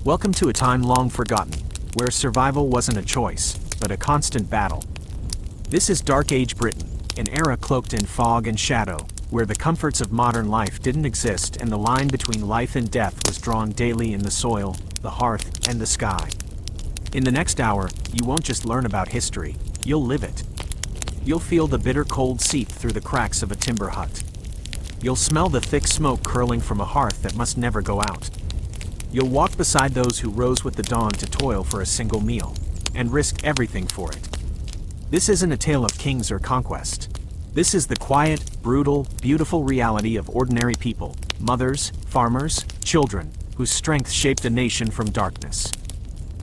Welcome to a time long forgotten, where survival wasn't a choice, but a constant battle. This is Dark Age Britain, an era cloaked in fog and shadow, where the comforts of modern life didn't exist and the line between life and death was drawn daily in the soil, the hearth, and the sky. In the next hour, you won't just learn about history, you'll live it. You'll feel the bitter cold seep through the cracks of a timber hut. You'll smell the thick smoke curling from a hearth that must never go out. You'll walk beside those who rose with the dawn to toil for a single meal, and risk everything for it. This isn't a tale of kings or conquest. This is the quiet, brutal, beautiful reality of ordinary people, mothers, farmers, children, whose strength shaped a nation from darkness.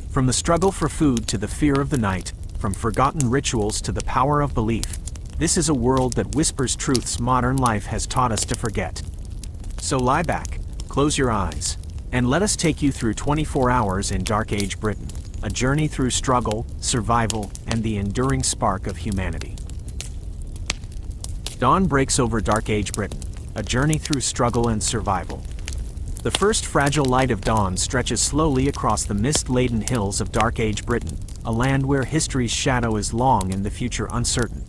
From the struggle for food to the fear of the night, from forgotten rituals to the power of belief, this is a world that whispers truths modern life has taught us to forget. So lie back, close your eyes, and let us take you through 24 hours in Dark Age Britain, a journey through struggle, survival, and the enduring spark of humanity. Dawn breaks over Dark Age Britain, a journey through struggle and survival. The first fragile light of dawn stretches slowly across the mist-laden hills of Dark Age Britain, a land where history's shadow is long and the future uncertain.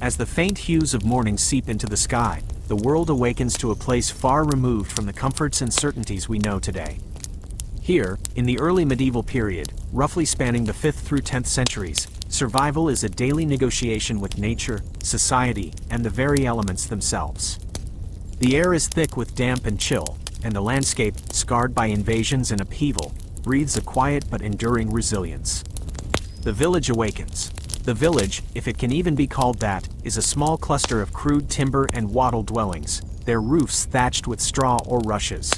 As the faint hues of morning seep into the sky, the world awakens to a place far removed from the comforts and certainties we know today. Here, in the early medieval period, roughly spanning the 5th through 10th centuries, survival is a daily negotiation with nature, society, and the very elements themselves. The air is thick with damp and chill, and the landscape, scarred by invasions and upheaval, breathes a quiet but enduring resilience. The village awakens. The village, if it can even be called that, is a small cluster of crude timber and wattle dwellings, their roofs thatched with straw or rushes.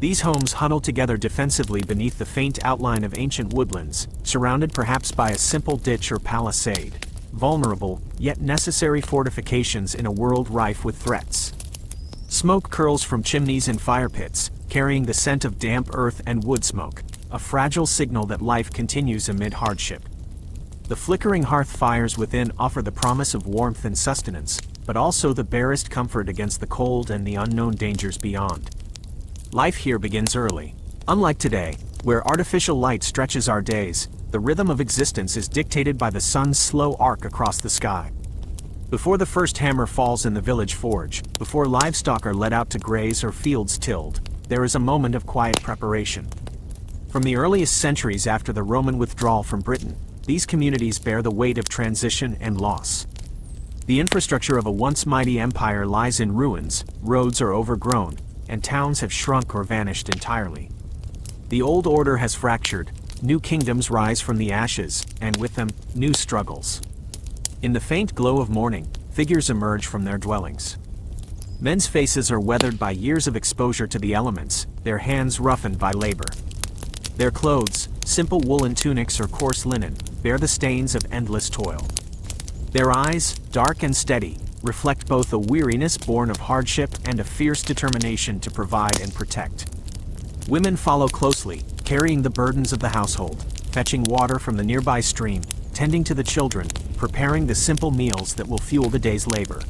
These homes huddle together defensively beneath the faint outline of ancient woodlands, surrounded perhaps by a simple ditch or palisade, vulnerable, yet necessary fortifications in a world rife with threats. Smoke curls from chimneys and fire pits, carrying the scent of damp earth and wood smoke, a fragile signal that life continues amid hardship. The flickering hearth fires within offer the promise of warmth and sustenance, but also the barest comfort against the cold and the unknown dangers beyond. Life here begins early. Unlike today, where artificial light stretches our days, the rhythm of existence is dictated by the sun's slow arc across the sky. Before the first hammer falls in the village forge, before livestock are let out to graze or fields tilled, there is a moment of quiet preparation. From the earliest centuries after the Roman withdrawal from Britain, these communities bear the weight of transition and loss. The infrastructure of a once mighty empire lies in ruins, roads are overgrown, and towns have shrunk or vanished entirely. The old order has fractured, new kingdoms rise from the ashes, and with them, new struggles. In the faint glow of morning, figures emerge from their dwellings. Men's faces are weathered by years of exposure to the elements, their hands roughened by labor. Their clothes, simple woolen tunics or coarse linen, bear the stains of endless toil. Their eyes, dark and steady, reflect both a weariness born of hardship and a fierce determination to provide and protect. Women follow closely, carrying the burdens of the household, fetching water from the nearby stream, tending to the children, preparing the simple meals that will fuel the day's labor.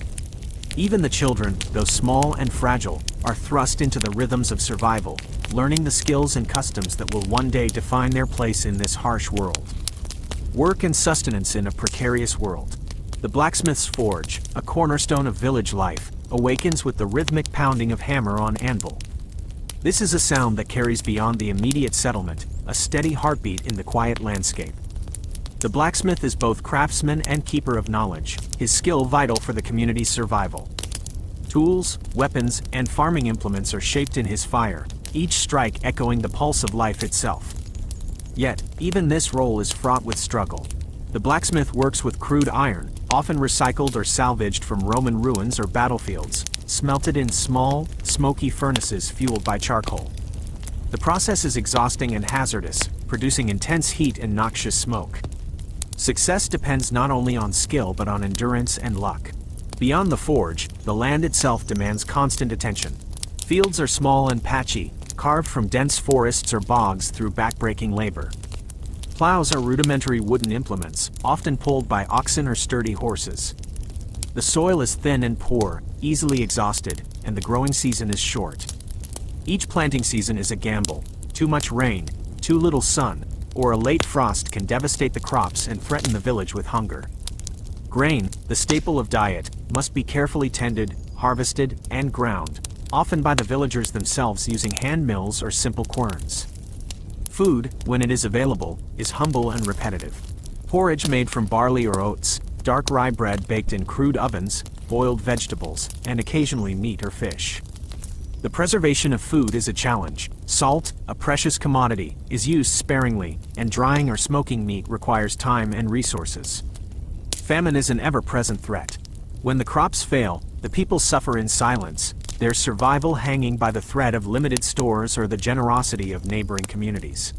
Even the children, though small and fragile, are thrust into the rhythms of survival, learning the skills and customs that will one day define their place in this harsh world. Work and sustenance in a precarious world. The blacksmith's forge, a cornerstone of village life, awakens with the rhythmic pounding of hammer on anvil. This is a sound that carries beyond the immediate settlement, a steady heartbeat in the quiet landscape. The blacksmith is both craftsman and keeper of knowledge, his skill vital for the community's survival. Tools, weapons, and farming implements are shaped in his fire, each strike echoing the pulse of life itself. Yet, even this role is fraught with struggle. The blacksmith works with crude iron, often recycled or salvaged from Roman ruins or battlefields, smelted in small, smoky furnaces fueled by charcoal. The process is exhausting and hazardous, producing intense heat and noxious smoke. Success depends not only on skill but on endurance and luck. Beyond the forge, the land itself demands constant attention. Fields are small and patchy, carved from dense forests or bogs through backbreaking labor. Plows are rudimentary wooden implements, often pulled by oxen or sturdy horses. The soil is thin and poor, easily exhausted, and the growing season is short. Each planting season is a gamble. Too much rain, too little sun, or a late frost can devastate the crops and threaten the village with hunger. Grain, the staple of diet, must be carefully tended, harvested, and ground, often by the villagers themselves using hand mills or simple querns. Food, when it is available, is humble and repetitive. Porridge made from barley or oats, dark rye bread baked in crude ovens, boiled vegetables, and occasionally meat or fish. The preservation of food is a challenge. Salt, a precious commodity, is used sparingly, and drying or smoking meat requires time and resources. Famine is an ever-present threat. When the crops fail, the people suffer in silence, their survival hanging by the thread of limited stores or the generosity of neighboring communities.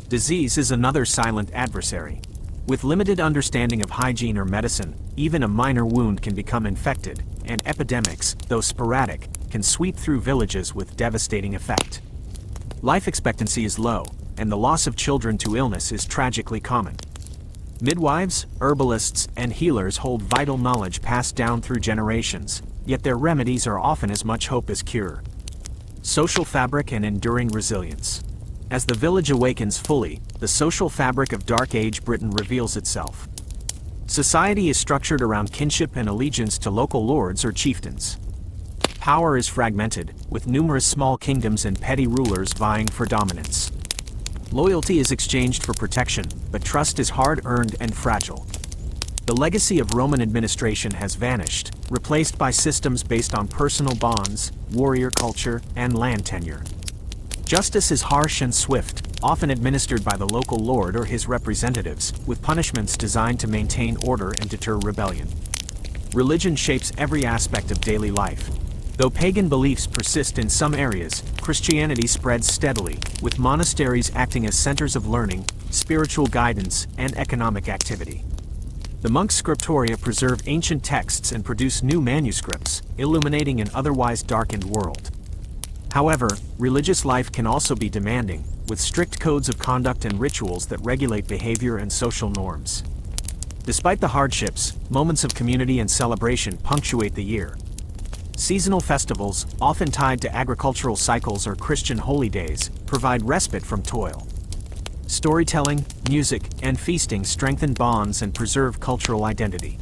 Disease is another silent adversary. With limited understanding of hygiene or medicine, even a minor wound can become infected, and epidemics, though sporadic, can sweep through villages with devastating effect. Life expectancy is low, and the loss of children to illness is tragically common. Midwives, herbalists, and healers hold vital knowledge passed down through generations, yet their remedies are often as much hope as cure. Social fabric and enduring resilience. As the village awakens fully, the social fabric of Dark Age Britain reveals itself. Society is structured around kinship and allegiance to local lords or chieftains. Power is fragmented, with numerous small kingdoms and petty rulers vying for dominance. Loyalty is exchanged for protection, but trust is hard-earned and fragile. The legacy of Roman administration has vanished, replaced by systems based on personal bonds, warrior culture, and land tenure. Justice is harsh and swift, often administered by the local lord or his representatives, with punishments designed to maintain order and deter rebellion. Religion shapes every aspect of daily life. Though pagan beliefs persist in some areas, Christianity spreads steadily, with monasteries acting as centers of learning, spiritual guidance, and economic activity. The monks' scriptoria preserve ancient texts and produce new manuscripts, illuminating an otherwise darkened world. However, religious life can also be demanding, with strict codes of conduct and rituals that regulate behavior and social norms. Despite the hardships, moments of community and celebration punctuate the year. Seasonal festivals, often tied to agricultural cycles or Christian holy days, provide respite from toil. Storytelling, music, and feasting strengthen bonds and preserve cultural identity.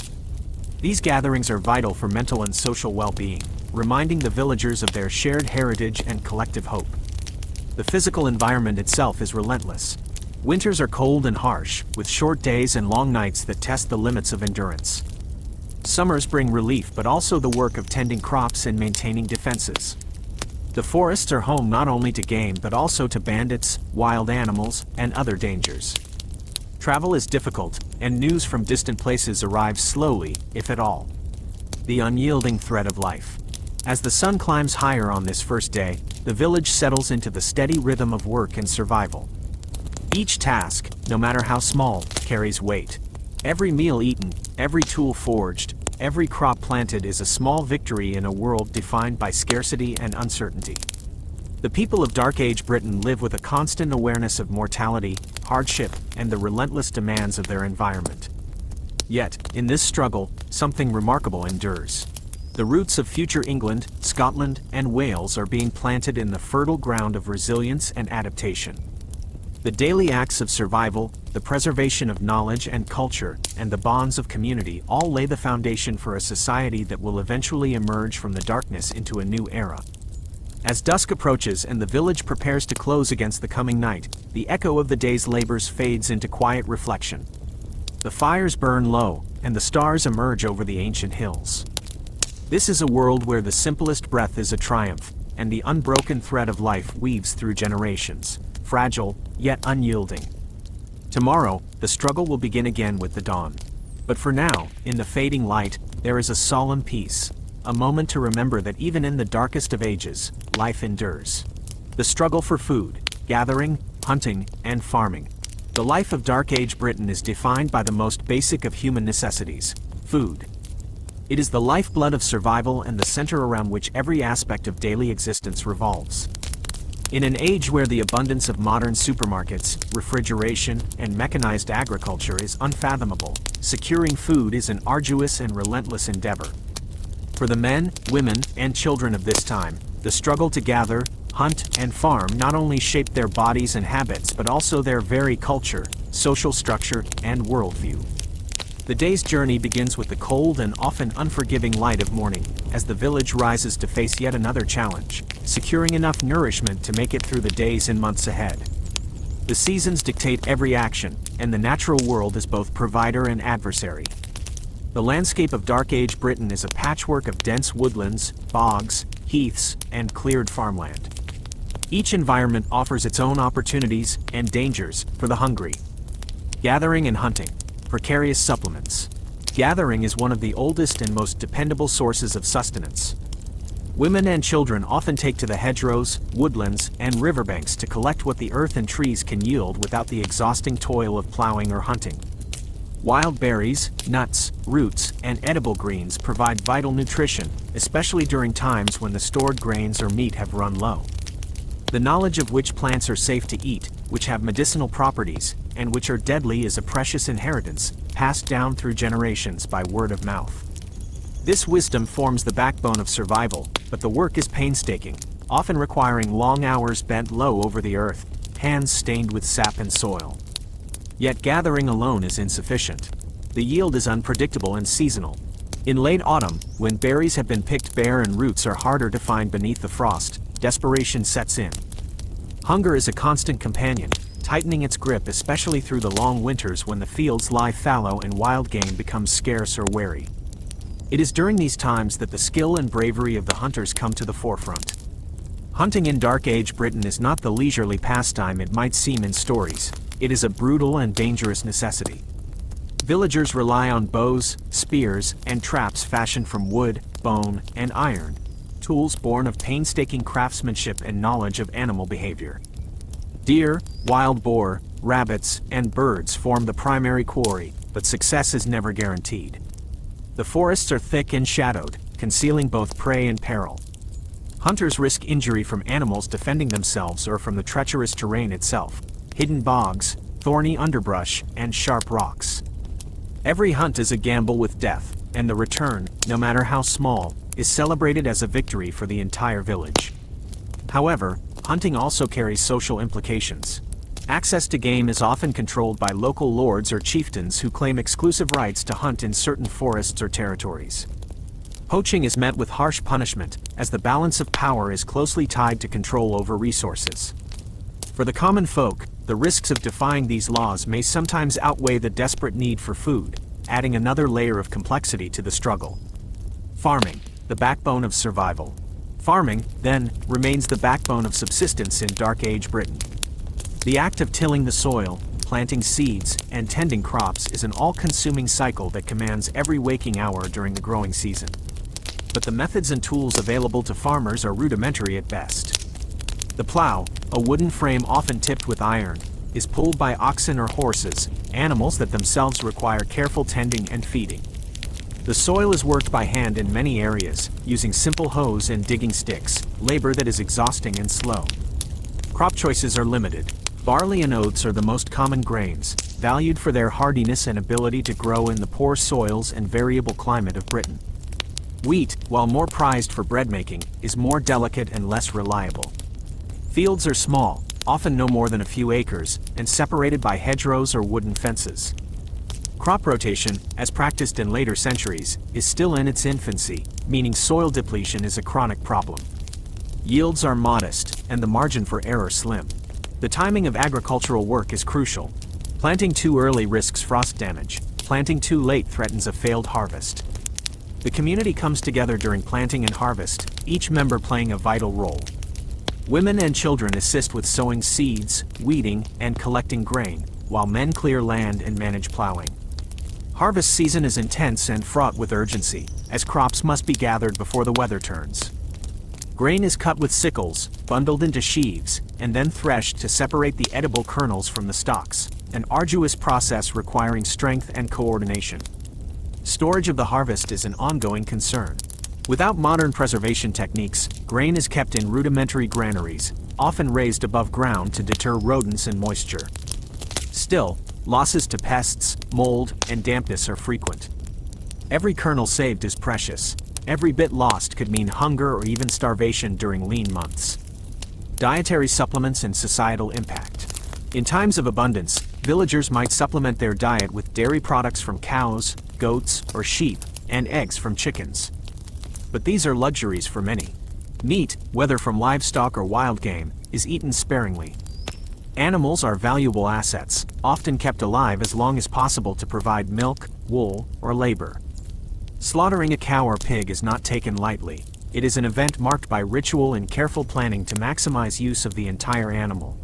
These gatherings are vital for mental and social well-being, reminding the villagers of their shared heritage and collective hope. The physical environment itself is relentless. Winters are cold and harsh, with short days and long nights that test the limits of endurance. Summers bring relief but also the work of tending crops and maintaining defenses. The forests are home not only to game but also to bandits, wild animals, and other dangers. Travel is difficult, and news from distant places arrives slowly, if at all. The unyielding thread of life. As the sun climbs higher on this first day, the village settles into the steady rhythm of work and survival. Each task, no matter how small, carries weight. Every meal eaten, every tool forged, every crop planted is a small victory in a world defined by scarcity and uncertainty. The people of Dark Age Britain live with a constant awareness of mortality, hardship, and the relentless demands of their environment. Yet, in this struggle, something remarkable endures. The roots of future England, Scotland, and Wales are being planted in the fertile ground of resilience and adaptation. The daily acts of survival, the preservation of knowledge and culture, and the bonds of community all lay the foundation for a society that will eventually emerge from the darkness into a new era. As dusk approaches and the village prepares to close against the coming night, the echo of the day's labors fades into quiet reflection. The fires burn low, and the stars emerge over the ancient hills. This is a world where the simplest breath is a triumph, and the unbroken thread of life weaves through generations, fragile, yet unyielding. Tomorrow, the struggle will begin again with the dawn. But for now, in the fading light, there is a solemn peace, a moment to remember that even in the darkest of ages, life endures. The struggle for food, gathering, hunting, and farming. The life of Dark Age Britain is defined by the most basic of human necessities, food. It is the lifeblood of survival and the center around which every aspect of daily existence revolves. In an age where the abundance of modern supermarkets, refrigeration, and mechanized agriculture is unfathomable, securing food is an arduous and relentless endeavor. For the men, women, and children of this time, The struggle to gather, hunt, and farm not only shaped their bodies and habits but also their very culture, social structure, and worldview. The day's journey begins with the cold and often unforgiving light of morning, as the village rises to face yet another challenge, securing enough nourishment to make it through the days and months ahead. The seasons dictate every action, and the natural world is both provider and adversary. The landscape of Dark Age Britain is a patchwork of dense woodlands, bogs, heaths, and cleared farmland. Each environment offers its own opportunities and dangers for the hungry. Gathering and hunting. Precarious supplements. Gathering is one of the oldest and most dependable sources of sustenance. Women and children often take to the hedgerows, woodlands, and riverbanks to collect what the earth and trees can yield without the exhausting toil of plowing or hunting. Wild berries, nuts, roots, and edible greens provide vital nutrition, especially during times when the stored grains or meat have run low. The knowledge of which plants are safe to eat, which have medicinal properties, and which are deadly is a precious inheritance, passed down through generations by word of mouth. This wisdom forms the backbone of survival, but the work is painstaking, often requiring long hours bent low over the earth, hands stained with sap and soil. Yet gathering alone is insufficient. The yield is unpredictable and seasonal. In late autumn, when berries have been picked bare and roots are harder to find beneath the frost, desperation sets in. Hunger is a constant companion, tightening its grip especially through the long winters when the fields lie fallow and wild game becomes scarce or wary. It is during these times that the skill and bravery of the hunters come to the forefront. Hunting in Dark Age Britain is not the leisurely pastime it might seem in stories. It is a brutal and dangerous necessity. Villagers rely on bows, spears, and traps fashioned from wood, bone, and iron, tools born of painstaking craftsmanship and knowledge of animal behavior. Deer, wild boar, rabbits, and birds form the primary quarry, but success is never guaranteed. The forests are thick and shadowed, concealing both prey and peril. Hunters risk injury from animals defending themselves or from the treacherous terrain itself, hidden bogs, thorny underbrush, and sharp rocks. Every hunt is a gamble with death, and the return, no matter how small, is celebrated as a victory for the entire village. However, hunting also carries social implications. Access to game is often controlled by local lords or chieftains who claim exclusive rights to hunt in certain forests or territories. Poaching is met with harsh punishment, as the balance of power is closely tied to control over resources. For the common folk, the risks of defying these laws may sometimes outweigh the desperate need for food, adding another layer of complexity to the struggle. Farming, the backbone of survival. Farming, then, remains the backbone of subsistence in Dark Age Britain. The act of tilling the soil, planting seeds, and tending crops is an all-consuming cycle that commands every waking hour during the growing season. But the methods and tools available to farmers are rudimentary at best. The plow, a wooden frame often tipped with iron, is pulled by oxen or horses, animals that themselves require careful tending and feeding. The soil is worked by hand in many areas, using simple hoes and digging sticks, labor that is exhausting and slow. Crop choices are limited. Barley and oats are the most common grains, valued for their hardiness and ability to grow in the poor soils and variable climate of Britain. Wheat, while more prized for bread making, is more delicate and less reliable. Fields are small, often no more than a few acres, and separated by hedgerows or wooden fences. Crop rotation, as practiced in later centuries, is still in its infancy, meaning soil depletion is a chronic problem. Yields are modest, and the margin for error slim. The timing of agricultural work is crucial. Planting too early risks frost damage. Planting too late threatens a failed harvest. The community comes together during planting and harvest, each member playing a vital role. Women and children assist with sowing seeds, weeding, and collecting grain, while men clear land and manage plowing. Harvest season is intense and fraught with urgency, as crops must be gathered before the weather turns. Grain is cut with sickles, bundled into sheaves, and then threshed to separate the edible kernels from the stalks, an arduous process requiring strength and coordination. Storage of the harvest is an ongoing concern. Without modern preservation techniques, grain is kept in rudimentary granaries, often raised above ground to deter rodents and moisture. Still, losses to pests, mold, and dampness are frequent. Every kernel saved is precious. Every bit lost could mean hunger or even starvation during lean months. Dietary supplements and societal impact. In times of abundance, villagers might supplement their diet with dairy products from cows, goats, or sheep, and eggs from chickens. But these are luxuries for many. Meat, whether from livestock or wild game, is eaten sparingly. Animals are valuable assets, often kept alive as long as possible to provide milk, wool, or labor. Slaughtering a cow or pig is not taken lightly. It is an event marked by ritual and careful planning to maximize use of the entire animal.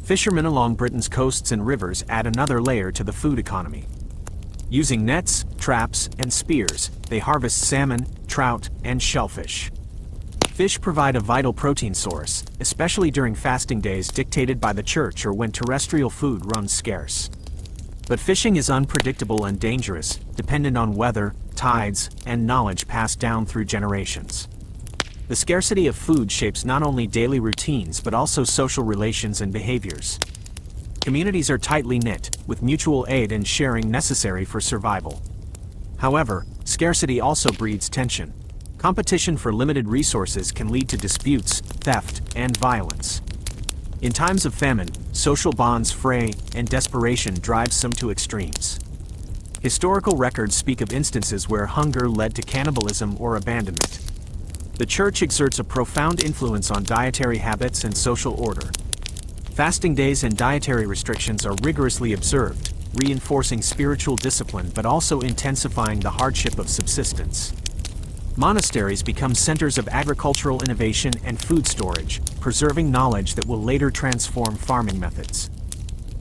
Fishermen along Britain's coasts and rivers add another layer to the food economy. Using nets, traps, and spears, they harvest salmon, trout, and shellfish. Fish provide a vital protein source, especially during fasting days dictated by the church or when terrestrial food runs scarce. But fishing is unpredictable and dangerous, dependent on weather, tides, and knowledge passed down through generations. The scarcity of food shapes not only daily routines but also social relations and behaviors. Communities are tightly knit, with mutual aid and sharing necessary for survival. However, scarcity also breeds tension. Competition for limited resources can lead to disputes, theft, and violence. In times of famine, social bonds fray, and desperation drives some to extremes. Historical records speak of instances where hunger led to cannibalism or abandonment. The church exerts a profound influence on dietary habits and social order. Fasting days and dietary restrictions are rigorously observed, reinforcing spiritual discipline but also intensifying the hardship of subsistence. Monasteries become centers of agricultural innovation and food storage, preserving knowledge that will later transform farming methods.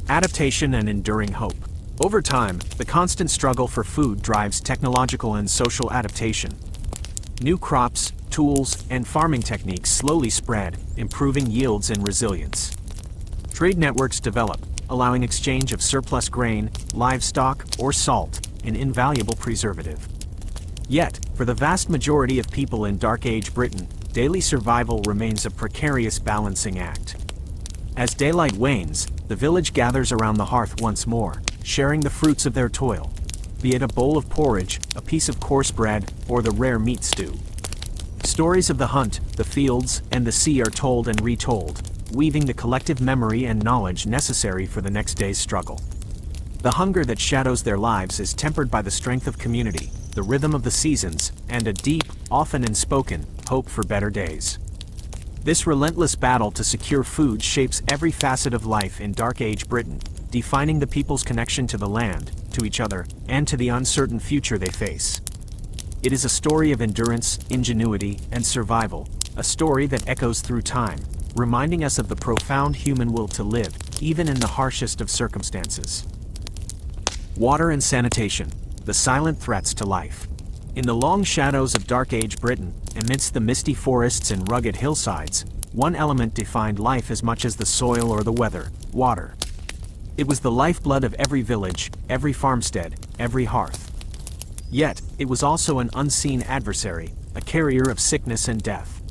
Adaptation and enduring hope. Over time, the constant struggle for food drives technological and social adaptation. New crops, tools, and farming techniques slowly spread, improving yields and resilience. Trade networks develop, allowing exchange of surplus grain, livestock, or salt, an invaluable preservative. Yet, for the vast majority of people in Dark Age Britain, daily survival remains a precarious balancing act. As daylight wanes, the village gathers around the hearth once more, sharing the fruits of their toil, be it a bowl of porridge, a piece of coarse bread, or the rare meat stew. Stories of the hunt, the fields, and the sea are told and retold, weaving the collective memory and knowledge necessary for the next day's struggle. The hunger that shadows their lives is tempered by the strength of community, the rhythm of the seasons, and a deep, often unspoken, hope for better days. This relentless battle to secure food shapes every facet of life in Dark Age Britain, defining the people's connection to the land, to each other, and to the uncertain future they face. It is a story of endurance, ingenuity, and survival, a story that echoes through time, reminding us of the profound human will to live, even in the harshest of circumstances. Water and sanitation, the silent threats to life. In the long shadows of Dark Age Britain, amidst the misty forests and rugged hillsides, one element defined life as much as the soil or the weather: water. It was the lifeblood of every village, every farmstead, every hearth. Yet, it was also an unseen adversary, a carrier of sickness and death.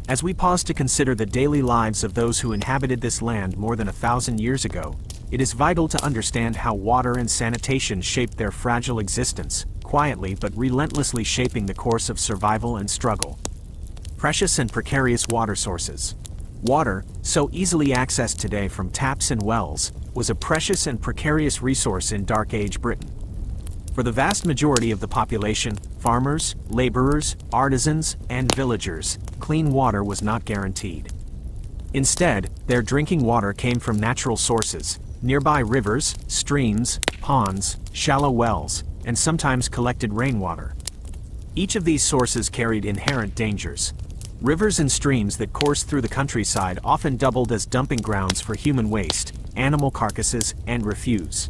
As we pause to consider the daily lives of those who inhabited this land more than 1,000 years ago, it is vital to understand how water and sanitation shaped their fragile existence, quietly but relentlessly shaping the course of survival and struggle. Precious and precarious water sources. Water, so easily accessed today from taps and wells, was a precious and precarious resource in Dark Age Britain. For the vast majority of the population, farmers, laborers, artisans, and villagers, clean water was not guaranteed. Instead, their drinking water came from natural sources: nearby rivers, streams, ponds, shallow wells, and sometimes collected rainwater. Each of these sources carried inherent dangers. Rivers and streams that coursed through the countryside often doubled as dumping grounds for human waste, animal carcasses, and refuse.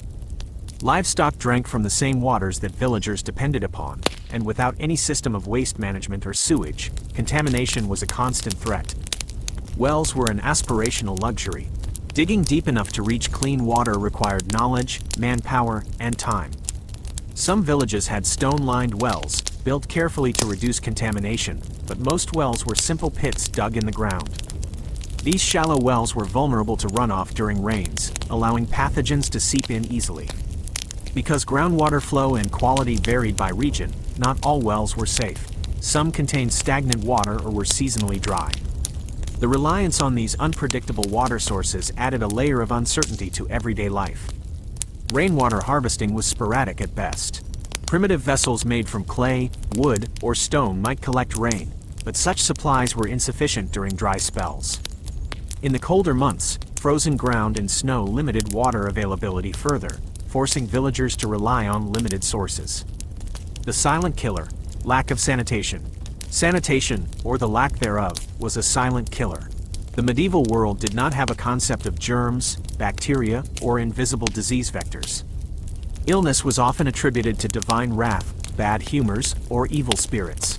Livestock drank from the same waters that villagers depended upon, and without any system of waste management or sewage, contamination was a constant threat. Wells were an aspirational luxury. Digging deep enough to reach clean water required knowledge, manpower, and time. Some villages had stone-lined wells, built carefully to reduce contamination, but most wells were simple pits dug in the ground. These shallow wells were vulnerable to runoff during rains, allowing pathogens to seep in easily. Because groundwater flow and quality varied by region, not all wells were safe. some contained stagnant water or were seasonally dry. The reliance on these unpredictable water sources added a layer of uncertainty to everyday life. Rainwater harvesting was sporadic at best. Primitive vessels made from clay, wood, or stone might collect rain, but such supplies were insufficient during dry spells. In the colder months, frozen ground and snow limited water availability further, forcing villagers to rely on limited sources. The silent killer: lack of sanitation. Sanitation, or the lack thereof, was a silent killer. The medieval world did not have a concept of germs, bacteria, or invisible disease vectors. Illness was often attributed to divine wrath, bad humors, or evil spirits.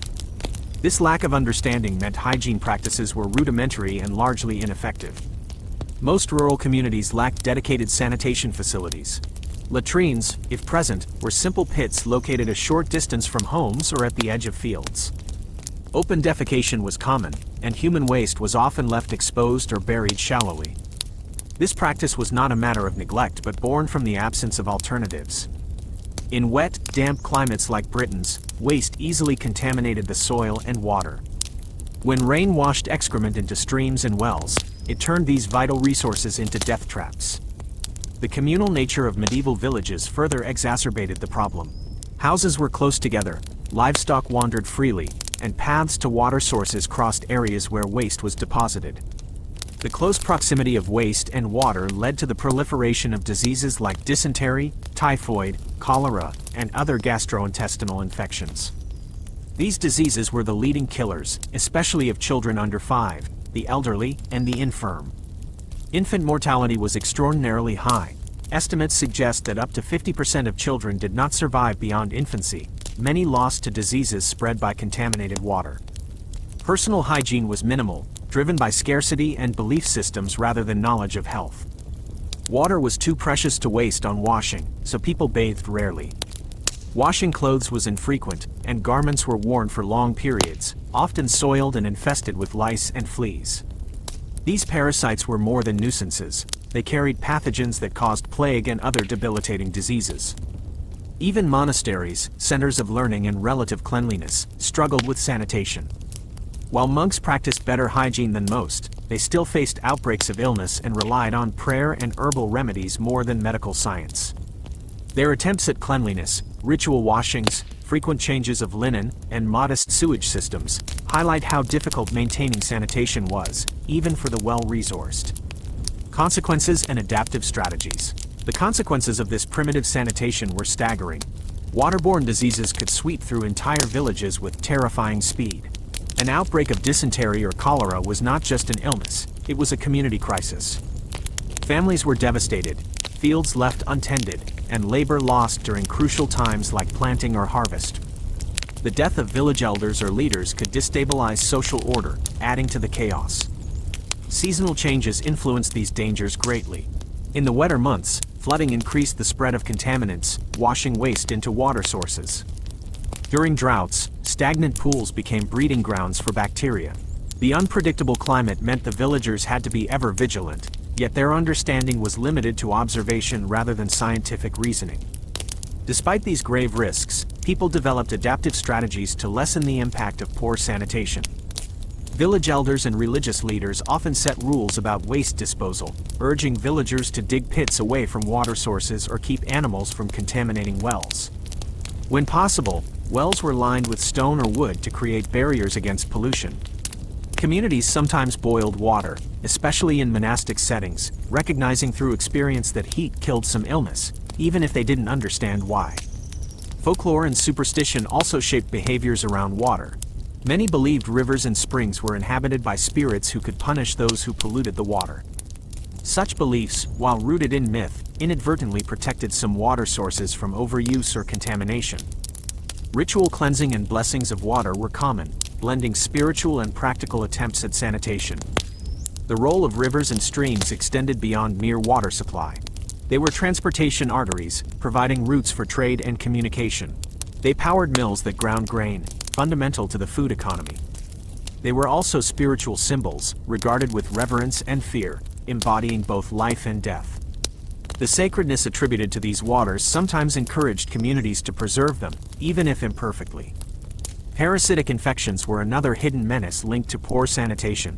This lack of understanding meant hygiene practices were rudimentary and largely ineffective. Most rural communities lacked dedicated sanitation facilities. Latrines, if present, were simple pits located a short distance from homes or at the edge of fields. Open defecation was common, and human waste was often left exposed or buried shallowly. This practice was not a matter of neglect but born from the absence of alternatives. In wet, damp climates like Britain's, waste easily contaminated the soil and water. When rain washed excrement into streams and wells, it turned these vital resources into death traps. The communal nature of medieval villages further exacerbated the problem. Houses were close together, livestock wandered freely, and paths to water sources crossed areas where waste was deposited. The close proximity of waste and water led to the proliferation of diseases like dysentery, typhoid, cholera, and other gastrointestinal infections. These diseases were the leading killers, especially of children under 5, the elderly, and the infirm. Infant mortality was extraordinarily high. Estimates suggest that up to 50% of children did not survive beyond infancy, many lost to diseases spread by contaminated water. Personal hygiene was minimal, driven by scarcity and belief systems rather than knowledge of health. Water was too precious to waste on washing, so people bathed rarely. Washing clothes was infrequent, and garments were worn for long periods, often soiled and infested with lice and fleas. These parasites were more than nuisances. They carried pathogens that caused plague and other debilitating diseases. Even monasteries, centers of learning and relative cleanliness, struggled with sanitation. While monks practiced better hygiene than most, they still faced outbreaks of illness and relied on prayer and herbal remedies more than medical science. Their attempts at cleanliness, ritual washings, frequent changes of linen, and modest sewage systems highlight how difficult maintaining sanitation was, even for the well-resourced. Consequences and adaptive strategies. The consequences of this primitive sanitation were staggering. Waterborne diseases could sweep through entire villages with terrifying speed. An outbreak of dysentery or cholera was not just an illness, it was a community crisis. Families were devastated, fields left untended, and labor lost during crucial times like planting or harvest. The death of village elders or leaders could destabilize social order, adding to the chaos. Seasonal changes influenced these dangers greatly. In the wetter months, flooding increased the spread of contaminants, washing waste into water sources. During droughts, stagnant pools became breeding grounds for bacteria. The unpredictable climate meant the villagers had to be ever vigilant, yet their understanding was limited to observation rather than scientific reasoning. Despite these grave risks, people developed adaptive strategies to lessen the impact of poor sanitation. Village elders and religious leaders often set rules about waste disposal, urging villagers to dig pits away from water sources or keep animals from contaminating wells. When possible, wells were lined with stone or wood to create barriers against pollution. Communities sometimes boiled water, especially in monastic settings, recognizing through experience that heat killed some illness, even if they didn't understand why. Folklore and superstition also shaped behaviors around water. Many believed rivers and springs were inhabited by spirits who could punish those who polluted the water. Such beliefs, while rooted in myth, inadvertently protected some water sources from overuse or contamination. Ritual cleansing and blessings of water were common, blending spiritual and practical attempts at sanitation. The role of rivers and streams extended beyond mere water supply. They were transportation arteries, providing routes for trade and communication. They powered mills that ground grain, fundamental to the food economy. They were also spiritual symbols, regarded with reverence and fear, embodying both life and death. The sacredness attributed to these waters sometimes encouraged communities to preserve them, even if imperfectly. Parasitic infections were another hidden menace linked to poor sanitation.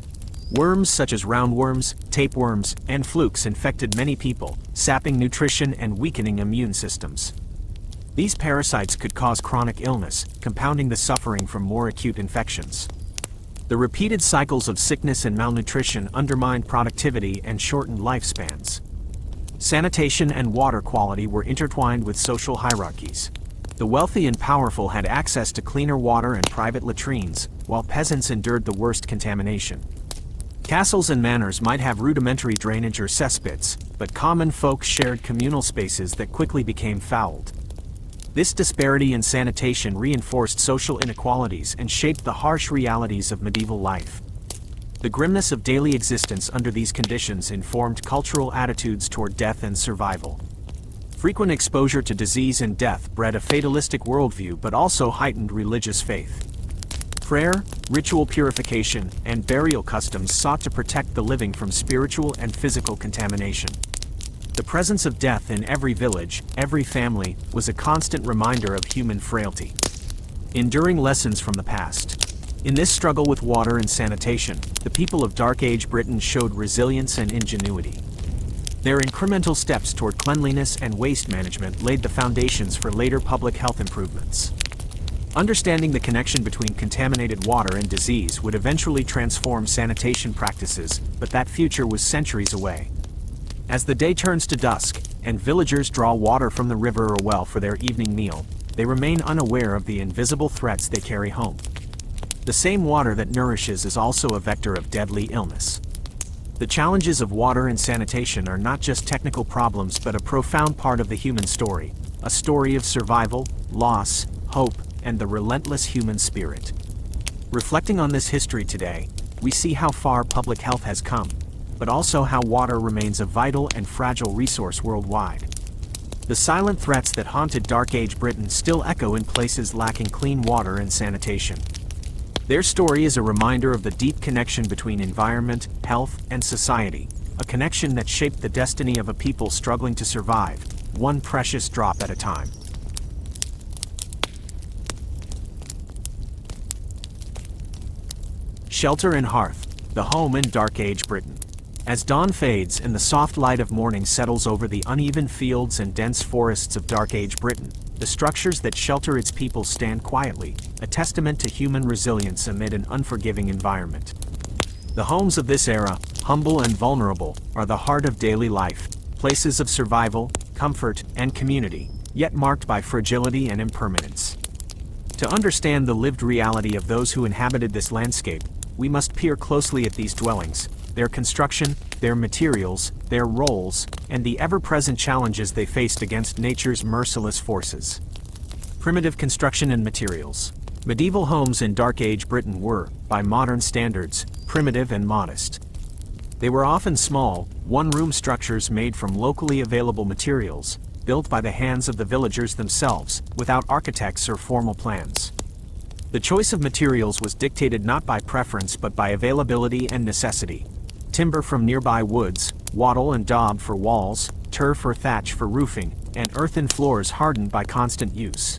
Worms such as roundworms, tapeworms, and flukes infected many people, sapping nutrition and weakening immune systems. These parasites could cause chronic illness, compounding the suffering from more acute infections. The repeated cycles of sickness and malnutrition undermined productivity and shortened lifespans. Sanitation and water quality were intertwined with social hierarchies. The wealthy and powerful had access to cleaner water and private latrines, while peasants endured the worst contamination. Castles and manors might have rudimentary drainage or cesspits, but common folk shared communal spaces that quickly became fouled. This disparity in sanitation reinforced social inequalities and shaped the harsh realities of medieval life. The grimness of daily existence under these conditions informed cultural attitudes toward death and survival. Frequent exposure to disease and death bred a fatalistic worldview but also heightened religious faith. Prayer, ritual purification, and burial customs sought to protect the living from spiritual and physical contamination. The presence of death in every village, every family, was a constant reminder of human frailty. Enduring lessons from the past. In this struggle with water and sanitation, the people of Dark Age Britain showed resilience and ingenuity. Their incremental steps toward cleanliness and waste management laid the foundations for later public health improvements. Understanding the connection between contaminated water and disease would eventually transform sanitation practices, but that future was centuries away. As the day turns to dusk, and villagers draw water from the river or well for their evening meal, they remain unaware of the invisible threats they carry home. The same water that nourishes is also a vector of deadly illness. The challenges of water and sanitation are not just technical problems but a profound part of the human story, a story of survival, loss, hope, and the relentless human spirit. Reflecting on this history today, we see how far public health has come, but also how water remains a vital and fragile resource worldwide. The silent threats that haunted Dark Age Britain still echo in places lacking clean water and sanitation. Their story is a reminder of the deep connection between environment, health, and society, a connection that shaped the destiny of a people struggling to survive, one precious drop at a time. Shelter and hearth, the home in Dark Age Britain. As dawn fades and the soft light of morning settles over the uneven fields and dense forests of Dark Age Britain, the structures that shelter its people stand quietly, a testament to human resilience amid an unforgiving environment. The homes of this era, humble and vulnerable, are the heart of daily life, places of survival, comfort, and community, yet marked by fragility and impermanence. To understand the lived reality of those who inhabited this landscape, we must peer closely at these dwellings, their construction, their materials, their roles, and the ever-present challenges they faced against nature's merciless forces. Primitive construction and materials. Medieval homes in Dark Age Britain were, by modern standards, primitive and modest. They were often small, one-room structures made from locally available materials, built by the hands of the villagers themselves, without architects or formal plans. The choice of materials was dictated not by preference but by availability and necessity. Timber from nearby woods, wattle and daub for walls, turf or thatch for roofing, and earthen floors hardened by constant use.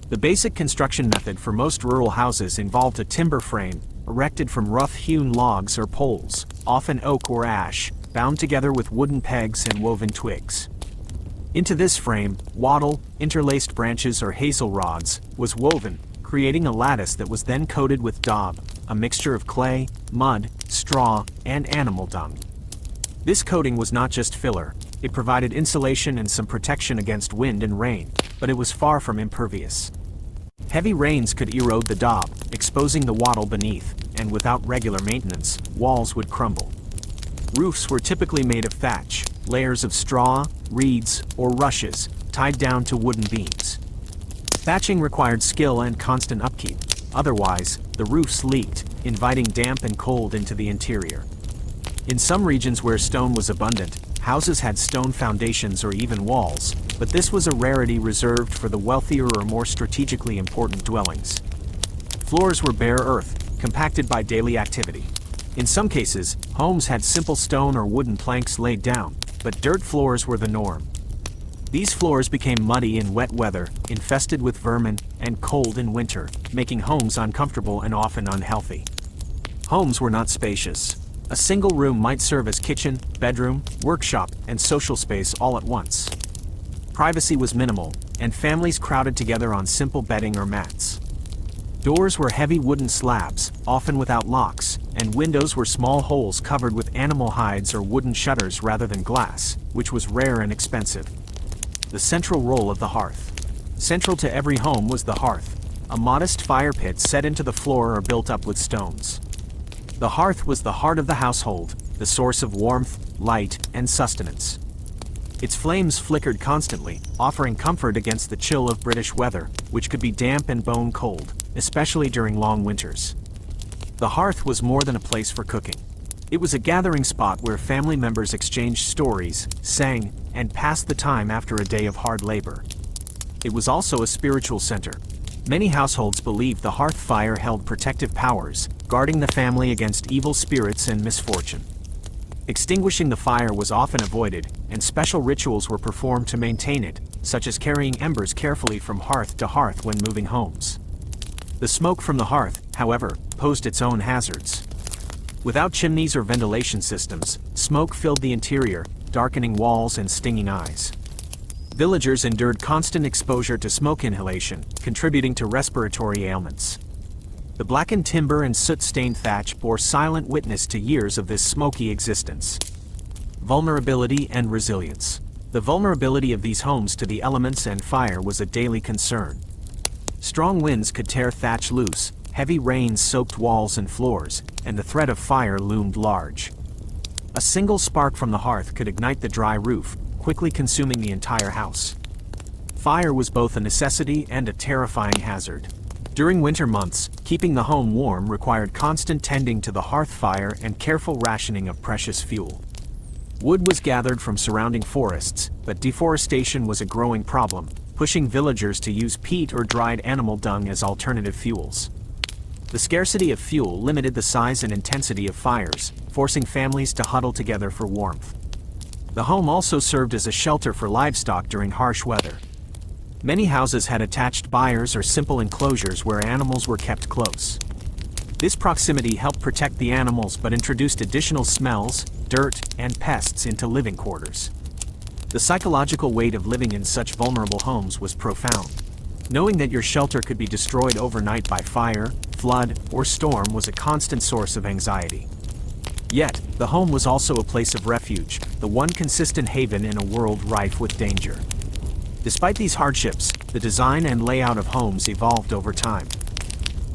The basic construction method for most rural houses involved a timber frame, erected from rough-hewn logs or poles, often oak or ash, bound together with wooden pegs and woven twigs. Into this frame, wattle, interlaced branches or hazel rods, was woven, creating a lattice that was then coated with daub, a mixture of clay, mud, straw, and animal dung. This coating was not just filler, it provided insulation and some protection against wind and rain, but it was far from impervious. Heavy rains could erode the daub, exposing the wattle beneath, and without regular maintenance, walls would crumble. Roofs were typically made of thatch, layers of straw, reeds, or rushes, tied down to wooden beams. Thatching required skill and constant upkeep, otherwise, the roofs leaked, inviting damp and cold into the interior. In some regions where stone was abundant, houses had stone foundations or even walls, but this was a rarity reserved for the wealthier or more strategically important dwellings. Floors were bare earth, compacted by daily activity. In some cases, homes had simple stone or wooden planks laid down, but dirt floors were the norm. These floors became muddy in wet weather, infested with vermin, and cold in winter, making homes uncomfortable and often unhealthy. Homes were not spacious. A single room might serve as kitchen, bedroom, workshop, and social space all at once. Privacy was minimal, and families crowded together on simple bedding or mats. Doors were heavy wooden slabs, often without locks, and windows were small holes covered with animal hides or wooden shutters rather than glass, which was rare and expensive. The central role of the hearth. Central to every home was the hearth, a modest fire pit set into the floor or built up with stones. The hearth was the heart of the household, the source of warmth, light, and sustenance. Its flames flickered constantly, offering comfort against the chill of British weather, which could be damp and bone cold, especially during long winters. The hearth was more than a place for cooking. It was a gathering spot where family members exchanged stories, sang, and passed the time after a day of hard labor. It was also a spiritual center. Many households believed the hearth fire held protective powers, guarding the family against evil spirits and misfortune. Extinguishing the fire was often avoided, and special rituals were performed to maintain it, such as carrying embers carefully from hearth to hearth when moving homes. The smoke from the hearth, however, posed its own hazards. Without chimneys or ventilation systems, smoke filled the interior, darkening walls and stinging eyes. Villagers endured constant exposure to smoke inhalation, contributing to respiratory ailments. The blackened timber and soot-stained thatch bore silent witness to years of this smoky existence. Vulnerability and resilience. The vulnerability of these homes to the elements and fire was a daily concern. Strong winds could tear thatch loose, heavy rains soaked walls and floors, and the threat of fire loomed large. A single spark from the hearth could ignite the dry roof, quickly consuming the entire house. Fire was both a necessity and a terrifying hazard. During winter months, keeping the home warm required constant tending to the hearth fire and careful rationing of precious fuel. Wood was gathered from surrounding forests, but deforestation was a growing problem, pushing villagers to use peat or dried animal dung as alternative fuels. The scarcity of fuel limited the size and intensity of fires, forcing families to huddle together for warmth. The home also served as a shelter for livestock during harsh weather. Many houses had attached byres or simple enclosures where animals were kept close. This proximity helped protect the animals but introduced additional smells, dirt, and pests into living quarters. The psychological weight of living in such vulnerable homes was profound. Knowing that your shelter could be destroyed overnight by fire, flood, or storm was a constant source of anxiety. Yet, the home was also a place of refuge, the one consistent haven in a world rife with danger. Despite these hardships, the design and layout of homes evolved over time.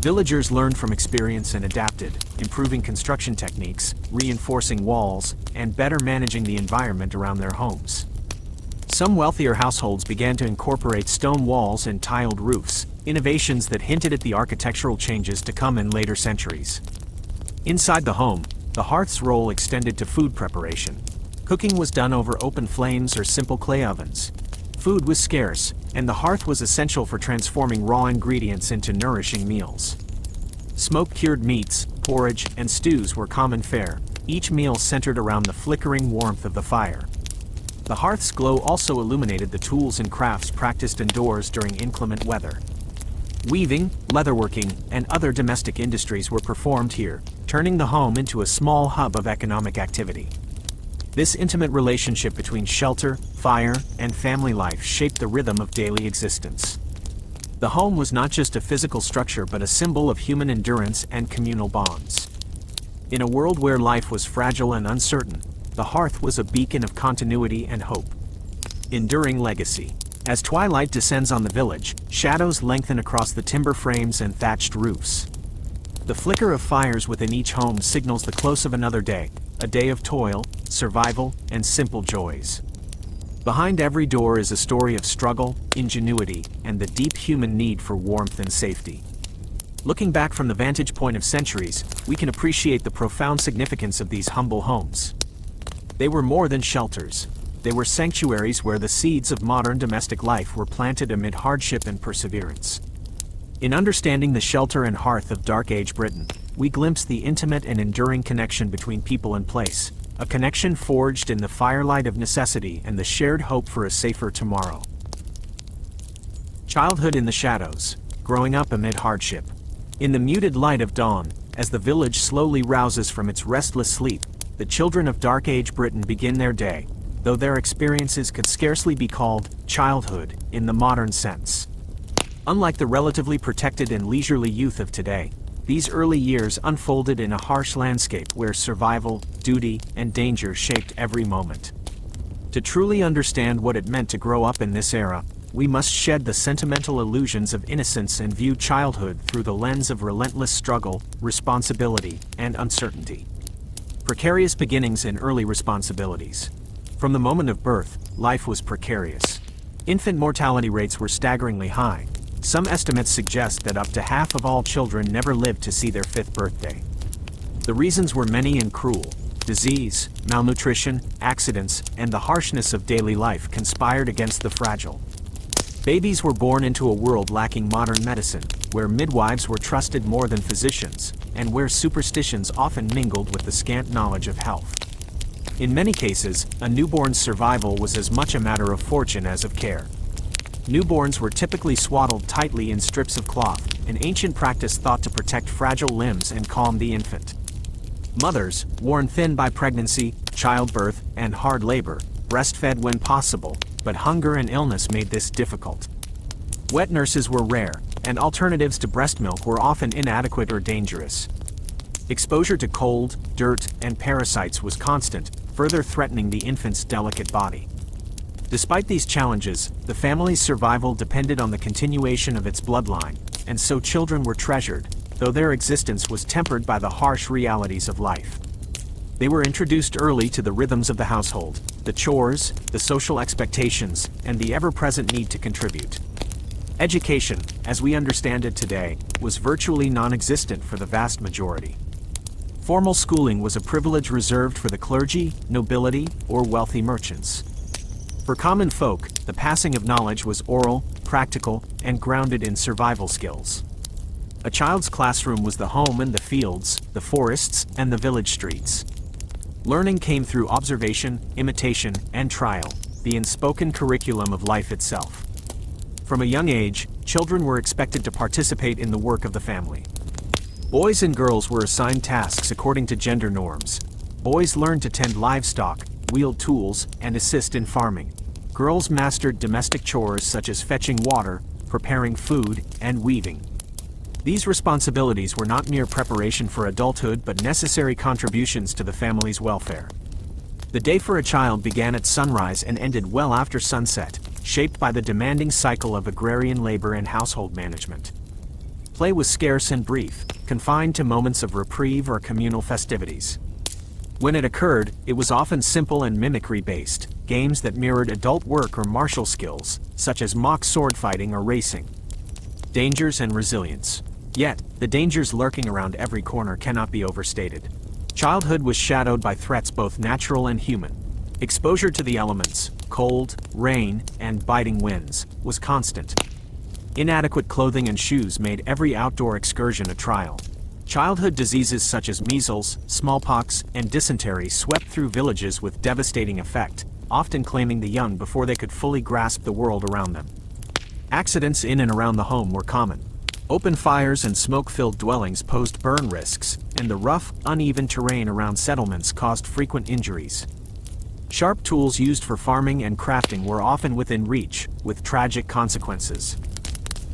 Villagers learned from experience and adapted, improving construction techniques, reinforcing walls, and better managing the environment around their homes. Some wealthier households began to incorporate stone walls and tiled roofs, innovations that hinted at the architectural changes to come in later centuries. Inside the home, the hearth's role extended to food preparation. Cooking was done over open flames or simple clay ovens. Food was scarce, and the hearth was essential for transforming raw ingredients into nourishing meals. Smoke-cured meats, porridge, and stews were common fare, each meal centered around the flickering warmth of the fire. The hearth's glow also illuminated the tools and crafts practiced indoors during inclement weather. Weaving, leatherworking, and other domestic industries were performed here, turning the home into a small hub of economic activity. This intimate relationship between shelter, fire, and family life shaped the rhythm of daily existence. The home was not just a physical structure but a symbol of human endurance and communal bonds. In a world where life was fragile and uncertain, the hearth was a beacon of continuity and hope. Enduring legacy. As twilight descends on the village, shadows lengthen across the timber frames and thatched roofs. The flicker of fires within each home signals the close of another day, a day of toil, survival, and simple joys. Behind every door is a story of struggle, ingenuity, and the deep human need for warmth and safety. Looking back from the vantage point of centuries, we can appreciate the profound significance of these humble homes. They were more than shelters. They were sanctuaries where the seeds of modern domestic life were planted amid hardship and perseverance. In understanding the shelter and hearth of Dark Age Britain, we glimpse the intimate and enduring connection between people and place, a connection forged in the firelight of necessity and the shared hope for a safer tomorrow. Childhood in the shadows, growing up amid hardship. In the muted light of dawn, as the village slowly rouses from its restless sleep, the children of Dark Age Britain begin their day, though their experiences could scarcely be called childhood in the modern sense. Unlike the relatively protected and leisurely youth of today, these early years unfolded in a harsh landscape where survival, duty, and danger shaped every moment. To truly understand what it meant to grow up in this era, we must shed the sentimental illusions of innocence and view childhood through the lens of relentless struggle, responsibility, and uncertainty. Precarious beginnings and early responsibilities. From the moment of birth, life was precarious. Infant mortality rates were staggeringly high. Some estimates suggest that up to half of all children never lived to see their 5th birthday. The reasons were many and cruel. Disease, malnutrition, accidents, and the harshness of daily life conspired against the fragile. Babies were born into a world lacking modern medicine, where midwives were trusted more than physicians, and where superstitions often mingled with the scant knowledge of health. In many cases, a newborn's survival was as much a matter of fortune as of care. Newborns were typically swaddled tightly in strips of cloth, an ancient practice thought to protect fragile limbs and calm the infant. Mothers, worn thin by pregnancy, childbirth, and hard labor, breastfed when possible, but hunger and illness made this difficult. Wet nurses were rare, and alternatives to breast milk were often inadequate or dangerous. Exposure to cold, dirt, and parasites was constant, further threatening the infant's delicate body. Despite these challenges, the family's survival depended on the continuation of its bloodline, and so children were treasured, though their existence was tempered by the harsh realities of life. They were introduced early to the rhythms of the household, the chores, the social expectations, and the ever-present need to contribute. Education, as we understand it today, was virtually non-existent for the vast majority. Formal schooling was a privilege reserved for the clergy, nobility, or wealthy merchants. For common folk, the passing of knowledge was oral, practical, and grounded in survival skills. A child's classroom was the home and the fields, the forests, and the village streets. Learning came through observation, imitation, and trial, the unspoken curriculum of life itself. From a young age, children were expected to participate in the work of the family. Boys and girls were assigned tasks according to gender norms. Boys learned to tend livestock, wield tools, and assist in farming. Girls mastered domestic chores such as fetching water, preparing food, and weaving. These responsibilities were not mere preparation for adulthood but necessary contributions to the family's welfare. The day for a child began at sunrise and ended well after sunset, shaped by the demanding cycle of agrarian labor and household management. Play was scarce and brief, confined to moments of reprieve or communal festivities. When it occurred, it was often simple and mimicry-based, games that mirrored adult work or martial skills, such as mock sword fighting or racing. Dangers and resilience. Yet, the dangers lurking around every corner cannot be overstated. Childhood was shadowed by threats both natural and human. Exposure to the elements, cold, rain, and biting winds, was constant. Inadequate clothing and shoes made every outdoor excursion a trial. Childhood diseases such as measles, smallpox, and dysentery swept through villages with devastating effect, often claiming the young before they could fully grasp the world around them. Accidents in and around the home were common. Open fires and smoke-filled dwellings posed burn risks, and the rough, uneven terrain around settlements caused frequent injuries. Sharp tools used for farming and crafting were often within reach, with tragic consequences.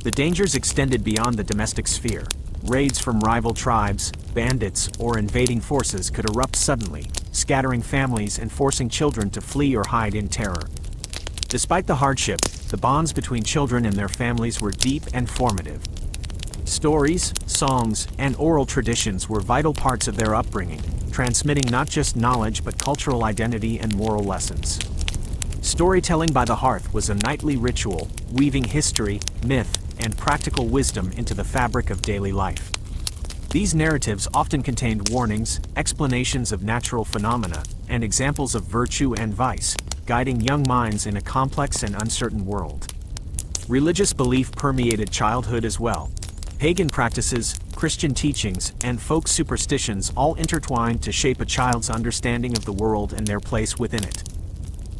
The dangers extended beyond the domestic sphere. Raids from rival tribes, bandits, or invading forces could erupt suddenly, scattering families and forcing children to flee or hide in terror. Despite the hardship, the bonds between children and their families were deep and formative. Stories, songs, and oral traditions were vital parts of their upbringing, transmitting not just knowledge but cultural identity and moral lessons. Storytelling by the hearth was a nightly ritual, weaving history, myth, and practical wisdom into the fabric of daily life. These narratives often contained warnings, explanations of natural phenomena, and examples of virtue and vice, guiding young minds in a complex and uncertain world. Religious belief permeated childhood as well. Pagan practices, Christian teachings, and folk superstitions all intertwined to shape a child's understanding of the world and their place within it.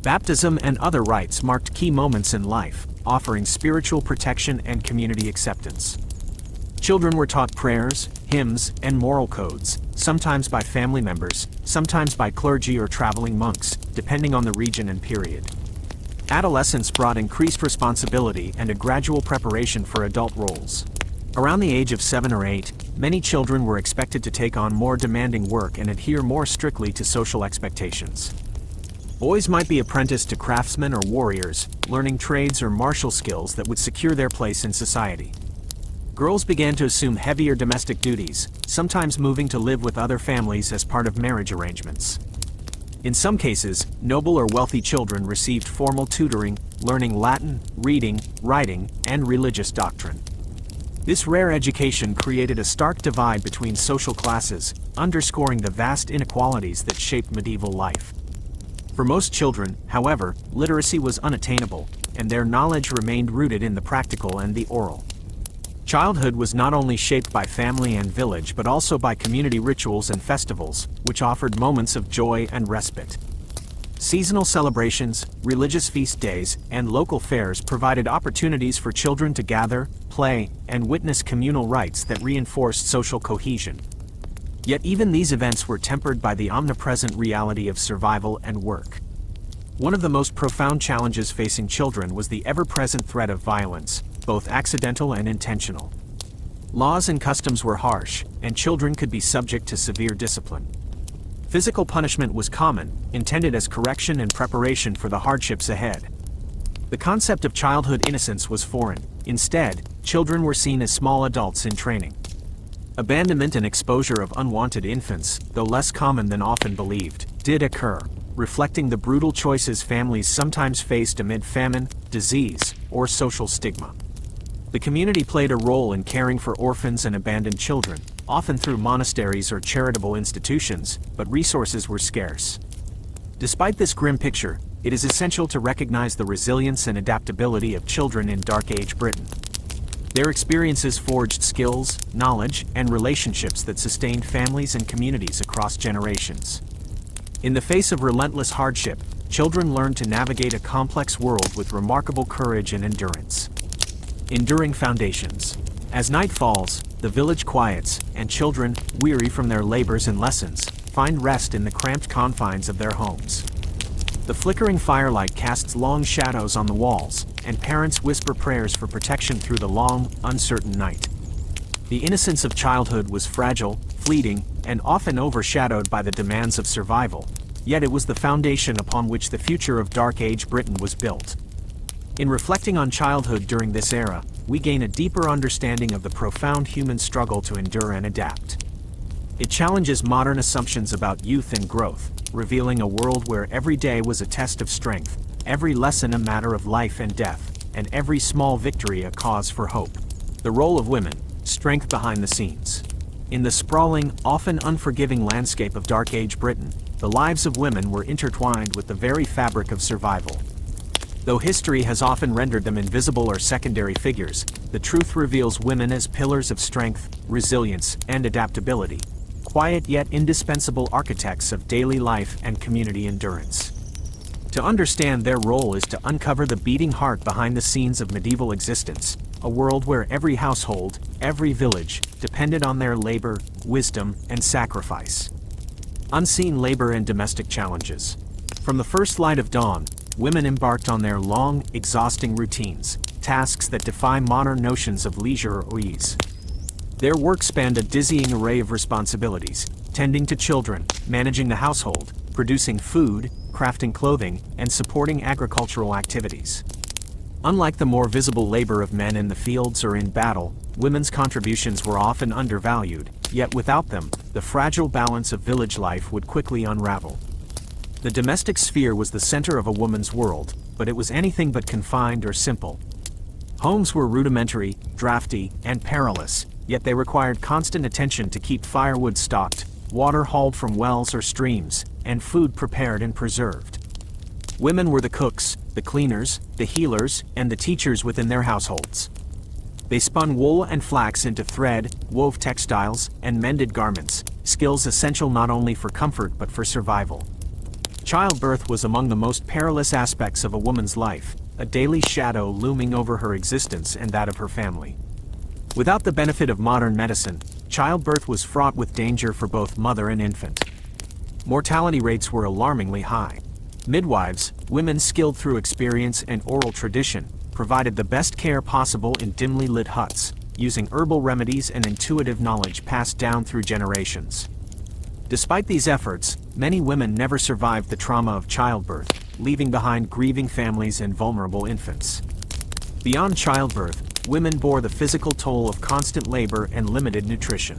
Baptism and other rites marked key moments in life, offering spiritual protection and community acceptance. Children were taught prayers, hymns, and moral codes, sometimes by family members, sometimes by clergy or traveling monks, depending on the region and period. Adolescence brought increased responsibility and a gradual preparation for adult roles. Around the age of 7 or 8, many children were expected to take on more demanding work and adhere more strictly to social expectations. Boys might be apprenticed to craftsmen or warriors, learning trades or martial skills that would secure their place in society. Girls began to assume heavier domestic duties, sometimes moving to live with other families as part of marriage arrangements. In some cases, noble or wealthy children received formal tutoring, learning Latin, reading, writing, and religious doctrine. This rare education created a stark divide between social classes, underscoring the vast inequalities that shaped medieval life. For most children, however, literacy was unattainable, and their knowledge remained rooted in the practical and the oral. Childhood was not only shaped by family and village but also by community rituals and festivals, which offered moments of joy and respite. Seasonal celebrations, religious feast days, and local fairs provided opportunities for children to gather, play, and witness communal rites that reinforced social cohesion. Yet even these events were tempered by the omnipresent reality of survival and work. One of the most profound challenges facing children was the ever-present threat of violence, both accidental and intentional. Laws and customs were harsh, and children could be subject to severe discipline. Physical punishment was common, intended as correction and preparation for the hardships ahead. The concept of childhood innocence was foreign. Instead, children were seen as small adults in training. Abandonment and exposure of unwanted infants, though less common than often believed, did occur, reflecting the brutal choices families sometimes faced amid famine, disease, or social stigma. The community played a role in caring for orphans and abandoned children, often through monasteries or charitable institutions, but resources were scarce. Despite this grim picture, it is essential to recognize the resilience and adaptability of children in Dark Age Britain. Their experiences forged skills, knowledge, and relationships that sustained families and communities across generations. In the face of relentless hardship, children learned to navigate a complex world with remarkable courage and endurance. Enduring foundations. As night falls, the village quiets, and children, weary from their labors and lessons, find rest in the cramped confines of their homes. The flickering firelight casts long shadows on the walls, and parents whisper prayers for protection through the long, uncertain night. The innocence of childhood was fragile, fleeting, and often overshadowed by the demands of survival, yet it was the foundation upon which the future of Dark Age Britain was built. In reflecting on childhood during this era, we gain a deeper understanding of the profound human struggle to endure and adapt. It challenges modern assumptions about youth and growth, revealing a world where every day was a test of strength, every lesson a matter of life and death, and every small victory a cause for hope. The role of women, strength behind the scenes. In the sprawling, often unforgiving landscape of Dark Age Britain, the lives of women were intertwined with the very fabric of survival. Though history has often rendered them invisible or secondary figures, the truth reveals women as pillars of strength, resilience, and adaptability, quiet yet indispensable architects of daily life and community endurance. To understand their role is to uncover the beating heart behind the scenes of medieval existence, a world where every household, every village, depended on their labor, wisdom, and sacrifice. Unseen labor and domestic challenges. From the first light of dawn, women embarked on their long, exhausting routines, tasks that defy modern notions of leisure or ease. Their work spanned a dizzying array of responsibilities, tending to children, managing the household, producing food, crafting clothing, and supporting agricultural activities. Unlike the more visible labor of men in the fields or in battle, women's contributions were often undervalued, yet without them, the fragile balance of village life would quickly unravel. The domestic sphere was the center of a woman's world, but it was anything but confined or simple. Homes were rudimentary, drafty, and perilous, yet they required constant attention to keep firewood stocked, water hauled from wells or streams, and food prepared and preserved. Women were the cooks, the cleaners, the healers, and the teachers within their households. They spun wool and flax into thread, wove textiles, and mended garments, skills essential not only for comfort but for survival. Childbirth was among the most perilous aspects of a woman's life, a daily shadow looming over her existence and that of her family. Without the benefit of modern medicine, childbirth was fraught with danger for both mother and infant. Mortality rates were alarmingly high. Midwives, women skilled through experience and oral tradition, provided the best care possible in dimly lit huts, using herbal remedies and intuitive knowledge passed down through generations. Despite these efforts, many women never survived the trauma of childbirth, leaving behind grieving families and vulnerable infants. Beyond childbirth, women bore the physical toll of constant labor and limited nutrition.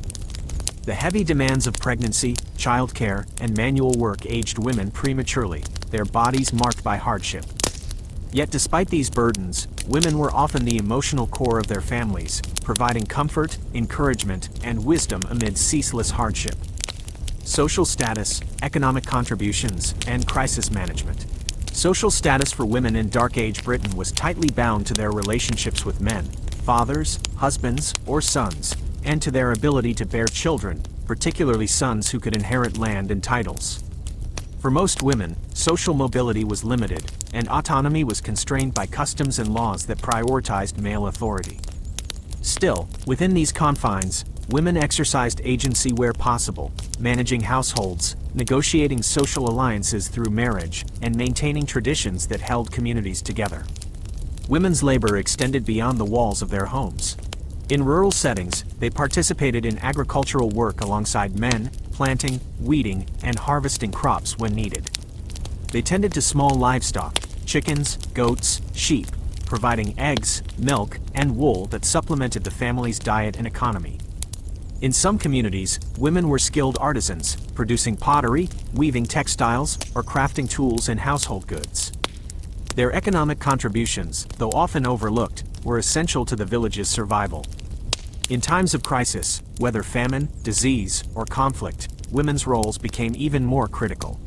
The heavy demands of pregnancy, childcare, and manual work aged women prematurely, their bodies marked by hardship. Yet despite these burdens, women were often the emotional core of their families, providing comfort, encouragement, and wisdom amid ceaseless hardship. Social status, economic contributions, and crisis management. Social status for women in Dark Age Britain was tightly bound to their relationships with men, fathers, husbands, or sons, and to their ability to bear children, particularly sons who could inherit land and titles. For most women, social mobility was limited, and autonomy was constrained by customs and laws that prioritized male authority. Still, within these confines, women exercised agency where possible, managing households, negotiating social alliances through marriage, and maintaining traditions that held communities together. Women's labor extended beyond the walls of their homes. In rural settings, they participated in agricultural work alongside men, planting, weeding, and harvesting crops when needed. They tended to small livestock, chickens, goats, sheep, providing eggs, milk, and wool that supplemented the family's diet and economy. In some communities, women were skilled artisans, producing pottery, weaving textiles, or crafting tools and household goods. Their economic contributions, though often overlooked, were essential to the village's survival. In times of crisis, whether famine, disease, or conflict, women's roles became even more critical.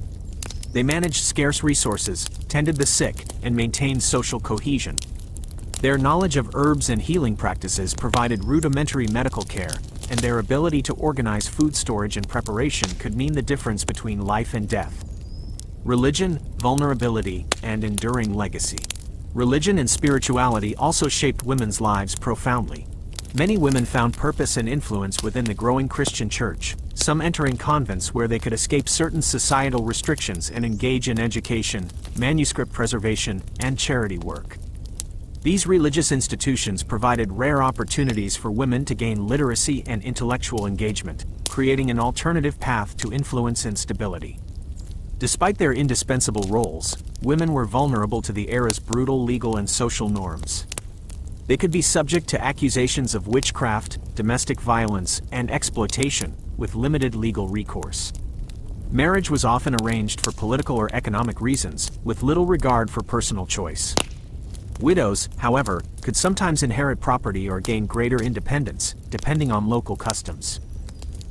They managed scarce resources, tended the sick, and maintained social cohesion. Their knowledge of herbs and healing practices provided rudimentary medical care, and their ability to organize food storage and preparation could mean the difference between life and death. Religion, vulnerability, and enduring legacy. Religion and spirituality also shaped women's lives profoundly. Many women found purpose and influence within the growing Christian church, some entering convents where they could escape certain societal restrictions and engage in education, manuscript preservation, and charity work. These religious institutions provided rare opportunities for women to gain literacy and intellectual engagement, creating an alternative path to influence and stability. Despite their indispensable roles, women were vulnerable to the era's brutal legal and social norms. They could be subject to accusations of witchcraft, domestic violence, and exploitation, with limited legal recourse. Marriage was often arranged for political or economic reasons, with little regard for personal choice. Widows, however, could sometimes inherit property or gain greater independence, depending on local customs.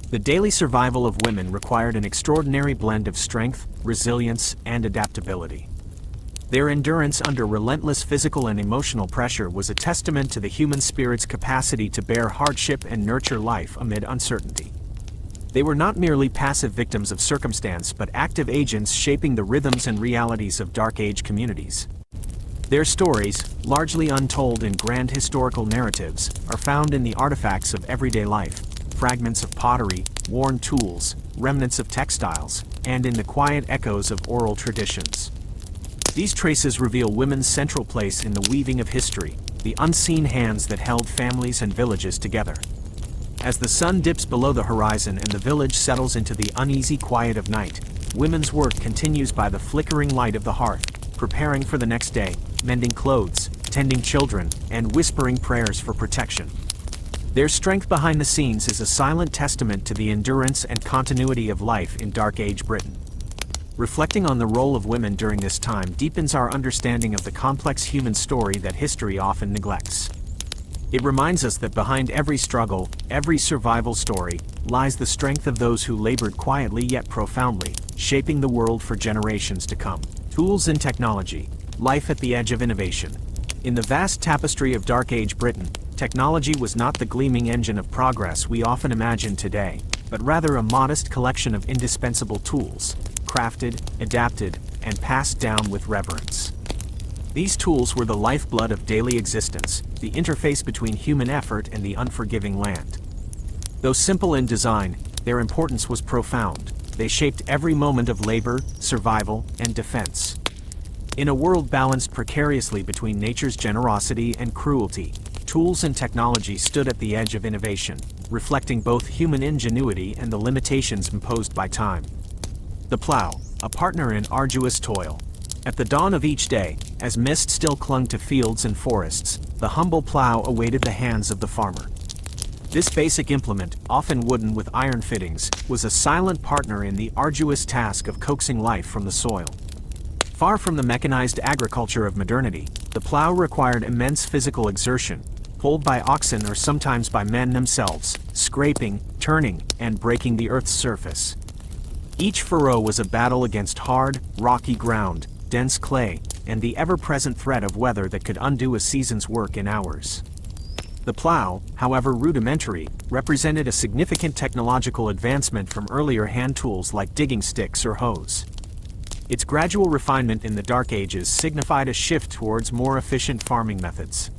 The daily survival of women required an extraordinary blend of strength, resilience, and adaptability. Their endurance under relentless physical and emotional pressure was a testament to the human spirit's capacity to bear hardship and nurture life amid uncertainty. They were not merely passive victims of circumstance but active agents shaping the rhythms and realities of Dark Age communities. Their stories, largely untold in grand historical narratives, are found in the artifacts of everyday life, fragments of pottery, worn tools, remnants of textiles, and in the quiet echoes of oral traditions. These traces reveal women's central place in the weaving of history, the unseen hands that held families and villages together. As the sun dips below the horizon and the village settles into the uneasy quiet of night, women's work continues by the flickering light of the hearth, preparing for the next day, mending clothes, tending children, and whispering prayers for protection. Their strength behind the scenes is a silent testament to the endurance and continuity of life in Dark Age Britain. Reflecting on the role of women during this time deepens our understanding of the complex human story that history often neglects. It reminds us that behind every struggle, every survival story, lies the strength of those who labored quietly yet profoundly, shaping the world for generations to come. Tools and technology, life at the edge of innovation. In the vast tapestry of Dark Age Britain, technology was not the gleaming engine of progress we often imagine today, but rather a modest collection of indispensable tools, crafted, adapted, and passed down with reverence. These tools were the lifeblood of daily existence, the interface between human effort and the unforgiving land. Though simple in design, their importance was profound. They shaped every moment of labor, survival, and defense. In a world balanced precariously between nature's generosity and cruelty, tools and technology stood at the edge of innovation, reflecting both human ingenuity and the limitations imposed by time. The plow, a partner in arduous toil. At the dawn of each day, as mist still clung to fields and forests, the humble plow awaited the hands of the farmer. This basic implement, often wooden with iron fittings, was a silent partner in the arduous task of coaxing life from the soil. Far from the mechanized agriculture of modernity, the plow required immense physical exertion, pulled by oxen or sometimes by men themselves, scraping, turning, and breaking the earth's surface. Each furrow was a battle against hard, rocky ground, dense clay, and the ever-present threat of weather that could undo a season's work in hours. The plow, however rudimentary, represented a significant technological advancement from earlier hand tools like digging sticks or hoes. Its gradual refinement in the Dark Ages signified a shift towards more efficient farming methods.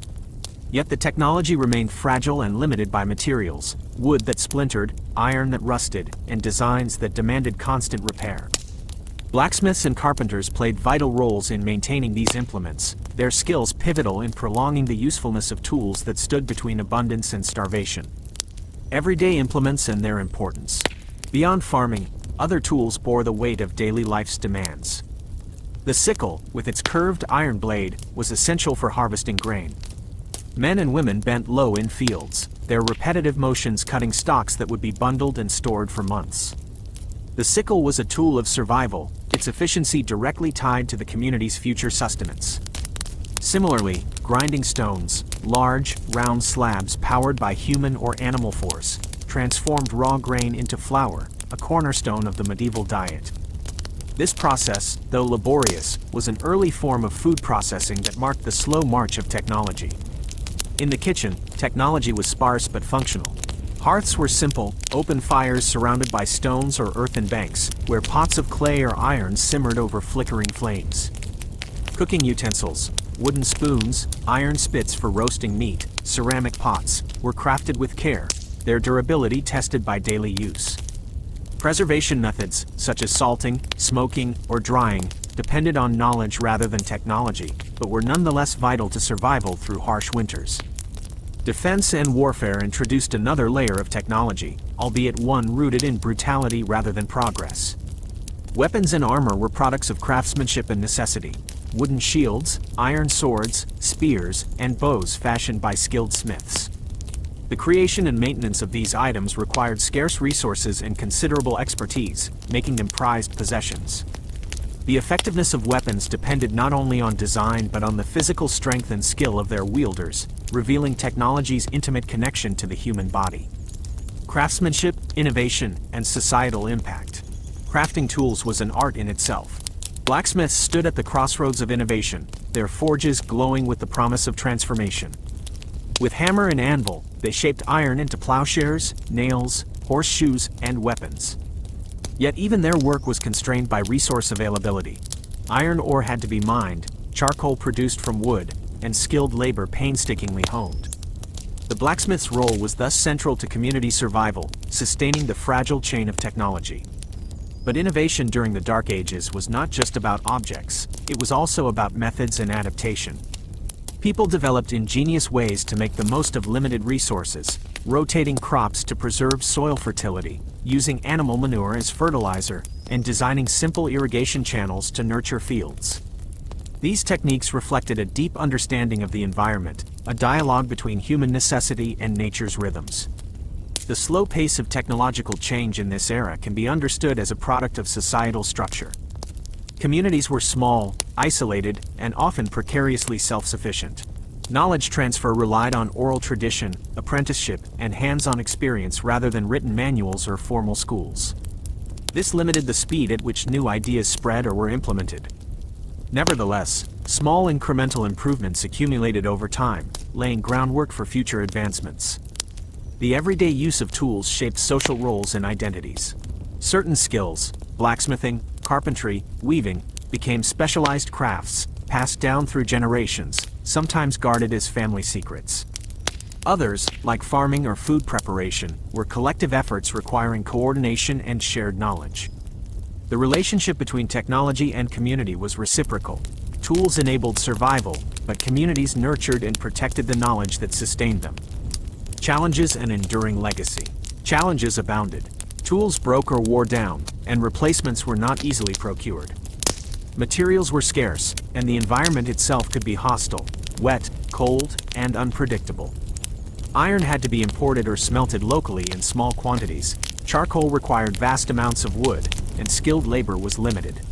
Yet the technology remained fragile and limited by materials, wood that splintered, iron that rusted, and designs that demanded constant repair. Blacksmiths and carpenters played vital roles in maintaining these implements, their skills pivotal in prolonging the usefulness of tools that stood between abundance and starvation. Everyday implements and their importance. Beyond farming, other tools bore the weight of daily life's demands. The sickle, with its curved iron blade, was essential for harvesting grain. Men and women bent low in fields, their repetitive motions cutting stalks that would be bundled and stored for months. The sickle was a tool of survival, its efficiency directly tied to the community's future sustenance. Similarly, grinding stones, large, round slabs powered by human or animal force, transformed raw grain into flour, a cornerstone of the medieval diet. This process, though laborious, was an early form of food processing that marked the slow march of technology. In the kitchen, technology was sparse but functional. Hearths were simple, open fires surrounded by stones or earthen banks, where pots of clay or iron simmered over flickering flames. Cooking utensils, wooden spoons, iron spits for roasting meat, ceramic pots, were crafted with care, their durability tested by daily use. Preservation methods, such as salting, smoking, or drying, depended on knowledge rather than technology, but were nonetheless vital to survival through harsh winters. Defense and warfare introduced another layer of technology, albeit one rooted in brutality rather than progress. Weapons and armor were products of craftsmanship and necessity. Wooden shields, iron swords, spears, and bows fashioned by skilled smiths. The creation and maintenance of these items required scarce resources and considerable expertise, making them prized possessions. The effectiveness of weapons depended not only on design but on the physical strength and skill of their wielders, revealing technology's intimate connection to the human body. Craftsmanship, innovation, and societal impact. Crafting tools was an art in itself. Blacksmiths stood at the crossroads of innovation, their forges glowing with the promise of transformation. With hammer and anvil, they shaped iron into plowshares, nails, horseshoes, and weapons. Yet even their work was constrained by resource availability. Iron ore had to be mined, charcoal produced from wood, and skilled labor painstakingly honed. The blacksmith's role was thus central to community survival, sustaining the fragile chain of technology. But innovation during the Dark Ages was not just about objects, it was also about methods and adaptation. People developed ingenious ways to make the most of limited resources, rotating crops to preserve soil fertility, using animal manure as fertilizer, and designing simple irrigation channels to nurture fields. These techniques reflected a deep understanding of the environment, a dialogue between human necessity and nature's rhythms. The slow pace of technological change in this era can be understood as a product of societal structure. Communities were small, isolated, and often precariously self-sufficient. Knowledge transfer relied on oral tradition, apprenticeship, and hands-on experience rather than written manuals or formal schools. This limited the speed at which new ideas spread or were implemented. Nevertheless, Small incremental improvements accumulated over time, laying groundwork for future advancements. The everyday use of tools shaped social roles and identities. Certain skills, blacksmithing, carpentry, weaving, became specialized crafts, passed down through generations, sometimes guarded as family secrets. Others, like farming or food preparation, were collective efforts requiring coordination and shared knowledge. The relationship between technology and community was reciprocal. Tools enabled survival, but communities nurtured and protected the knowledge that sustained them. Challenges and enduring legacy. Challenges abounded. Tools broke or wore down, and replacements were not easily procured. Materials were scarce, and the environment itself could be hostile, wet, cold, and unpredictable. Iron had to be imported or smelted locally in small quantities, charcoal required vast amounts of wood, and skilled labor was limited.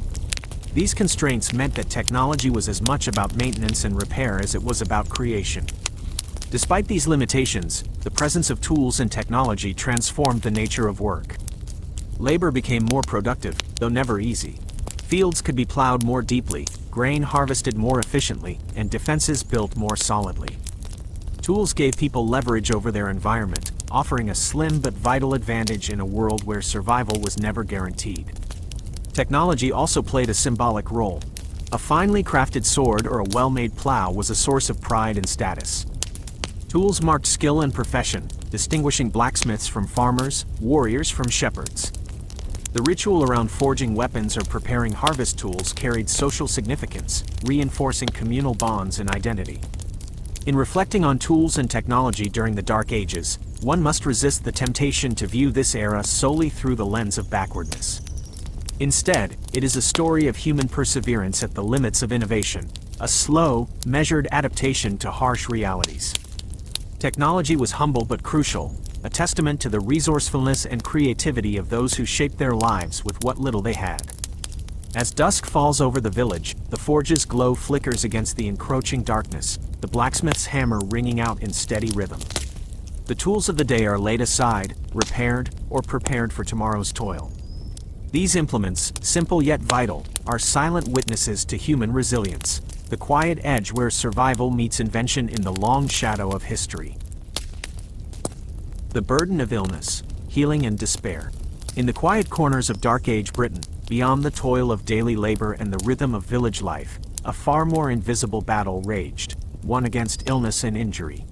These constraints meant that technology was as much about maintenance and repair as it was about creation. Despite these limitations, the presence of tools and technology transformed the nature of work. Labor became more productive, though never easy. Fields could be plowed more deeply, grain harvested more efficiently, and defenses built more solidly. Tools gave people leverage over their environment, offering a slim but vital advantage in a world where survival was never guaranteed. Technology also played a symbolic role. A finely crafted sword or a well-made plow was a source of pride and status. Tools marked skill and profession, distinguishing blacksmiths from farmers, warriors from shepherds. The ritual around forging weapons or preparing harvest tools carried social significance, reinforcing communal bonds and identity. In reflecting on tools and technology during the Dark Ages, one must resist the temptation to view this era solely through the lens of backwardness. Instead, it is a story of human perseverance at the limits of innovation, a slow, measured adaptation to harsh realities. Technology was humble but crucial, a testament to the resourcefulness and creativity of those who shaped their lives with what little they had. As dusk falls over the village, the forge's glow flickers against the encroaching darkness, the blacksmith's hammer ringing out in steady rhythm. The tools of the day are laid aside, repaired, or prepared for tomorrow's toil. These implements, simple yet vital, are silent witnesses to human resilience, the quiet edge where survival meets invention in the long shadow of history. The burden of illness, healing and despair. In the quiet corners of Dark Age Britain, beyond the toil of daily labor and the rhythm of village life, a far more invisible battle raged, one against illness and injury.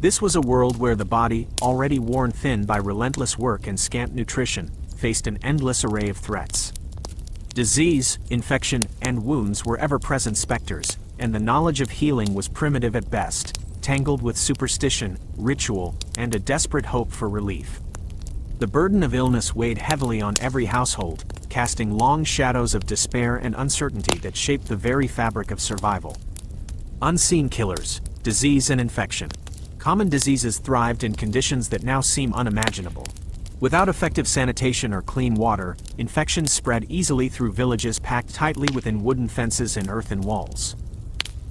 This was a world where the body, already worn thin by relentless work and scant nutrition, faced an endless array of threats. Disease, infection, and wounds were ever-present specters, and the knowledge of healing was primitive at best, tangled with superstition, ritual, and a desperate hope for relief. The burden of illness weighed heavily on every household, casting long shadows of despair and uncertainty that shaped the very fabric of survival. Unseen killers, disease and infection. Common diseases thrived in conditions that now seem unimaginable. Without effective sanitation or clean water, infections spread easily through villages packed tightly within wooden fences and earthen walls.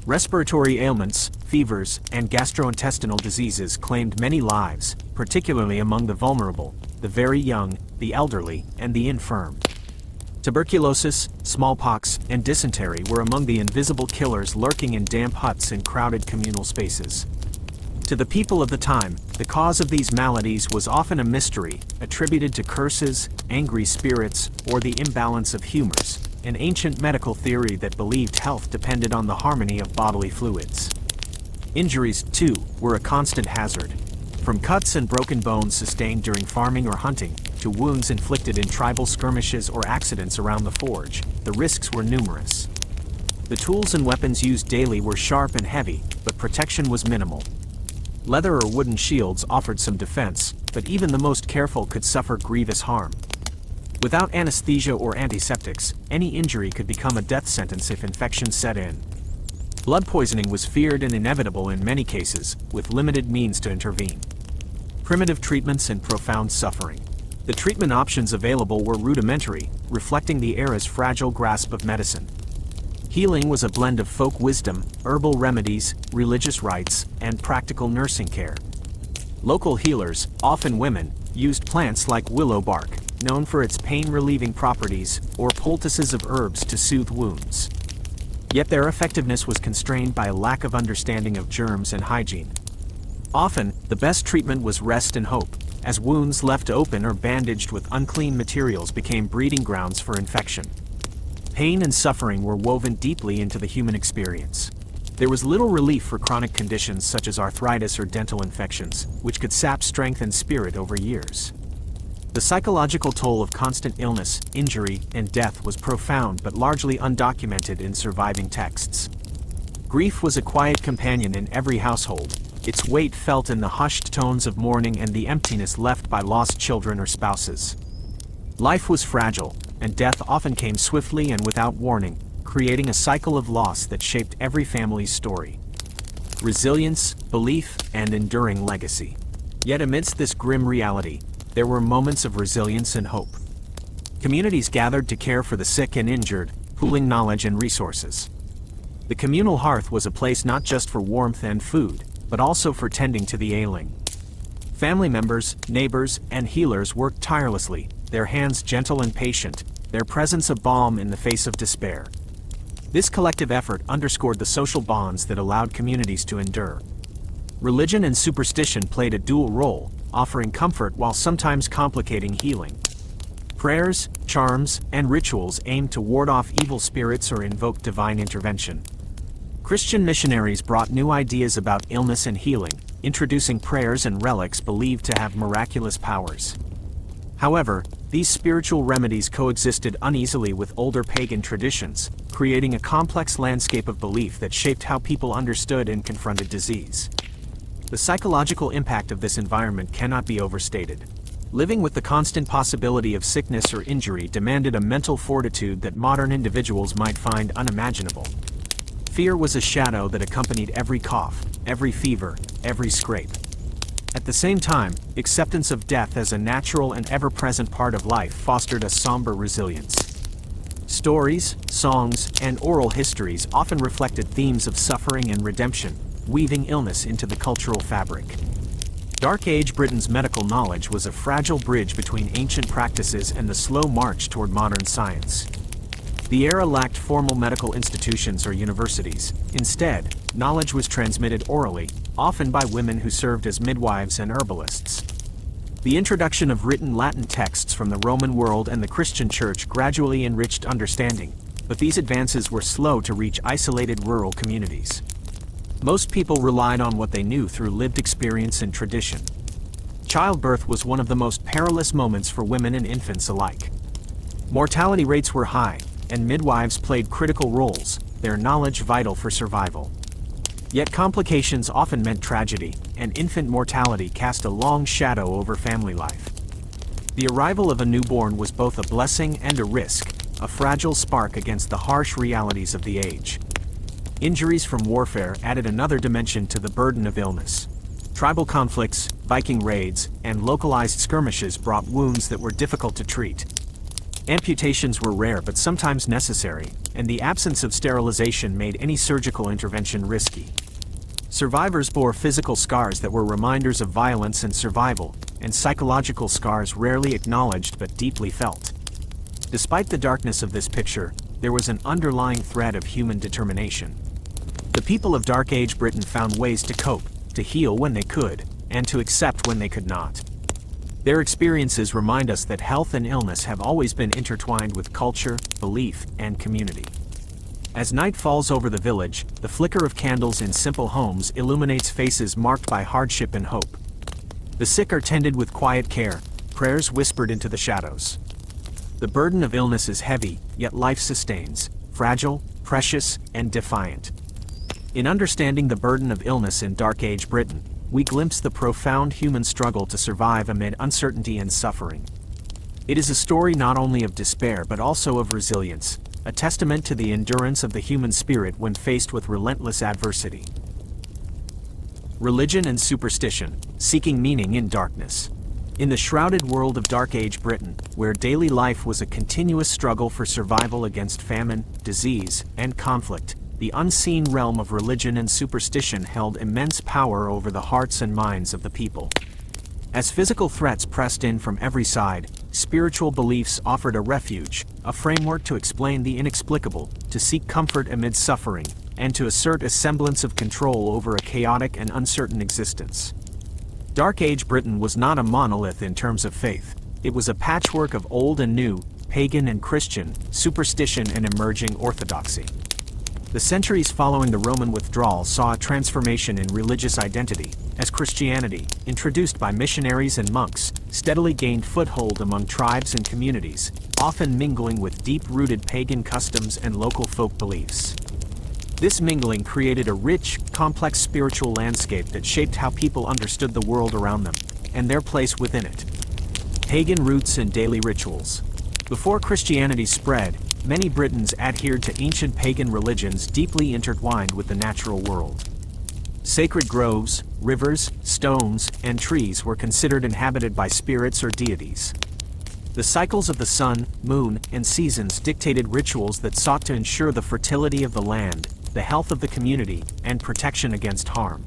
Respiratory ailments, fevers, and gastrointestinal diseases claimed many lives, particularly among the vulnerable, the very young, the elderly, and the infirm. Tuberculosis, smallpox, and dysentery were among the invisible killers lurking in damp huts and crowded communal spaces. To the people of the time, the cause of these maladies was often a mystery, attributed to curses, angry spirits, or the imbalance of humors, an ancient medical theory that believed health depended on the harmony of bodily fluids. Injuries, too, were a constant hazard. From cuts and broken bones sustained during farming or hunting, to wounds inflicted in tribal skirmishes or accidents around the forge, the risks were numerous. The tools and weapons used daily were sharp and heavy, but protection was minimal. Leather or wooden shields offered some defense, but even the most careful could suffer grievous harm. Without anesthesia or antiseptics, any injury could become a death sentence if infection set in. Blood poisoning was feared and inevitable in many cases, with limited means to intervene. Primitive treatments and profound suffering. The treatment options available were rudimentary, reflecting the era's fragile grasp of medicine. Healing was a blend of folk wisdom, herbal remedies, religious rites, and practical nursing care. Local healers, often women, used plants like willow bark, known for its pain-relieving properties, or poultices of herbs to soothe wounds. Yet their effectiveness was constrained by a lack of understanding of germs and hygiene. Often, the best treatment was rest and hope, as wounds left open or bandaged with unclean materials became breeding grounds for infection. Pain and suffering were woven deeply into the human experience. There was little relief for chronic conditions such as arthritis or dental infections, which could sap strength and spirit over years. The psychological toll of constant illness, injury, and death was profound but largely undocumented in surviving texts. Grief was a quiet companion in every household, its weight felt in the hushed tones of mourning and the emptiness left by lost children or spouses. Life was fragile, and death often came swiftly and without warning, creating a cycle of loss that shaped every family's story. Resilience, belief, and enduring legacy. Yet amidst this grim reality, there were moments of resilience and hope. Communities gathered to care for the sick and injured, pooling knowledge and resources. The communal hearth was a place not just for warmth and food, but also for tending to the ailing. Family members, neighbors, and healers worked tirelessly, their hands gentle and patient, their presence a balm in the face of despair. This collective effort underscored the social bonds that allowed communities to endure. Religion and superstition played a dual role, offering comfort while sometimes complicating healing. Prayers, charms, and rituals aimed to ward off evil spirits or invoke divine intervention. Christian missionaries brought new ideas about illness and healing, introducing prayers and relics believed to have miraculous powers. However, these spiritual remedies coexisted uneasily with older pagan traditions, creating a complex landscape of belief that shaped how people understood and confronted disease. The psychological impact of this environment cannot be overstated. Living with the constant possibility of sickness or injury demanded a mental fortitude that modern individuals might find unimaginable. Fear was a shadow that accompanied every cough, every fever, every scrape. At the same time, acceptance of death as a natural and ever-present part of life fostered a somber resilience. Stories, songs, and oral histories often reflected themes of suffering and redemption, weaving illness into the cultural fabric. Dark Age Britain's medical knowledge was a fragile bridge between ancient practices and the slow march toward modern science. The era lacked formal medical institutions or universities. Instead, knowledge was transmitted orally, often by women who served as midwives and herbalists. The introduction of written Latin texts from the Roman world and the Christian Church gradually enriched understanding, but these advances were slow to reach isolated rural communities. Most people relied on what they knew through lived experience and tradition. Childbirth was one of the most perilous moments for women and infants alike. Mortality rates were high, and midwives played critical roles, their knowledge vital for survival. Yet complications often meant tragedy, and infant mortality cast a long shadow over family life. The arrival of a newborn was both a blessing and a risk, a fragile spark against the harsh realities of the age. Injuries from warfare added another dimension to the burden of illness. Tribal conflicts, Viking raids, and localized skirmishes brought wounds that were difficult to treat. Amputations were rare but sometimes necessary, and the absence of sterilization made any surgical intervention risky. Survivors bore physical scars that were reminders of violence and survival, and psychological scars rarely acknowledged but deeply felt. Despite the darkness of this picture, there was an underlying thread of human determination. The people of Dark Age Britain found ways to cope, to heal when they could, and to accept when they could not. Their experiences remind us that health and illness have always been intertwined with culture, belief, and community. As night falls over the village, the flicker of candles in simple homes illuminates faces marked by hardship and hope. The sick are tended with quiet care, prayers whispered into the shadows. The burden of illness is heavy, yet life sustains, fragile, precious, and defiant. In understanding the burden of illness in Dark Age Britain, we glimpse the profound human struggle to survive amid uncertainty and suffering. It is a story not only of despair but also of resilience, a testament to the endurance of the human spirit when faced with relentless adversity. Religion and superstition, seeking meaning in darkness. In the shrouded world of Dark Age Britain, where daily life was a continuous struggle for survival against famine, disease, and conflict, the unseen realm of religion and superstition held immense power over the hearts and minds of the people. As physical threats pressed in from every side, spiritual beliefs offered a refuge, a framework to explain the inexplicable, to seek comfort amid suffering, and to assert a semblance of control over a chaotic and uncertain existence. Dark Age Britain was not a monolith in terms of faith. It was a patchwork of old and new, pagan and Christian, superstition and emerging orthodoxy. The centuries following the Roman withdrawal saw a transformation in religious identity, as Christianity, introduced by missionaries and monks, steadily gained foothold among tribes and communities, often mingling with deep-rooted pagan customs and local folk beliefs. This mingling created a rich, complex spiritual landscape that shaped how people understood the world around them, and their place within it. Pagan roots and daily rituals. Before Christianity spread, many Britons adhered to ancient pagan religions deeply intertwined with the natural world. Sacred groves, rivers, stones, and trees were considered inhabited by spirits or deities. The cycles of the sun, moon, and seasons dictated rituals that sought to ensure the fertility of the land, the health of the community, and protection against harm.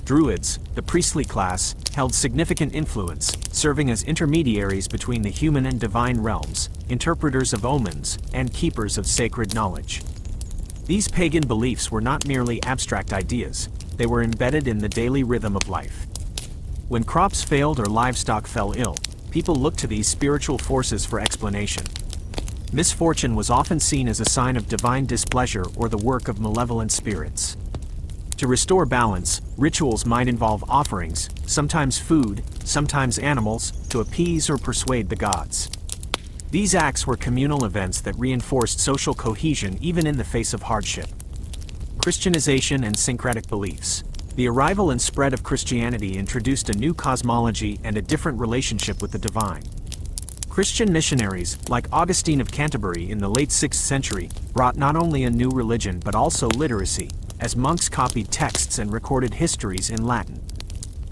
Druids, the priestly class, held significant influence, serving as intermediaries between the human and divine realms, interpreters of omens, and keepers of sacred knowledge. These pagan beliefs were not merely abstract ideas, they were embedded in the daily rhythm of life. When crops failed or livestock fell ill, people looked to these spiritual forces for explanation. Misfortune was often seen as a sign of divine displeasure or the work of malevolent spirits. To restore balance, rituals might involve offerings, sometimes food, sometimes animals, to appease or persuade the gods. These acts were communal events that reinforced social cohesion even in the face of hardship. Christianization and syncretic beliefs. The arrival and spread of Christianity introduced a new cosmology and a different relationship with the divine. Christian missionaries, like Augustine of Canterbury in the late 6th century, brought not only a new religion but also literacy, as monks copied texts and recorded histories in Latin.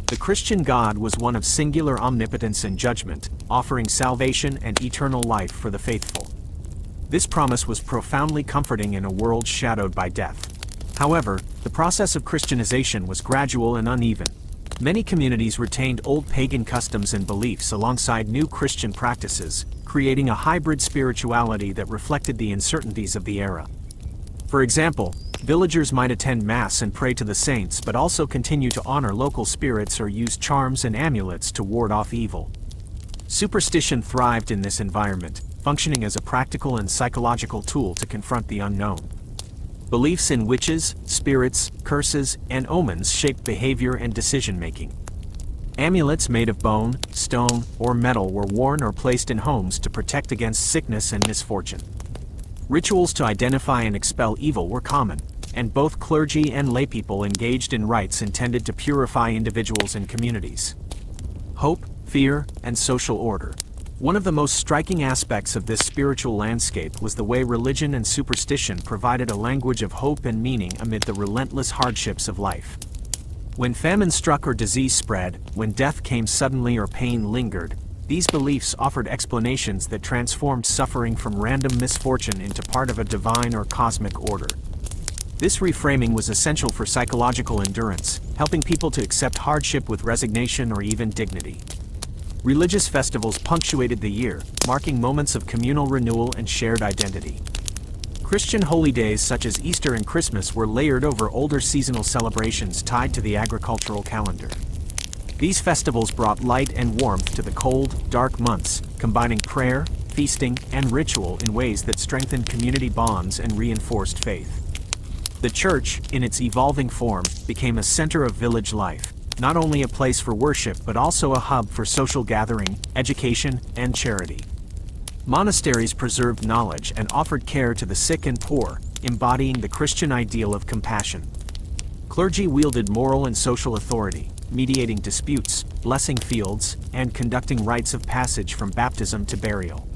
The Christian God was one of singular omnipotence and judgment, offering salvation and eternal life for the faithful. This promise was profoundly comforting in a world shadowed by death. However, the process of Christianization was gradual and uneven. Many communities retained old pagan customs and beliefs alongside new Christian practices, creating a hybrid spirituality that reflected the uncertainties of the era. For example, villagers might attend Mass and pray to the saints but also continue to honor local spirits or use charms and amulets to ward off evil. Superstition thrived in this environment, functioning as a practical and psychological tool to confront the unknown. Beliefs in witches, spirits, curses, and omens shaped behavior and decision-making. Amulets made of bone, stone, or metal were worn or placed in homes to protect against sickness and misfortune. Rituals to identify and expel evil were common, and both clergy and laypeople engaged in rites intended to purify individuals and communities. Hope, fear, and social order. One of the most striking aspects of this spiritual landscape was the way religion and superstition provided a language of hope and meaning amid the relentless hardships of life. When famine struck or disease spread, when death came suddenly or pain lingered, these beliefs offered explanations that transformed suffering from random misfortune into part of a divine or cosmic order. This reframing was essential for psychological endurance, helping people to accept hardship with resignation or even dignity. Religious festivals punctuated the year, marking moments of communal renewal and shared identity. Christian holy days such as Easter and Christmas were layered over older seasonal celebrations tied to the agricultural calendar. These festivals brought light and warmth to the cold, dark months, combining prayer, feasting, and ritual in ways that strengthened community bonds and reinforced faith. The church, in its evolving form, became a center of village life, not only a place for worship but also a hub for social gathering, education, and charity. Monasteries preserved knowledge and offered care to the sick and poor, embodying the Christian ideal of compassion. Clergy wielded moral and social authority, mediating disputes, blessing fields, and conducting rites of passage from baptism to burial.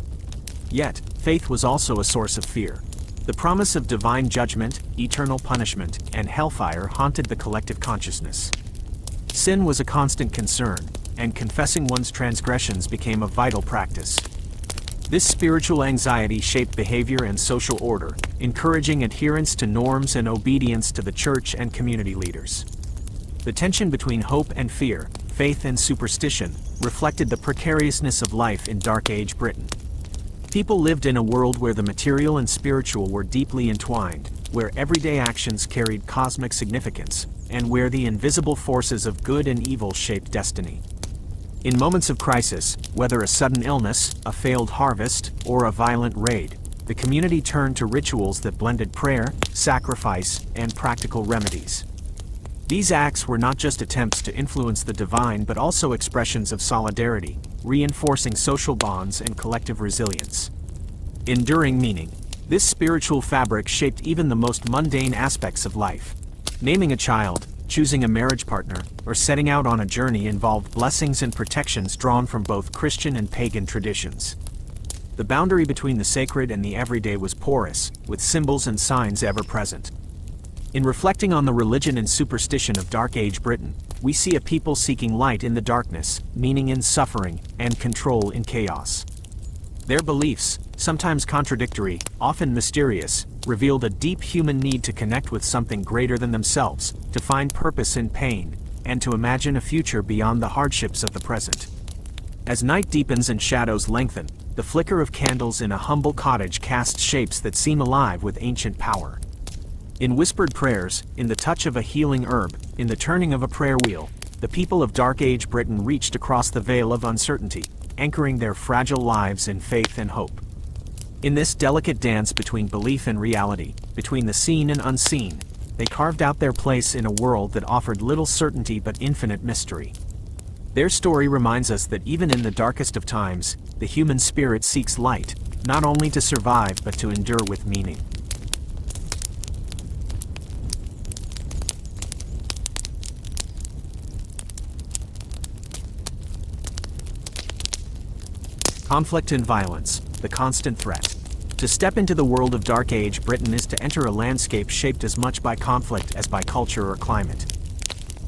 Yet, faith was also a source of fear. The promise of divine judgment, eternal punishment, and hellfire haunted the collective consciousness. Sin was a constant concern, and confessing one's transgressions became a vital practice. This spiritual anxiety shaped behavior and social order, encouraging adherence to norms and obedience to the church and community leaders. The tension between hope and fear, faith and superstition, reflected the precariousness of life in Dark Age Britain. People lived in a world where the material and spiritual were deeply entwined, where everyday actions carried cosmic significance, and where the invisible forces of good and evil shaped destiny. In moments of crisis, whether a sudden illness, a failed harvest, or a violent raid, the community turned to rituals that blended prayer, sacrifice, and practical remedies. These acts were not just attempts to influence the divine but also expressions of solidarity, reinforcing social bonds and collective resilience. Enduring meaning. This spiritual fabric shaped even the most mundane aspects of life. Naming a child, choosing a marriage partner, or setting out on a journey involved blessings and protections drawn from both Christian and pagan traditions. The boundary between the sacred and the everyday was porous, with symbols and signs ever present. In reflecting on the religion and superstition of Dark Age Britain, we see a people seeking light in the darkness, meaning in suffering, and control in chaos. Their beliefs, sometimes contradictory, often mysterious, revealed a deep human need to connect with something greater than themselves, to find purpose in pain, and to imagine a future beyond the hardships of the present. As night deepens and shadows lengthen, the flicker of candles in a humble cottage casts shapes that seem alive with ancient power. In whispered prayers, in the touch of a healing herb, in the turning of a prayer wheel, the people of Dark Age Britain reached across the veil of uncertainty, anchoring their fragile lives in faith and hope. In this delicate dance between belief and reality, between the seen and unseen, they carved out their place in a world that offered little certainty but infinite mystery. Their story reminds us that even in the darkest of times, the human spirit seeks light, not only to survive but to endure with meaning. Conflict and violence, the constant threat. To step into the world of Dark Age Britain is to enter a landscape shaped as much by conflict as by culture or climate.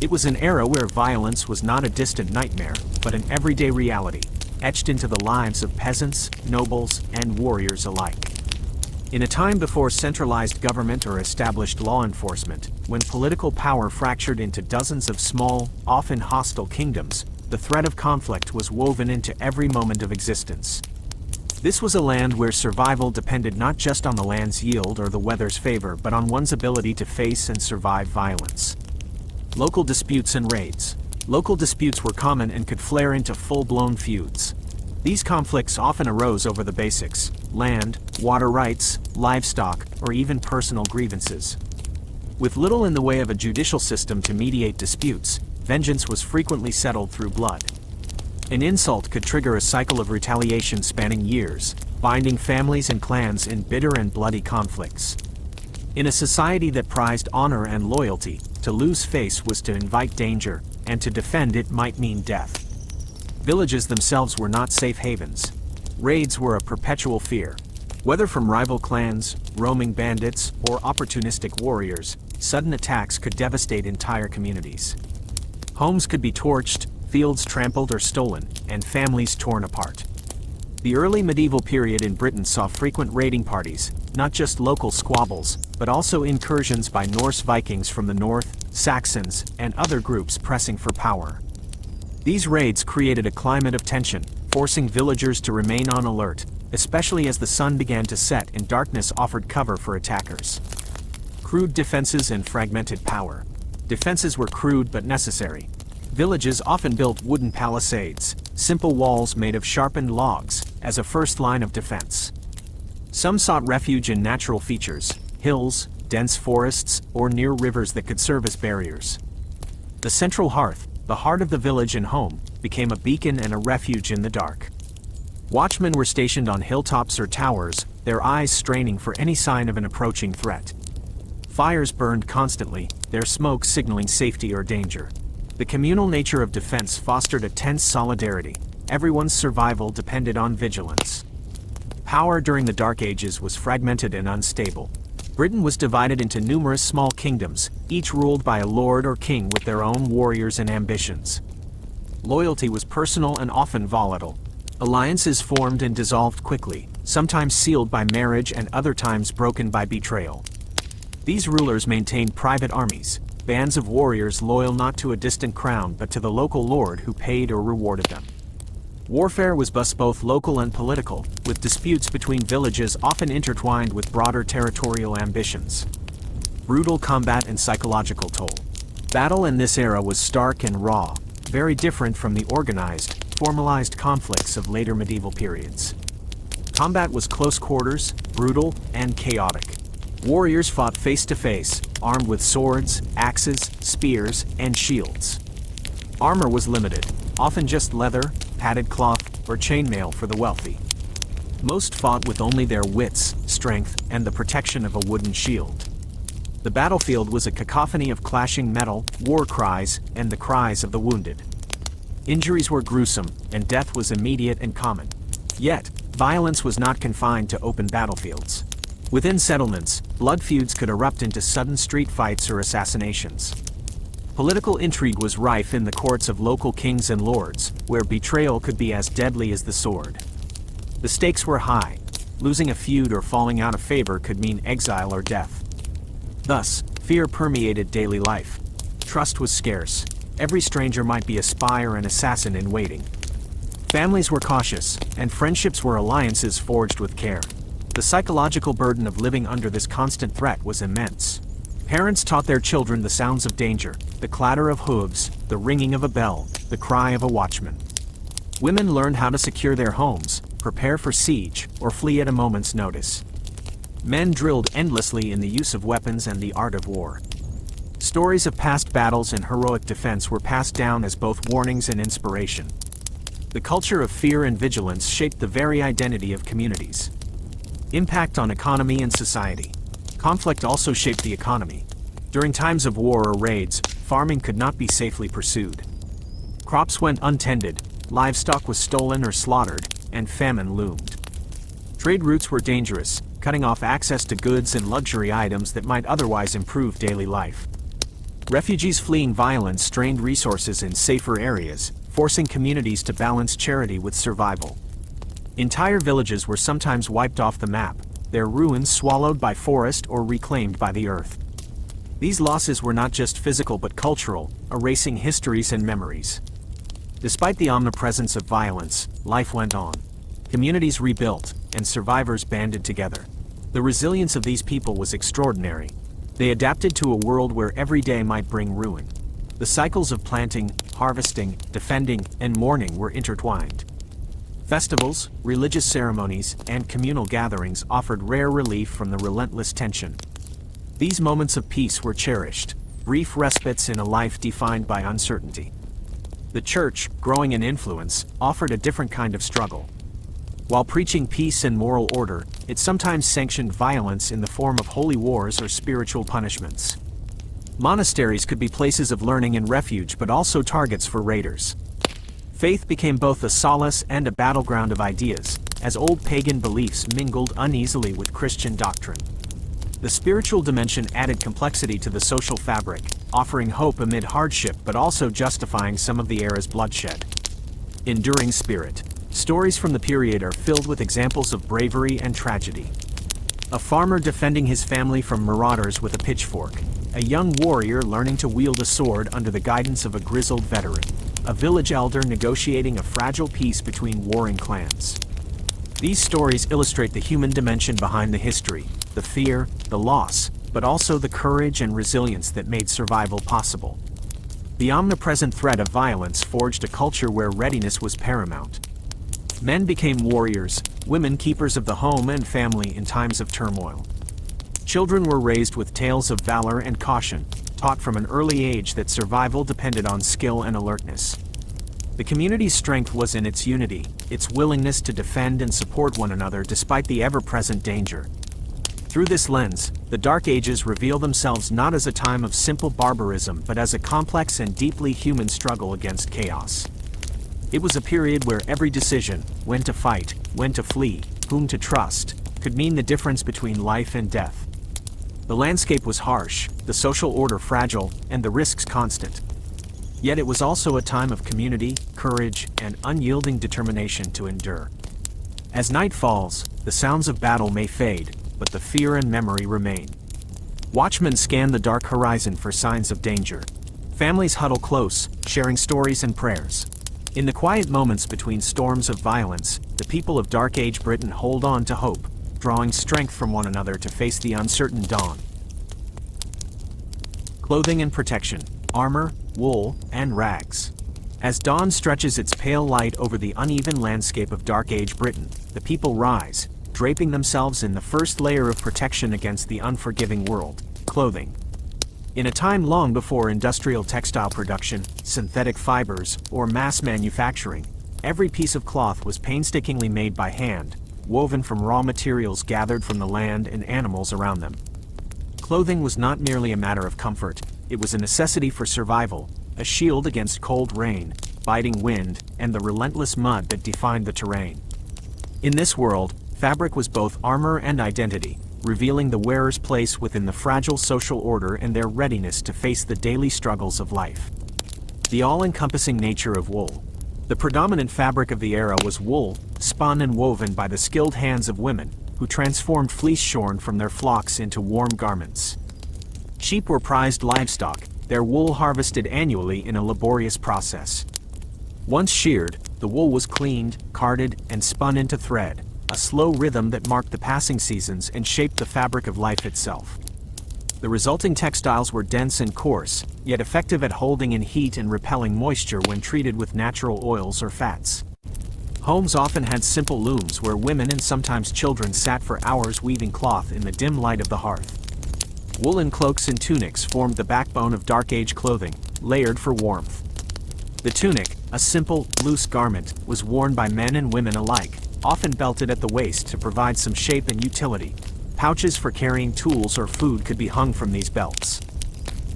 It was an era where violence was not a distant nightmare, but an everyday reality, etched into the lives of peasants, nobles, and warriors alike. In a time before centralized government or established law enforcement, when political power fractured into dozens of small, often hostile kingdoms, the threat of conflict was woven into every moment of existence. This was a land where survival depended not just on the land's yield or the weather's favor but on one's ability to face and survive violence. Local disputes and raids. Local disputes were common and could flare into full-blown feuds. These conflicts often arose over the basics: land, water rights, livestock, or even personal grievances. With little in the way of a judicial system to mediate disputes, vengeance was frequently settled through blood. An insult could trigger a cycle of retaliation spanning years, binding families and clans in bitter and bloody conflicts. In a society that prized honor and loyalty, to lose face was to invite danger, and to defend it might mean death. Villages themselves were not safe havens. Raids were a perpetual fear. Whether from rival clans, roaming bandits, or opportunistic warriors, sudden attacks could devastate entire communities. Homes could be torched, fields trampled or stolen, and families torn apart. The early medieval period in Britain saw frequent raiding parties, not just local squabbles, but also incursions by Norse Vikings from the north, Saxons, and other groups pressing for power. These raids created a climate of tension, forcing villagers to remain on alert, especially as the sun began to set and darkness offered cover for attackers. Crude defenses and fragmented power. Defenses were crude but necessary. Villages often built wooden palisades, simple walls made of sharpened logs, as a first line of defense. Some sought refuge in natural features, hills, dense forests, or near rivers that could serve as barriers. The central hearth, the heart of the village and home, became a beacon and a refuge in the dark. Watchmen were stationed on hilltops or towers, their eyes straining for any sign of an approaching threat. Fires burned constantly, their smoke signaling safety or danger. The communal nature of defense fostered a tense solidarity. Everyone's survival depended on vigilance. Power during the Dark Ages was fragmented and unstable. Britain was divided into numerous small kingdoms, each ruled by a lord or king with their own warriors and ambitions. Loyalty was personal and often volatile. Alliances formed and dissolved quickly, sometimes sealed by marriage and other times broken by betrayal. These rulers maintained private armies, bands of warriors loyal not to a distant crown but to the local lord who paid or rewarded them. Warfare was thus both local and political, with disputes between villages often intertwined with broader territorial ambitions. Brutal combat and psychological toll. Battle in this era was stark and raw, very different from the organized, formalized conflicts of later medieval periods. Combat was close quarters, brutal, and chaotic. Warriors fought face to face, armed with swords, axes, spears, and shields. Armor was limited, often just leather, padded cloth, or chainmail for the wealthy. Most fought with only their wits, strength, and the protection of a wooden shield. The battlefield was a cacophony of clashing metal, war cries, and the cries of the wounded. Injuries were gruesome, and death was immediate and common. Yet, violence was not confined to open battlefields. Within settlements, blood feuds could erupt into sudden street fights or assassinations. Political intrigue was rife in the courts of local kings and lords, where betrayal could be as deadly as the sword. The stakes were high. Losing a feud or falling out of favor could mean exile or death. Thus, fear permeated daily life. Trust was scarce. Every stranger might be a spy or an assassin in waiting. Families were cautious, and friendships were alliances forged with care. The psychological burden of living under this constant threat was immense. Parents taught their children the sounds of danger, the clatter of hooves, the ringing of a bell, the cry of a watchman. Women learned how to secure their homes, prepare for siege, or flee at a moment's notice. Men drilled endlessly in the use of weapons and the art of war. Stories of past battles and heroic defense were passed down as both warnings and inspiration. The culture of fear and vigilance shaped the very identity of communities. Impact on economy and society. Conflict also shaped the economy. During times of war or raids, farming could not be safely pursued. Crops went untended, livestock was stolen or slaughtered, and famine loomed. Trade routes were dangerous, cutting off access to goods and luxury items that might otherwise improve daily life. Refugees fleeing violence strained resources in safer areas, forcing communities to balance charity with survival. Entire villages were sometimes wiped off the map, their ruins swallowed by forest or reclaimed by the earth. These losses were not just physical but cultural, erasing histories and memories. Despite the omnipresence of violence, life went on. Communities rebuilt, and survivors banded together. The resilience of these people was extraordinary. They adapted to a world where every day might bring ruin. The cycles of planting, harvesting, defending, and mourning were intertwined. Festivals, religious ceremonies, and communal gatherings offered rare relief from the relentless tension. These moments of peace were cherished, brief respites in a life defined by uncertainty. The church, growing in influence, offered a different kind of struggle. While preaching peace and moral order, it sometimes sanctioned violence in the form of holy wars or spiritual punishments. Monasteries could be places of learning and refuge but also targets for raiders. Faith became both a solace and a battleground of ideas, as old pagan beliefs mingled uneasily with Christian doctrine. The spiritual dimension added complexity to the social fabric, offering hope amid hardship but also justifying some of the era's bloodshed. Enduring spirit. Stories from the period are filled with examples of bravery and tragedy. A farmer defending his family from marauders with a pitchfork. A young warrior learning to wield a sword under the guidance of a grizzled veteran. A village elder negotiating a fragile peace between warring clans. These stories illustrate the human dimension behind the history, the fear, the loss, but also the courage and resilience that made survival possible. The omnipresent threat of violence forged a culture where readiness was paramount. Men became warriors, women keepers of the home and family in times of turmoil. Children were raised with tales of valor and caution, taught from an early age that survival depended on skill and alertness. The community's strength was in its unity, its willingness to defend and support one another despite the ever-present danger. Through this lens, the Dark Ages reveal themselves not as a time of simple barbarism but as a complex and deeply human struggle against chaos. It was a period where every decision, when to fight, when to flee, whom to trust, could mean the difference between life and death. The landscape was harsh, the social order fragile, and the risks constant. Yet it was also a time of community, courage, and unyielding determination to endure. As night falls, the sounds of battle may fade, but the fear and memory remain. Watchmen scan the dark horizon for signs of danger. Families huddle close, sharing stories and prayers. In the quiet moments between storms of violence, the people of Dark Age Britain hold on to hope, drawing strength from one another to face the uncertain dawn. Clothing and protection: armor, wool, and rags. As dawn stretches its pale light over the uneven landscape of Dark Age Britain, the people rise, draping themselves in the first layer of protection against the unforgiving world: clothing. In a time long before industrial textile production, synthetic fibers, or mass manufacturing, every piece of cloth was painstakingly made by hand, woven from raw materials gathered from the land and animals around them. Clothing was not merely a matter of comfort, it was a necessity for survival, a shield against cold rain, biting wind, and the relentless mud that defined the terrain. In this world, fabric was both armor and identity, revealing the wearer's place within the fragile social order and their readiness to face the daily struggles of life. The all-encompassing nature of wool. The predominant fabric of the era was wool, spun and woven by the skilled hands of women, who transformed fleece shorn from their flocks into warm garments. Sheep were prized livestock, their wool harvested annually in a laborious process. Once sheared, the wool was cleaned, carded, and spun into thread, a slow rhythm that marked the passing seasons and shaped the fabric of life itself. The resulting textiles were dense and coarse, yet effective at holding in heat and repelling moisture when treated with natural oils or fats. Homes often had simple looms where women and sometimes children sat for hours weaving cloth in the dim light of the hearth. Woolen cloaks and tunics formed the backbone of Dark Age clothing, layered for warmth. The tunic, a simple, loose garment, was worn by men and women alike, often belted at the waist to provide some shape and utility. Pouches for carrying tools or food could be hung from these belts.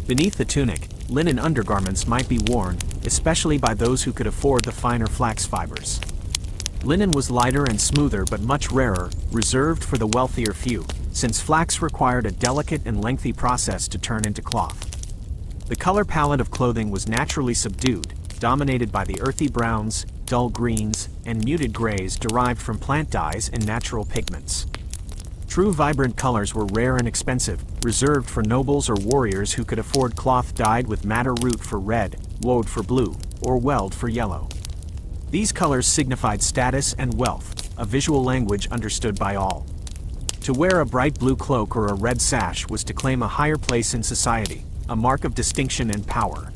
Beneath the tunic, linen undergarments might be worn, especially by those who could afford the finer flax fibers. Linen was lighter and smoother but much rarer, reserved for the wealthier few, since flax required a delicate and lengthy process to turn into cloth. The color palette of clothing was naturally subdued, dominated by the earthy browns, dull greens, and muted grays derived from plant dyes and natural pigments. True vibrant colors were rare and expensive, reserved for nobles or warriors who could afford cloth dyed with madder root for red, woad for blue, or weld for yellow. These colors signified status and wealth, a visual language understood by all. To wear a bright blue cloak or a red sash was to claim a higher place in society, a mark of distinction and power.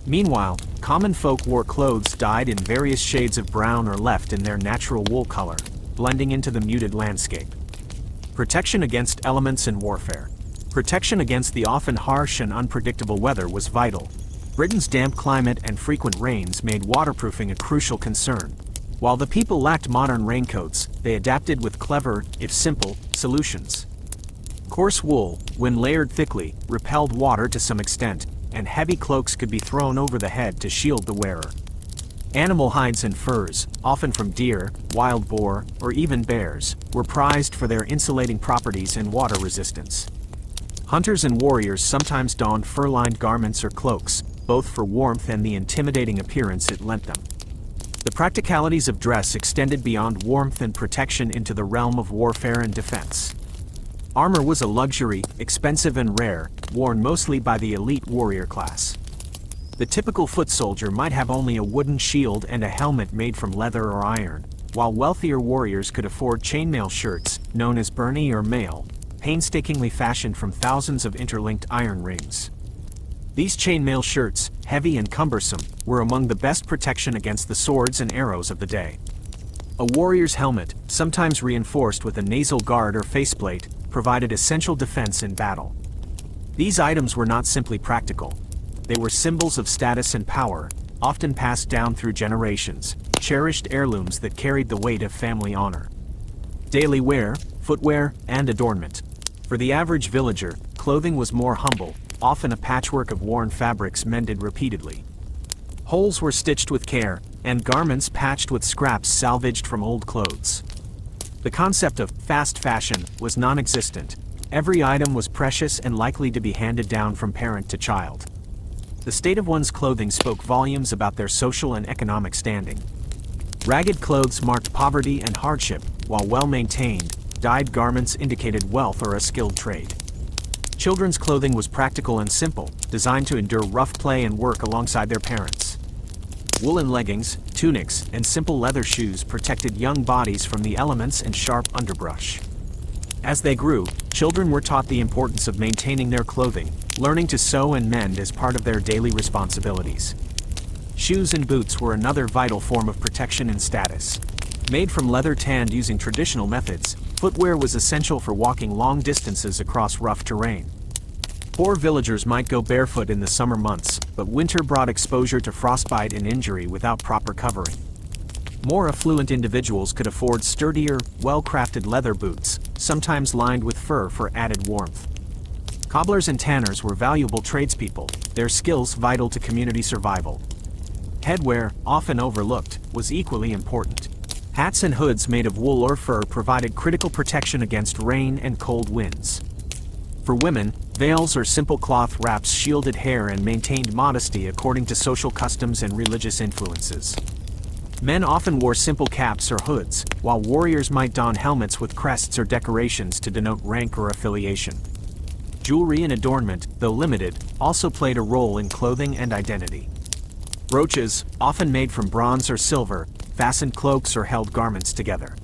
Meanwhile, common folk wore clothes dyed in various shades of brown or left in their natural wool color, blending into the muted landscape. Protection against elements and warfare. Protection against the often harsh and unpredictable weather was vital. Britain's damp climate and frequent rains made waterproofing a crucial concern. While the people lacked modern raincoats, they adapted with clever, if simple, solutions. Coarse wool, when layered thickly, repelled water to some extent, and heavy cloaks could be thrown over the head to shield the wearer. Animal hides and furs, often from deer, wild boar, or even bears, were prized for their insulating properties and water resistance. Hunters and warriors sometimes donned fur-lined garments or cloaks, both for warmth and the intimidating appearance it lent them. The practicalities of dress extended beyond warmth and protection into the realm of warfare and defense. Armor was a luxury, expensive and rare, worn mostly by the elite warrior class. The typical foot soldier might have only a wooden shield and a helmet made from leather or iron, while wealthier warriors could afford chainmail shirts, known as byrnie or mail, painstakingly fashioned from thousands of interlinked iron rings. These chainmail shirts, heavy and cumbersome, were among the best protection against the swords and arrows of the day. A warrior's helmet, sometimes reinforced with a nasal guard or faceplate, provided essential defense in battle. These items were not simply practical. They were symbols of status and power, often passed down through generations, cherished heirlooms that carried the weight of family honor. Daily wear, footwear, and adornment. For the average villager, clothing was more humble, often a patchwork of worn fabrics mended repeatedly. Holes were stitched with care, and garments patched with scraps salvaged from old clothes. The concept of fast fashion was non-existent. Every item was precious and likely to be handed down from parent to child. The state of one's clothing spoke volumes about their social and economic standing. Ragged clothes marked poverty and hardship, while well-maintained, dyed garments indicated wealth or a skilled trade. Children's clothing was practical and simple, designed to endure rough play and work alongside their parents. Woolen leggings, tunics, and simple leather shoes protected young bodies from the elements and sharp underbrush. As they grew, children were taught the importance of maintaining their clothing, learning to sew and mend as part of their daily responsibilities. Shoes and boots were another vital form of protection and status. Made from leather tanned using traditional methods, footwear was essential for walking long distances across rough terrain. Poor villagers might go barefoot in the summer months, but winter brought exposure to frostbite and injury without proper covering. More affluent individuals could afford sturdier, well-crafted leather boots, sometimes lined with fur for added warmth. Cobblers and tanners were valuable tradespeople, their skills vital to community survival. Headwear, often overlooked, was equally important. Hats and hoods made of wool or fur provided critical protection against rain and cold winds. For women, veils or simple cloth wraps shielded hair and maintained modesty according to social customs and religious influences. Men often wore simple caps or hoods, while warriors might don helmets with crests or decorations to denote rank or affiliation. Jewelry and adornment, though limited, also played a role in clothing and identity. Brooches, often made from bronze or silver, fastened cloaks or held garments together.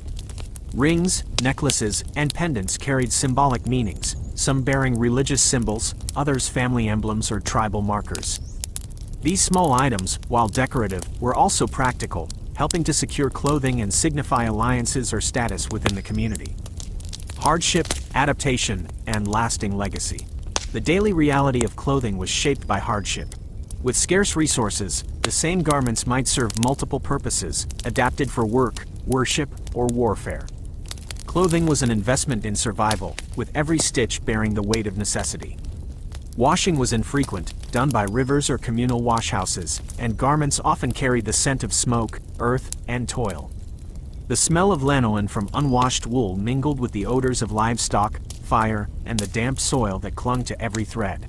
Rings, necklaces, and pendants carried symbolic meanings, some bearing religious symbols, others family emblems or tribal markers. These small items, while decorative, were also practical, helping to secure clothing and signify alliances or status within the community. Hardship, adaptation, and lasting legacy. The daily reality of clothing was shaped by hardship. With scarce resources, the same garments might serve multiple purposes, adapted for work, worship, or warfare. Clothing was an investment in survival, with every stitch bearing the weight of necessity. Washing was infrequent, done by rivers or communal washhouses, and garments often carried the scent of smoke, earth, and toil. The smell of lanolin from unwashed wool mingled with the odors of livestock, fire, and the damp soil that clung to every thread.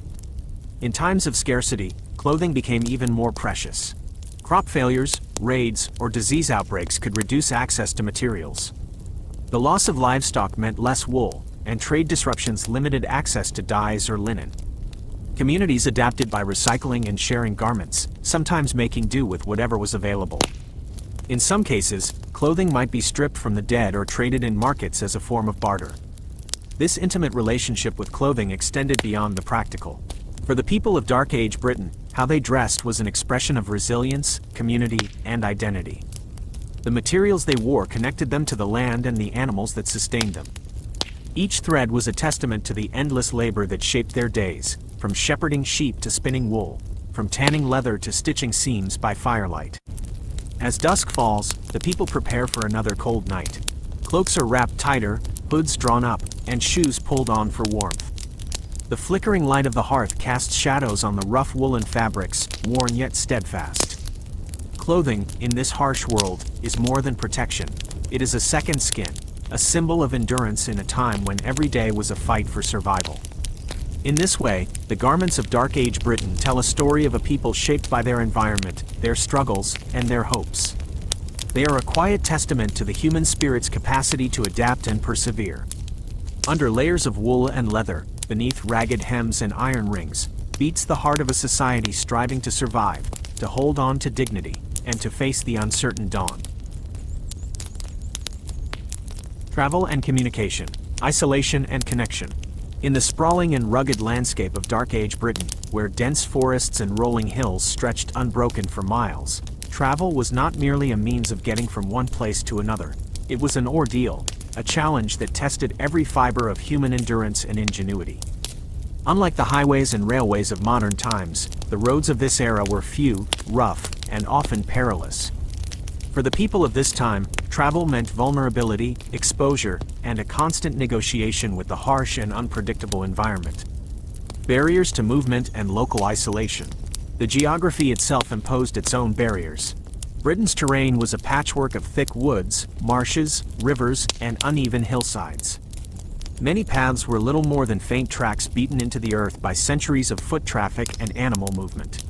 In times of scarcity, clothing became even more precious. Crop failures, raids, or disease outbreaks could reduce access to materials. The loss of livestock meant less wool, and trade disruptions limited access to dyes or linen. Communities adapted by recycling and sharing garments, sometimes making do with whatever was available. In some cases, clothing might be stripped from the dead or traded in markets as a form of barter. This intimate relationship with clothing extended beyond the practical. For the people of Dark Age Britain, how they dressed was an expression of resilience, community, and identity. The materials they wore connected them to the land and the animals that sustained them. Each thread was a testament to the endless labor that shaped their days, from shepherding sheep to spinning wool, from tanning leather to stitching seams by firelight. As dusk falls, the people prepare for another cold night. Cloaks are wrapped tighter, hoods drawn up, and shoes pulled on for warmth. The flickering light of the hearth casts shadows on the rough woolen fabrics, worn yet steadfast. Clothing, in this harsh world, is more than protection. It is a second skin, a symbol of endurance in a time when every day was a fight for survival. In this way, the garments of Dark Age Britain tell a story of a people shaped by their environment, their struggles, and their hopes. They are a quiet testament to the human spirit's capacity to adapt and persevere. Under layers of wool and leather, beneath ragged hems and iron rings, beats the heart of a society striving to survive, to hold on to dignity, and to face the uncertain dawn. Travel and communication, isolation and connection. In the sprawling and rugged landscape of Dark Age Britain, where dense forests and rolling hills stretched unbroken for miles, travel was not merely a means of getting from one place to another. It was an ordeal, a challenge that tested every fiber of human endurance and ingenuity. Unlike the highways and railways of modern times, the roads of this era were few, rough, and often perilous. For the people of this time, travel meant vulnerability, exposure, and a constant negotiation with the harsh and unpredictable environment. Barriers to movement and local isolation. The geography itself imposed its own barriers. Britain's terrain was a patchwork of thick woods, marshes, rivers, and uneven hillsides. Many paths were little more than faint tracks beaten into the earth by centuries of foot traffic and animal movement.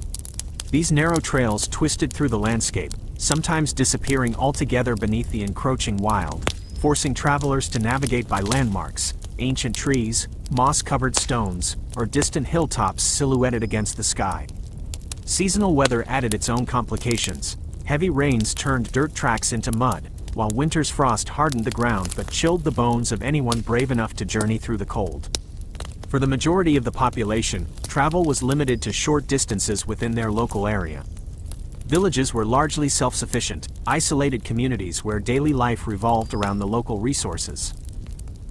These narrow trails twisted through the landscape, sometimes disappearing altogether beneath the encroaching wild, forcing travelers to navigate by landmarks, ancient trees, moss-covered stones, or distant hilltops silhouetted against the sky. Seasonal weather added its own complications. Heavy rains turned dirt tracks into mud, while winter's frost hardened the ground but chilled the bones of anyone brave enough to journey through the cold. For the majority of the population, travel was limited to short distances within their local area. Villages were largely self-sufficient, isolated communities where daily life revolved around the local resources.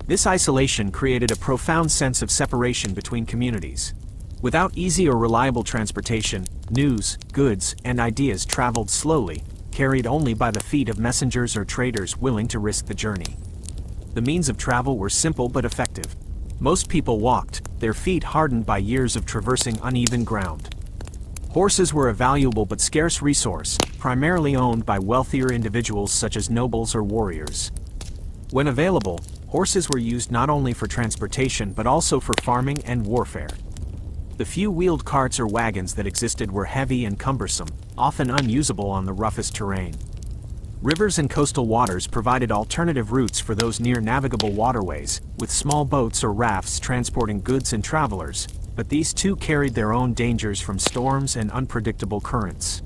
This isolation created a profound sense of separation between communities. Without easy or reliable transportation, news, goods, and ideas traveled slowly, carried only by the feet of messengers or traders willing to risk the journey. The means of travel were simple but effective. Most people walked, their feet hardened by years of traversing uneven ground. Horses were a valuable but scarce resource, primarily owned by wealthier individuals such as nobles or warriors. When available, horses were used not only for transportation but also for farming and warfare. The few wheeled carts or wagons that existed were heavy and cumbersome, often unusable on the roughest terrain. Rivers and coastal waters provided alternative routes for those near navigable waterways, with small boats or rafts transporting goods and travelers, but these too carried their own dangers from storms and unpredictable currents.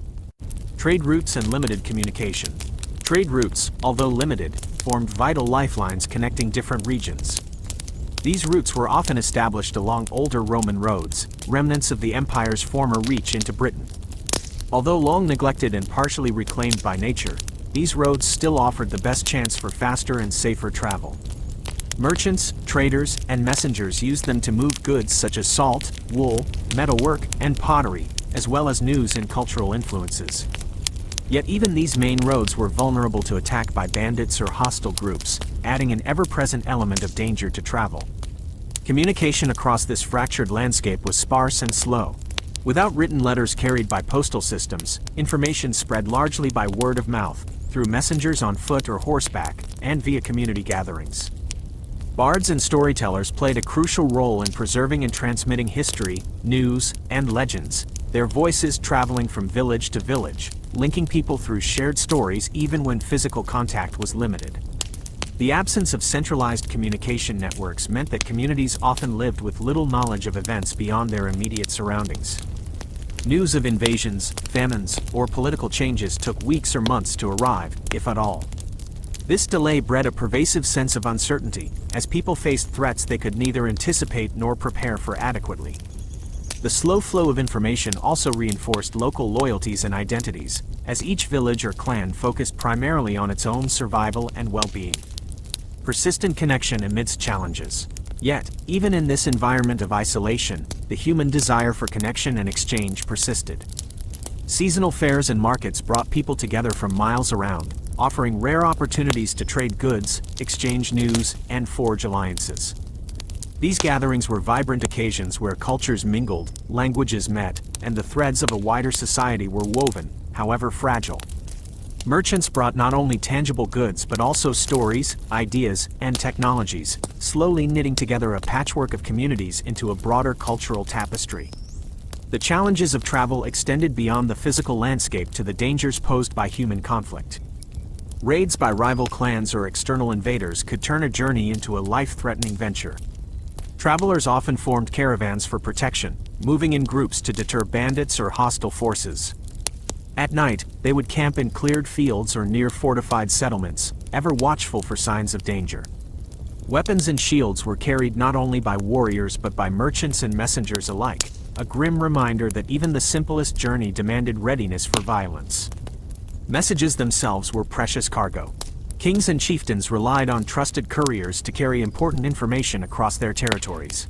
Trade routes and limited communication. Trade routes, although limited, formed vital lifelines connecting different regions. These routes were often established along older Roman roads, remnants of the empire's former reach into Britain. Although long neglected and partially reclaimed by nature, these roads still offered the best chance for faster and safer travel. Merchants, traders, and messengers used them to move goods such as salt, wool, metalwork, and pottery, as well as news and cultural influences. Yet even these main roads were vulnerable to attack by bandits or hostile groups, adding an ever-present element of danger to travel. Communication across this fractured landscape was sparse and slow. Without written letters carried by postal systems, information spread largely by word of mouth, through messengers on foot or horseback, and via community gatherings. Bards and storytellers played a crucial role in preserving and transmitting history, news, and legends, their voices traveling from village to village, linking people through shared stories even when physical contact was limited. The absence of centralized communication networks meant that communities often lived with little knowledge of events beyond their immediate surroundings. News of invasions, famines, or political changes took weeks or months to arrive, if at all. This delay bred a pervasive sense of uncertainty, as people faced threats they could neither anticipate nor prepare for adequately. The slow flow of information also reinforced local loyalties and identities, as each village or clan focused primarily on its own survival and well-being. Persistent connection amidst challenges. Yet, even in this environment of isolation, the human desire for connection and exchange persisted. Seasonal fairs and markets brought people together from miles around, offering rare opportunities to trade goods, exchange news, and forge alliances. These gatherings were vibrant occasions where cultures mingled, languages met, and the threads of a wider society were woven, however fragile. Merchants brought not only tangible goods but also stories, ideas, and technologies, slowly knitting together a patchwork of communities into a broader cultural tapestry. The challenges of travel extended beyond the physical landscape to the dangers posed by human conflict. Raids by rival clans or external invaders could turn a journey into a life-threatening venture. Travelers often formed caravans for protection, moving in groups to deter bandits or hostile forces. At night, they would camp in cleared fields or near fortified settlements, ever watchful for signs of danger. Weapons and shields were carried not only by warriors but by merchants and messengers alike, a grim reminder that even the simplest journey demanded readiness for violence. Messages themselves were precious cargo. Kings and chieftains relied on trusted couriers to carry important information across their territories.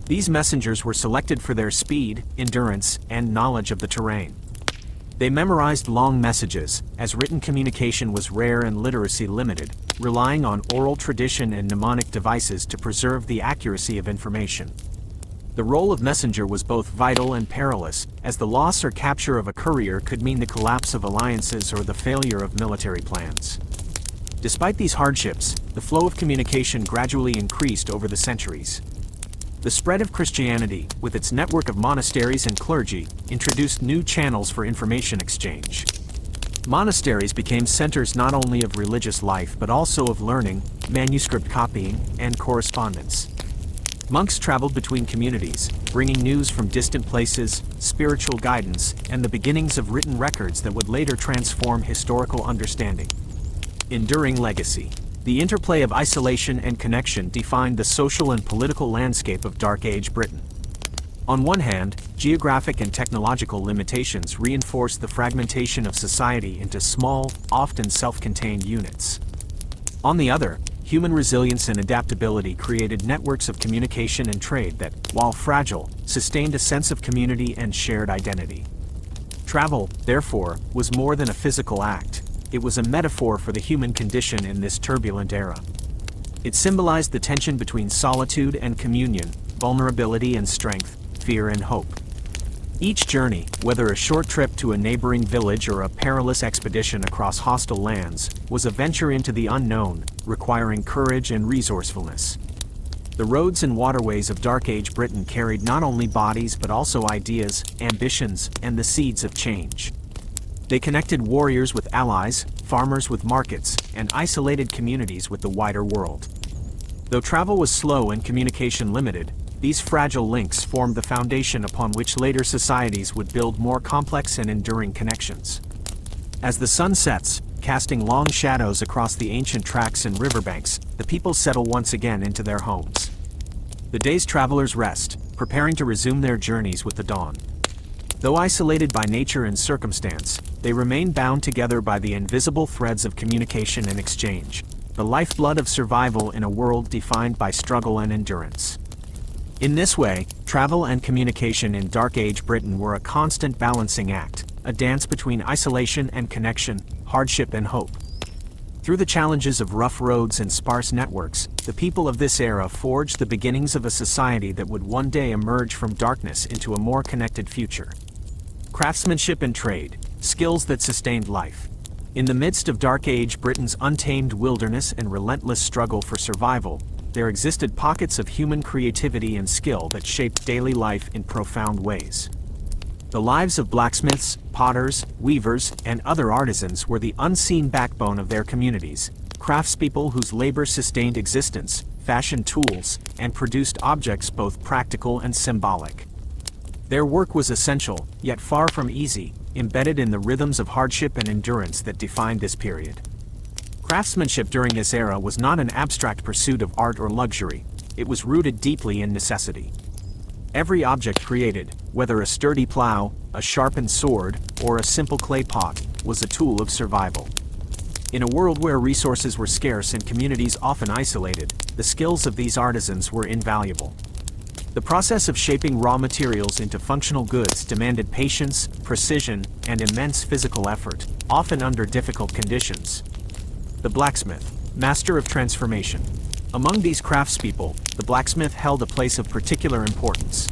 These messengers were selected for their speed, endurance, and knowledge of the terrain. They memorized long messages, as written communication was rare and literacy limited, relying on oral tradition and mnemonic devices to preserve the accuracy of information. The role of messenger was both vital and perilous, as the loss or capture of a courier could mean the collapse of alliances or the failure of military plans. Despite these hardships, the flow of communication gradually increased over the centuries. The spread of Christianity, with its network of monasteries and clergy, introduced new channels for information exchange. Monasteries became centers not only of religious life but also of learning, manuscript copying, and correspondence. Monks traveled between communities, bringing news from distant places, spiritual guidance, and the beginnings of written records that would later transform historical understanding. Enduring legacy. The interplay of isolation and connection defined the social and political landscape of Dark Age Britain. On one hand, geographic and technological limitations reinforced the fragmentation of society into small, often self-contained units. On the other, human resilience and adaptability created networks of communication and trade that, while fragile, sustained a sense of community and shared identity. Travel, therefore, was more than a physical act. It was a metaphor for the human condition in this turbulent era. It symbolized the tension between solitude and communion, vulnerability and strength, fear and hope. Each journey, whether a short trip to a neighboring village or a perilous expedition across hostile lands, was a venture into the unknown, requiring courage and resourcefulness. The roads and waterways of Dark Age Britain carried not only bodies but also ideas, ambitions, and the seeds of change. They connected warriors with allies, farmers with markets, and isolated communities with the wider world. Though travel was slow and communication limited, these fragile links formed the foundation upon which later societies would build more complex and enduring connections. As the sun sets, casting long shadows across the ancient tracks and riverbanks, the people settle once again into their homes. The day's travelers rest, preparing to resume their journeys with the dawn. Though isolated by nature and circumstance, they remain bound together by the invisible threads of communication and exchange, the lifeblood of survival in a world defined by struggle and endurance. In this way, travel and communication in Dark Age Britain were a constant balancing act, a dance between isolation and connection, hardship and hope. Through the challenges of rough roads and sparse networks, the people of this era forged the beginnings of a society that would one day emerge from darkness into a more connected future. Craftsmanship and trade, skills that sustained life. In the midst of Dark Age Britain's untamed wilderness and relentless struggle for survival, there existed pockets of human creativity and skill that shaped daily life in profound ways. The lives of blacksmiths, potters, weavers, and other artisans were the unseen backbone of their communities, craftspeople whose labor sustained existence, fashioned tools, and produced objects both practical and symbolic. Their work was essential, yet far from easy, embedded in the rhythms of hardship and endurance that defined this period. Craftsmanship during this era was not an abstract pursuit of art or luxury, it was rooted deeply in necessity. Every object created, whether a sturdy plow, a sharpened sword, or a simple clay pot, was a tool of survival. In a world where resources were scarce and communities often isolated, the skills of these artisans were invaluable. The process of shaping raw materials into functional goods demanded patience, precision, and immense physical effort, often under difficult conditions. The blacksmith, master of transformation. Among these craftspeople, the blacksmith held a place of particular importance.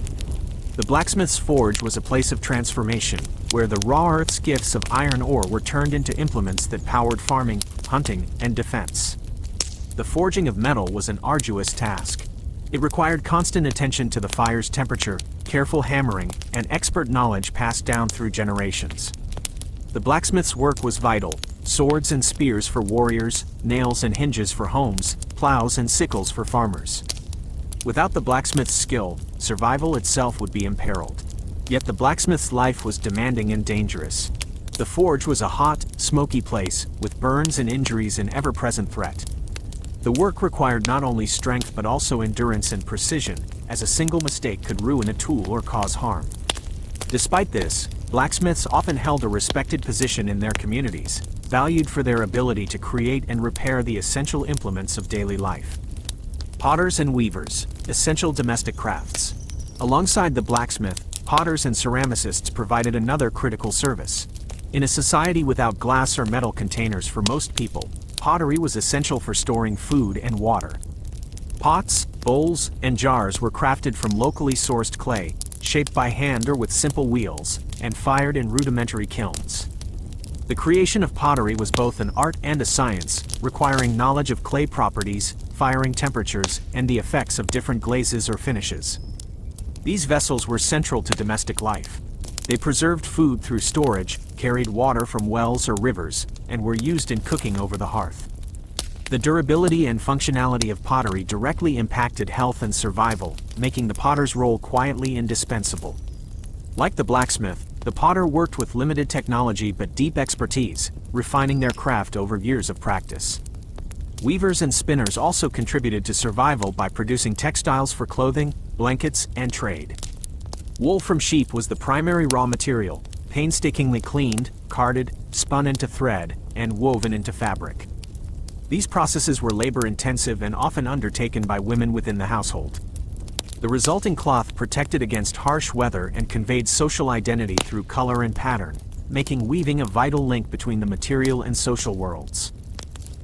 The blacksmith's forge was a place of transformation, where the raw earth's gifts of iron ore were turned into implements that powered farming, hunting, and defense. The forging of metal was an arduous task. It required constant attention to the fire's temperature, careful hammering, and expert knowledge passed down through generations. The blacksmith's work was vital: swords and spears for warriors, nails and hinges for homes, plows and sickles for farmers. Without the blacksmith's skill, survival itself would be imperiled. Yet the blacksmith's life was demanding and dangerous. The forge was a hot, smoky place, with burns and injuries an ever-present threat. The work required not only strength but also endurance and precision, as a single mistake could ruin a tool or cause harm. Despite this, blacksmiths often held a respected position in their communities, valued for their ability to create and repair the essential implements of daily life. Potters and weavers, essential domestic crafts. Alongside the blacksmith, potters and ceramicists provided another critical service. In a society without glass or metal containers for most people, pottery was essential for storing food and water. Pots, bowls, and jars were crafted from locally sourced clay, shaped by hand or with simple wheels, and fired in rudimentary kilns. The creation of pottery was both an art and a science, requiring knowledge of clay properties, firing temperatures, and the effects of different glazes or finishes. These vessels were central to domestic life. They preserved food through storage, carried water from wells or rivers, and were used in cooking over the hearth. The durability and functionality of pottery directly impacted health and survival, making the potter's role quietly indispensable. Like the blacksmith, the potter worked with limited technology but deep expertise, refining their craft over years of practice. Weavers and spinners also contributed to survival by producing textiles for clothing, blankets, and trade. Wool from sheep was the primary raw material, painstakingly cleaned, carded, spun into thread, and woven into fabric. These processes were labor-intensive and often undertaken by women within the household. The resulting cloth protected against harsh weather and conveyed social identity through color and pattern, making weaving a vital link between the material and social worlds.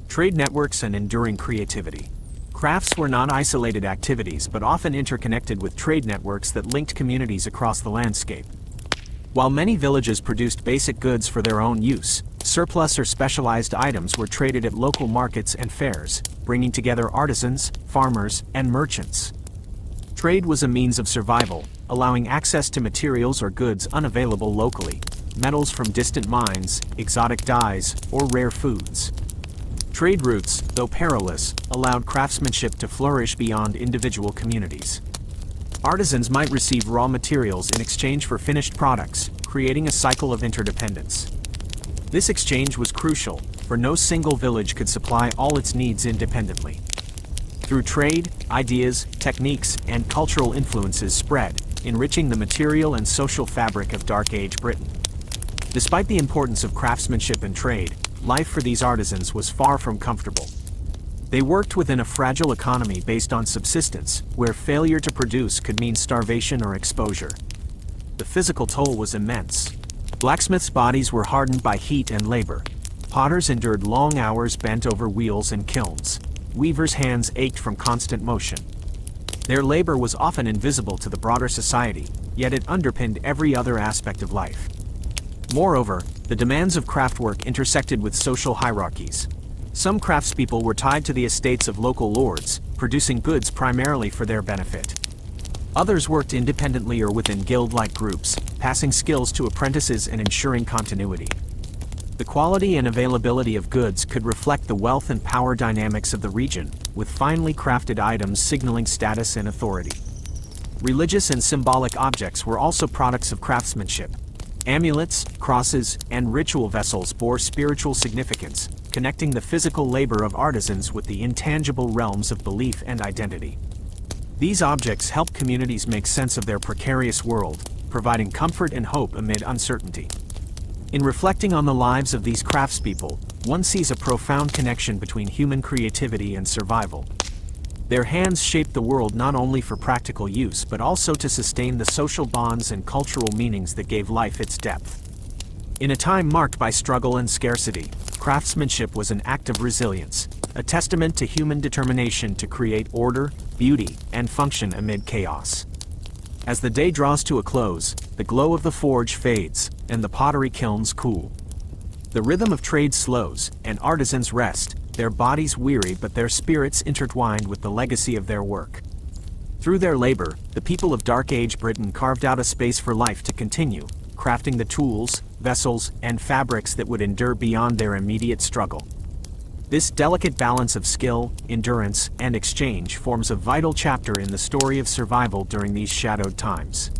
Trade networks and enduring creativity. Crafts were not isolated activities but often interconnected with trade networks that linked communities across the landscape. While many villages produced basic goods for their own use, surplus or specialized items were traded at local markets and fairs, bringing together artisans, farmers, and merchants. Trade was a means of survival, allowing access to materials or goods unavailable locally, metals from distant mines, exotic dyes, or rare foods. Trade routes, though perilous, allowed craftsmanship to flourish beyond individual communities. Artisans might receive raw materials in exchange for finished products, creating a cycle of interdependence. This exchange was crucial, for no single village could supply all its needs independently. Through trade, ideas, techniques, and cultural influences spread, enriching the material and social fabric of Dark Age Britain. Despite the importance of craftsmanship and trade, life for these artisans was far from comfortable. They worked within a fragile economy based on subsistence, where failure to produce could mean starvation or exposure. The physical toll was immense. Blacksmiths' bodies were hardened by heat and labor. Potters endured long hours bent over wheels and kilns. Weavers' hands ached from constant motion. Their labor was often invisible to the broader society, yet it underpinned every other aspect of life. Moreover, the demands of craftwork intersected with social hierarchies. Some craftspeople were tied to the estates of local lords, producing goods primarily for their benefit. Others worked independently or within guild-like groups, passing skills to apprentices and ensuring continuity. The quality and availability of goods could reflect the wealth and power dynamics of the region, with finely crafted items signaling status and authority. Religious and symbolic objects were also products of craftsmanship. Amulets, crosses, and ritual vessels bore spiritual significance, connecting the physical labor of artisans with the intangible realms of belief and identity. These objects help communities make sense of their precarious world, providing comfort and hope amid uncertainty. In reflecting on the lives of these craftspeople, one sees a profound connection between human creativity and survival. Their hands shaped the world not only for practical use but also to sustain the social bonds and cultural meanings that gave life its depth. In a time marked by struggle and scarcity, craftsmanship was an act of resilience, a testament to human determination to create order, beauty, and function amid chaos. As the day draws to a close, the glow of the forge fades, and the pottery kilns cool. The rhythm of trade slows, and artisans rest, their bodies weary but their spirits intertwined with the legacy of their work. Through their labor, the people of Dark Age Britain carved out a space for life to continue, crafting the tools, vessels, and fabrics that would endure beyond their immediate struggle. This delicate balance of skill, endurance, and exchange forms a vital chapter in the story of survival during these shadowed times.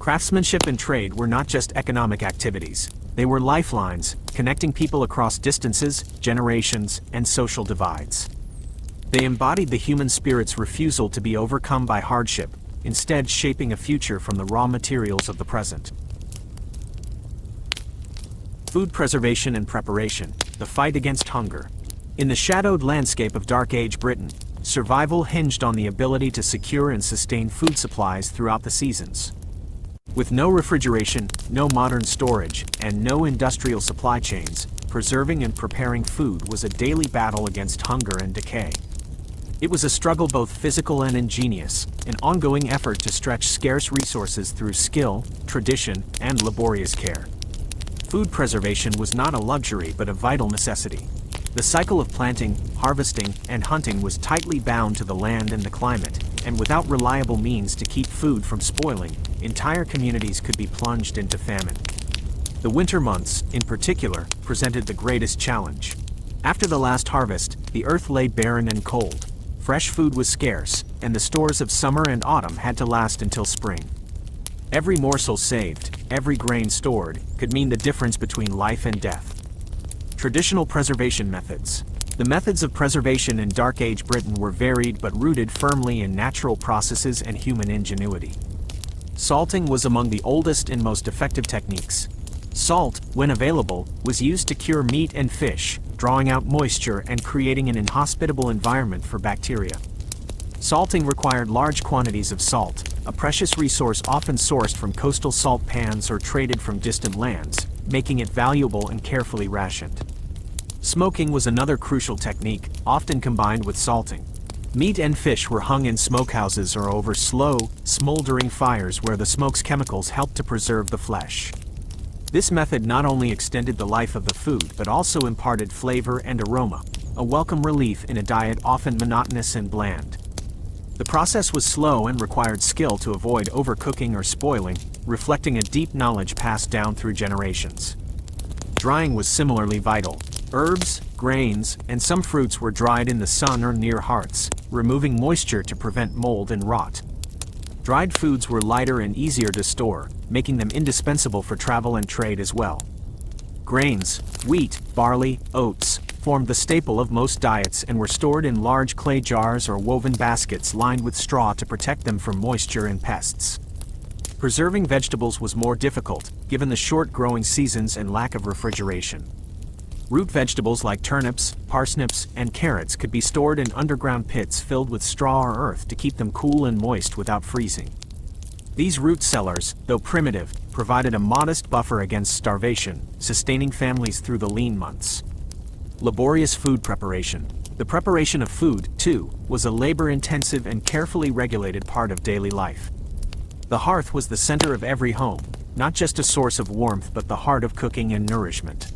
Craftsmanship and trade were not just economic activities. They were lifelines, connecting people across distances, generations, and social divides. They embodied the human spirit's refusal to be overcome by hardship, instead shaping a future from the raw materials of the present. Food preservation and preparation, the fight against hunger. In the shadowed landscape of Dark Age Britain, survival hinged on the ability to secure and sustain food supplies throughout the seasons. With no refrigeration, no modern storage, and no industrial supply chains, preserving and preparing food was a daily battle against hunger and decay. It was a struggle both physical and ingenious, an ongoing effort to stretch scarce resources through skill, tradition, and laborious care. Food preservation was not a luxury but a vital necessity. The cycle of planting, harvesting, and hunting was tightly bound to the land and the climate, and without reliable means to keep food from spoiling, entire communities could be plunged into famine. The winter months, in particular, presented the greatest challenge. After the last harvest, the earth lay barren and cold. Fresh food was scarce, and the stores of summer and autumn had to last until spring. Every morsel saved, every grain stored, could mean the difference between life and death. Traditional preservation methods. The methods of preservation in Dark Age Britain were varied but rooted firmly in natural processes and human ingenuity. Salting was among the oldest and most effective techniques. Salt, when available, was used to cure meat and fish, drawing out moisture and creating an inhospitable environment for bacteria. Salting required large quantities of salt, a precious resource often sourced from coastal salt pans or traded from distant lands, making it valuable and carefully rationed. Smoking was another crucial technique, often combined with salting. Meat and fish were hung in smokehouses or over slow, smoldering fires where the smoke's chemicals helped to preserve the flesh. This method not only extended the life of the food but also imparted flavor and aroma, a welcome relief in a diet often monotonous and bland. The process was slow and required skill to avoid overcooking or spoiling, reflecting a deep knowledge passed down through generations. Drying was similarly vital. Herbs, grains, and some fruits were dried in the sun or near hearths, removing moisture to prevent mold and rot. Dried foods were lighter and easier to store, making them indispensable for travel and trade as well. Grains, wheat, barley, oats, formed the staple of most diets and were stored in large clay jars or woven baskets lined with straw to protect them from moisture and pests. Preserving vegetables was more difficult, given the short growing seasons and lack of refrigeration. Root vegetables like turnips, parsnips, and carrots could be stored in underground pits filled with straw or earth to keep them cool and moist without freezing. These root cellars, though primitive, provided a modest buffer against starvation, sustaining families through the lean months. Laborious food preparation. The preparation of food, too, was a labor-intensive and carefully regulated part of daily life. The hearth was the center of every home, not just a source of warmth but the heart of cooking and nourishment.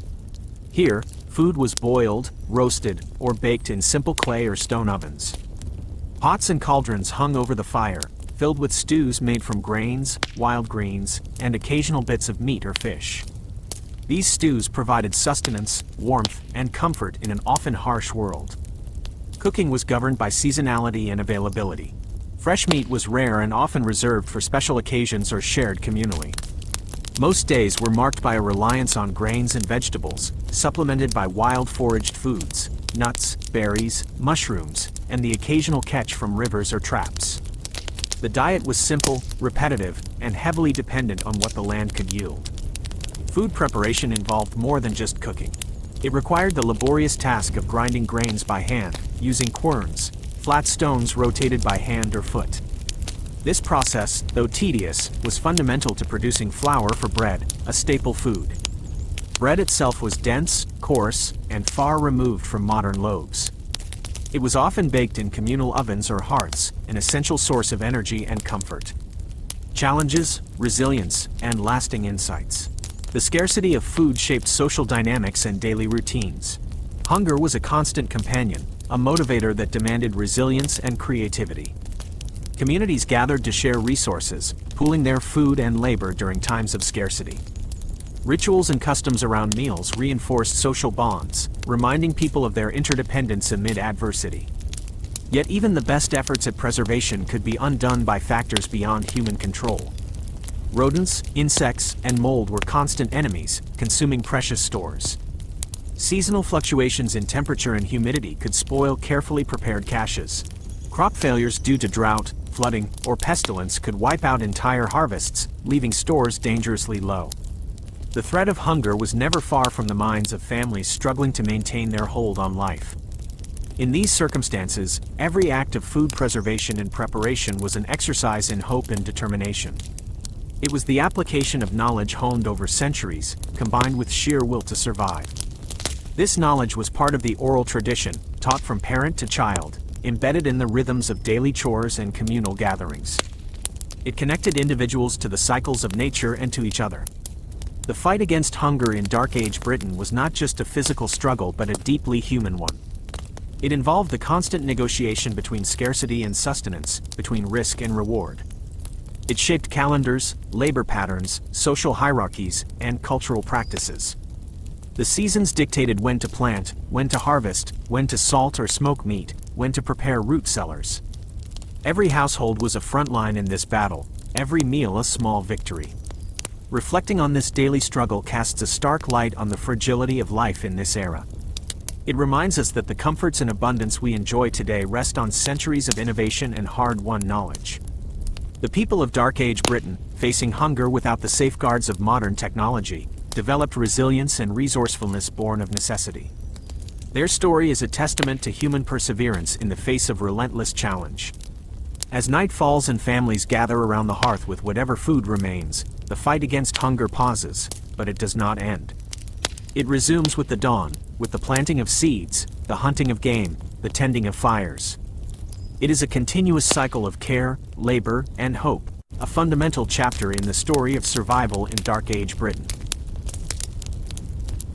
Here, food was boiled, roasted, or baked in simple clay or stone ovens. Pots and cauldrons hung over the fire, filled with stews made from grains, wild greens, and occasional bits of meat or fish. These stews provided sustenance, warmth, and comfort in an often harsh world. Cooking was governed by seasonality and availability. Fresh meat was rare and often reserved for special occasions or shared communally. Most days were marked by a reliance on grains and vegetables, supplemented by wild foraged foods, nuts, berries, mushrooms, and the occasional catch from rivers or traps. The diet was simple, repetitive, and heavily dependent on what the land could yield. Food preparation involved more than just cooking. It required the laborious task of grinding grains by hand, using querns, flat stones rotated by hand or foot. This process, though tedious, was fundamental to producing flour for bread, a staple food. Bread itself was dense, coarse, and far removed from modern loaves. It was often baked in communal ovens or hearths, an essential source of energy and comfort. Challenges, resilience, and lasting insights. The scarcity of food shaped social dynamics and daily routines. Hunger was a constant companion, a motivator that demanded resilience and creativity. Communities gathered to share resources, pooling their food and labor during times of scarcity. Rituals and customs around meals reinforced social bonds, reminding people of their interdependence amid adversity. Yet even the best efforts at preservation could be undone by factors beyond human control. Rodents, insects, and mold were constant enemies, consuming precious stores. Seasonal fluctuations in temperature and humidity could spoil carefully prepared caches. Crop failures due to drought, flooding, or pestilence could wipe out entire harvests, leaving stores dangerously low. The threat of hunger was never far from the minds of families struggling to maintain their hold on life. In these circumstances, every act of food preservation and preparation was an exercise in hope and determination. It was the application of knowledge honed over centuries, combined with sheer will to survive. This knowledge was part of the oral tradition, taught from parent to child, embedded in the rhythms of daily chores and communal gatherings. It connected individuals to the cycles of nature and to each other. The fight against hunger in Dark Age Britain was not just a physical struggle but a deeply human one. It involved the constant negotiation between scarcity and sustenance, between risk and reward. It shaped calendars, labor patterns, social hierarchies, and cultural practices. The seasons dictated when to plant, when to harvest, when to salt or smoke meat, when to prepare root cellars. Every household was a front line in this battle, every meal a small victory. Reflecting on this daily struggle casts a stark light on the fragility of life in this era. It reminds us that the comforts and abundance we enjoy today rest on centuries of innovation and hard-won knowledge. The people of Dark Age Britain, facing hunger without the safeguards of modern technology, developed resilience and resourcefulness born of necessity. Their story is a testament to human perseverance in the face of relentless challenge. As night falls and families gather around the hearth with whatever food remains, the fight against hunger pauses, but it does not end. It resumes with the dawn, with the planting of seeds, the hunting of game, the tending of fires. It is a continuous cycle of care, labor, and hope, a fundamental chapter in the story of survival in Dark Age Britain.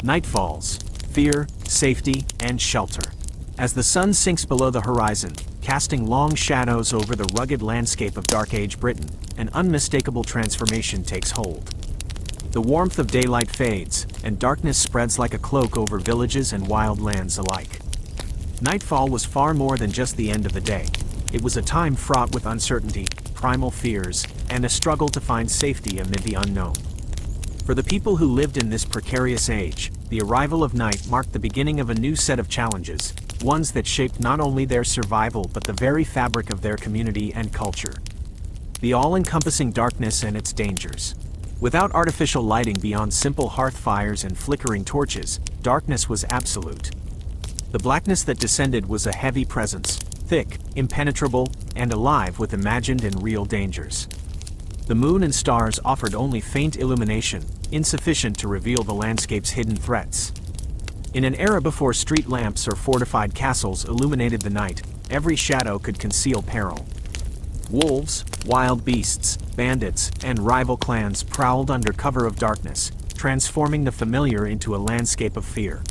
Night falls, fear, safety, and shelter. As the sun sinks below the horizon, casting long shadows over the rugged landscape of Dark Age Britain, an unmistakable transformation takes hold. The warmth of daylight fades, and darkness spreads like a cloak over villages and wild lands alike. Nightfall was far more than just the end of the day. It was a time fraught with uncertainty, primal fears, and a struggle to find safety amid the unknown. For the people who lived in this precarious age, the arrival of night marked the beginning of a new set of challenges, ones that shaped not only their survival but the very fabric of their community and culture. The all-encompassing darkness and its dangers. Without artificial lighting beyond simple hearth fires and flickering torches, darkness was absolute. The blackness that descended was a heavy presence, thick, impenetrable, and alive with imagined and real dangers. The moon and stars offered only faint illumination, insufficient to reveal the landscape's hidden threats. In an era before street lamps or fortified castles illuminated the night, every shadow could conceal peril. Wolves, wild beasts, bandits, and rival clans prowled under cover of darkness, transforming the familiar into a landscape of fear.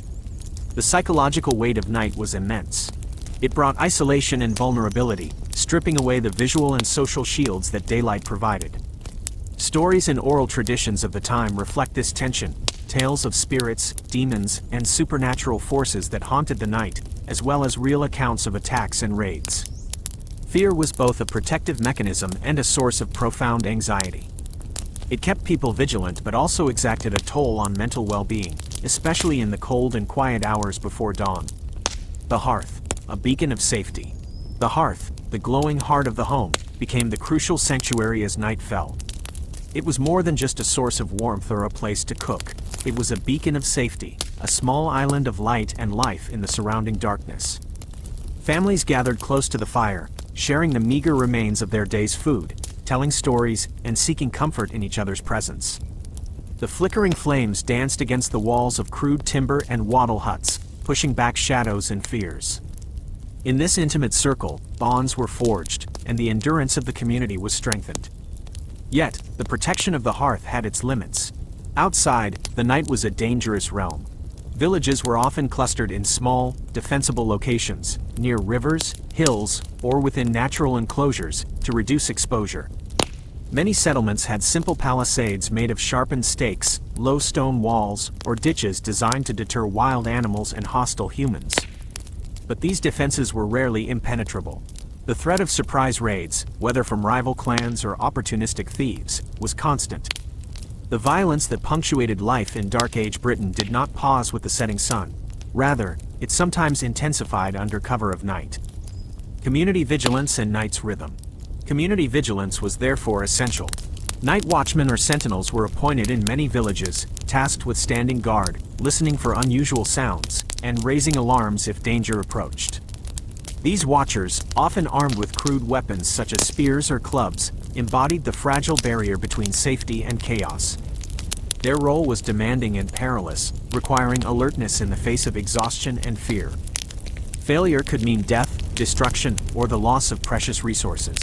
The psychological weight of night was immense. It brought isolation and vulnerability, stripping away the visual and social shields that daylight provided. Stories and oral traditions of the time reflect this tension, tales of spirits, demons, and supernatural forces that haunted the night, as well as real accounts of attacks and raids. Fear was both a protective mechanism and a source of profound anxiety. It kept people vigilant but also exacted a toll on mental well-being, especially in the cold and quiet hours before dawn. The hearth, a beacon of safety. The hearth, the glowing heart of the home, became the crucial sanctuary as night fell. It was more than just a source of warmth or a place to cook. It was a beacon of safety, a small island of light and life in the surrounding darkness. Families gathered close to the fire, sharing the meager remains of their day's food, telling stories, and seeking comfort in each other's presence. The flickering flames danced against the walls of crude timber and wattle huts, pushing back shadows and fears. In this intimate circle, bonds were forged, and the endurance of the community was strengthened. Yet, the protection of the hearth had its limits. Outside, the night was a dangerous realm. Villages were often clustered in small, defensible locations, near rivers, hills, or within natural enclosures, to reduce exposure. Many settlements had simple palisades made of sharpened stakes, low stone walls, or ditches designed to deter wild animals and hostile humans. But these defenses were rarely impenetrable. The threat of surprise raids, whether from rival clans or opportunistic thieves, was constant. The violence that punctuated life in Dark Age Britain did not pause with the setting sun. Rather, it sometimes intensified under cover of night. Community vigilance and night's rhythm. Community vigilance was therefore essential. Night watchmen or sentinels were appointed in many villages, tasked with standing guard, listening for unusual sounds, and raising alarms if danger approached. These watchers, often armed with crude weapons such as spears or clubs, embodied the fragile barrier between safety and chaos. Their role was demanding and perilous, requiring alertness in the face of exhaustion and fear. Failure could mean death, destruction, or the loss of precious resources.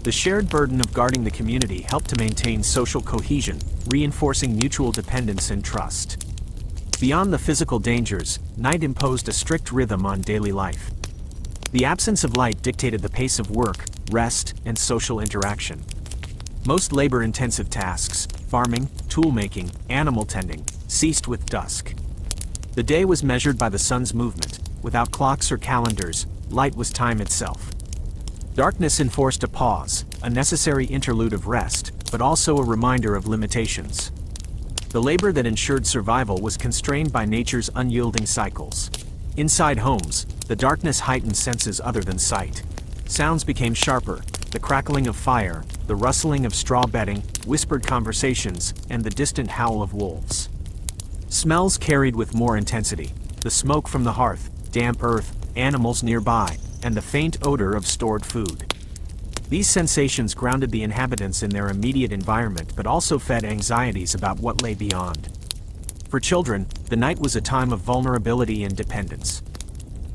The shared burden of guarding the community helped to maintain social cohesion, reinforcing mutual dependence and trust. Beyond the physical dangers, night imposed a strict rhythm on daily life. The absence of light dictated the pace of work, rest, and social interaction. Most labor-intensive tasks, farming, tool-making, animal tending, ceased with dusk. The day was measured by the sun's movement. Without clocks or calendars, light was time itself. Darkness enforced a pause, a necessary interlude of rest, but also a reminder of limitations. The labor that ensured survival was constrained by nature's unyielding cycles. Inside homes, the darkness heightened senses other than sight. Sounds became sharper, the crackling of fire, the rustling of straw bedding, whispered conversations, and the distant howl of wolves. Smells carried with more intensity: the smoke from the hearth, damp earth, animals nearby, and the faint odor of stored food. These sensations grounded the inhabitants in their immediate environment but also fed anxieties about what lay beyond. For children, the night was a time of vulnerability and dependence.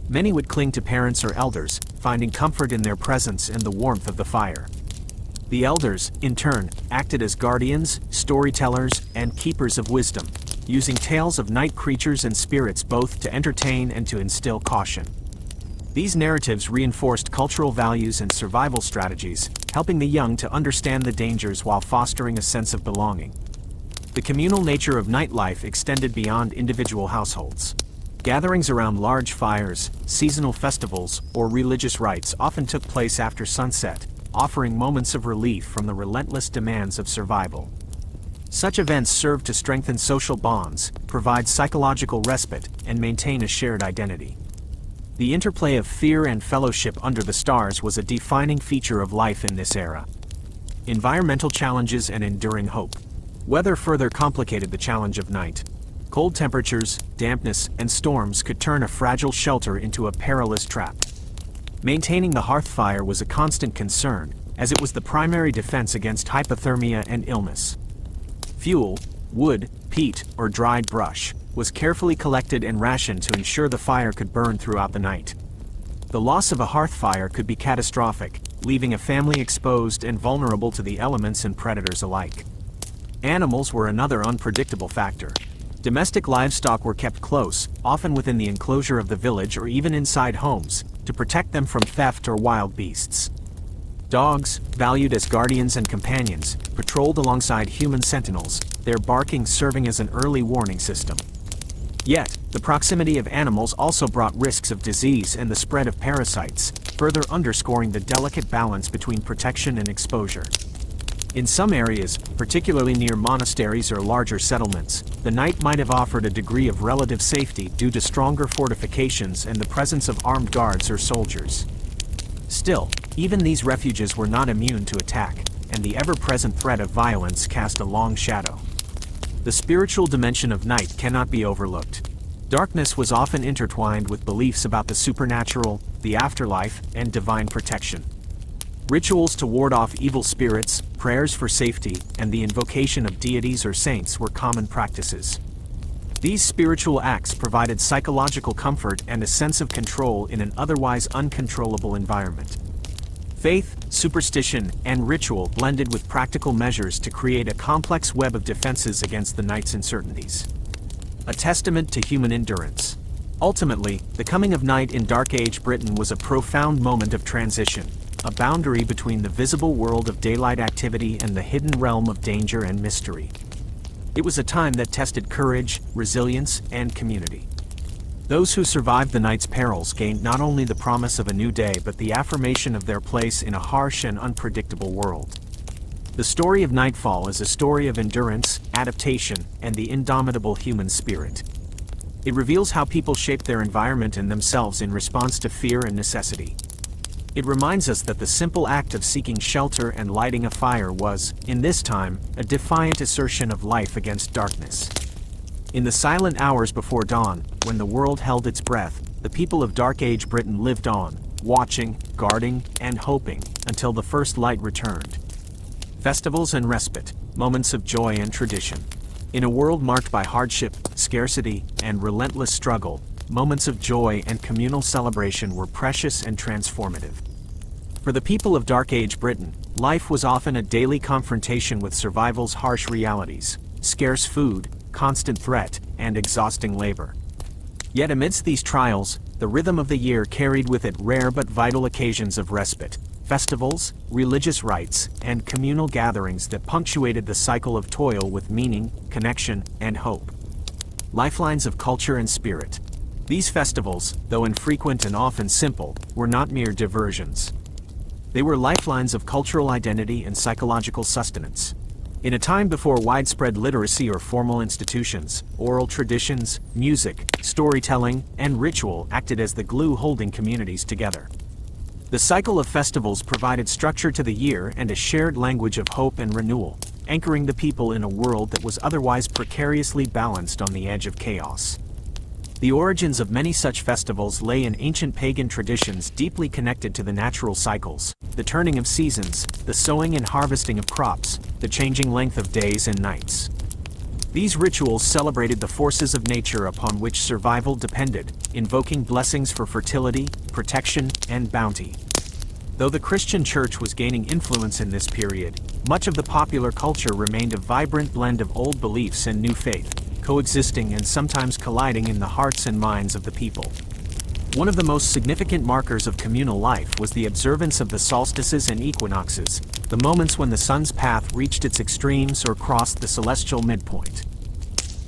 Many would cling to parents or elders, finding comfort in their presence and the warmth of the fire. The elders, in turn, acted as guardians, storytellers, and keepers of wisdom, using tales of night creatures and spirits both to entertain and to instill caution. These narratives reinforced cultural values and survival strategies, helping the young to understand the dangers while fostering a sense of belonging. The communal nature of nightlife extended beyond individual households. Gatherings around large fires, seasonal festivals, or religious rites often took place after sunset, offering moments of relief from the relentless demands of survival. Such events served to strengthen social bonds, provide psychological respite, and maintain a shared identity. The interplay of fear and fellowship under the stars was a defining feature of life in this era. Environmental challenges and enduring hope. Weather further complicated the challenge of night. Cold temperatures, dampness, and storms could turn a fragile shelter into a perilous trap. Maintaining the hearth fire was a constant concern, as it was the primary defense against hypothermia and illness. Fuel, wood, peat, or dried brush, was carefully collected and rationed to ensure the fire could burn throughout the night. The loss of a hearth fire could be catastrophic, leaving a family exposed and vulnerable to the elements and predators alike. Animals were another unpredictable factor. Domestic livestock were kept close, often within the enclosure of the village or even inside homes, to protect them from theft or wild beasts. Dogs, valued as guardians and companions, patrolled alongside human sentinels, their barking serving as an early warning system. Yet, the proximity of animals also brought risks of disease and the spread of parasites, further underscoring the delicate balance between protection and exposure. In some areas, particularly near monasteries or larger settlements, the night might have offered a degree of relative safety due to stronger fortifications and the presence of armed guards or soldiers. Still, even these refuges were not immune to attack, and the ever-present threat of violence cast a long shadow. The spiritual dimension of night cannot be overlooked. Darkness was often intertwined with beliefs about the supernatural, the afterlife, and divine protection. Rituals to ward off evil spirits, prayers for safety, and the invocation of deities or saints were common practices. These spiritual acts provided psychological comfort and a sense of control in an otherwise uncontrollable environment. Faith, superstition, and ritual blended with practical measures to create a complex web of defenses against the night's uncertainties. A testament to human endurance. Ultimately, the coming of night in Dark Age Britain was a profound moment of transition, a boundary between the visible world of daylight activity and the hidden realm of danger and mystery. It was a time that tested courage, resilience, and community. Those who survived the night's perils gained not only the promise of a new day but the affirmation of their place in a harsh and unpredictable world. The story of Nightfall is a story of endurance, adaptation, and the indomitable human spirit. It reveals how people shaped their environment and themselves in response to fear and necessity. It reminds us that the simple act of seeking shelter and lighting a fire was, in this time, a defiant assertion of life against darkness. In the silent hours before dawn, when the world held its breath, the people of Dark Age Britain lived on, watching, guarding, and hoping, until the first light returned. Festivals and respite, moments of joy and tradition. In a world marked by hardship, scarcity, and relentless struggle, moments of joy and communal celebration were precious and transformative. For the people of Dark Age Britain, life was often a daily confrontation with survival's harsh realities: scarce food, constant threat, and exhausting labor. Yet amidst these trials, the rhythm of the year carried with it rare but vital occasions of respite, festivals, religious rites, and communal gatherings that punctuated the cycle of toil with meaning, connection, and hope. Lifelines of culture and spirit. These festivals, though infrequent and often simple, were not mere diversions. They were lifelines of cultural identity and psychological sustenance. In a time before widespread literacy or formal institutions, oral traditions, music, storytelling, and ritual acted as the glue holding communities together. The cycle of festivals provided structure to the year and a shared language of hope and renewal, anchoring the people in a world that was otherwise precariously balanced on the edge of chaos. The origins of many such festivals lay in ancient pagan traditions deeply connected to the natural cycles, the turning of seasons, the sowing and harvesting of crops, the changing length of days and nights. These rituals celebrated the forces of nature upon which survival depended, invoking blessings for fertility, protection, and bounty. Though the Christian Church was gaining influence in this period, much of the popular culture remained a vibrant blend of old beliefs and new faith, coexisting and sometimes colliding in the hearts and minds of the people. One of the most significant markers of communal life was the observance of the solstices and equinoxes, the moments when the sun's path reached its extremes or crossed the celestial midpoint.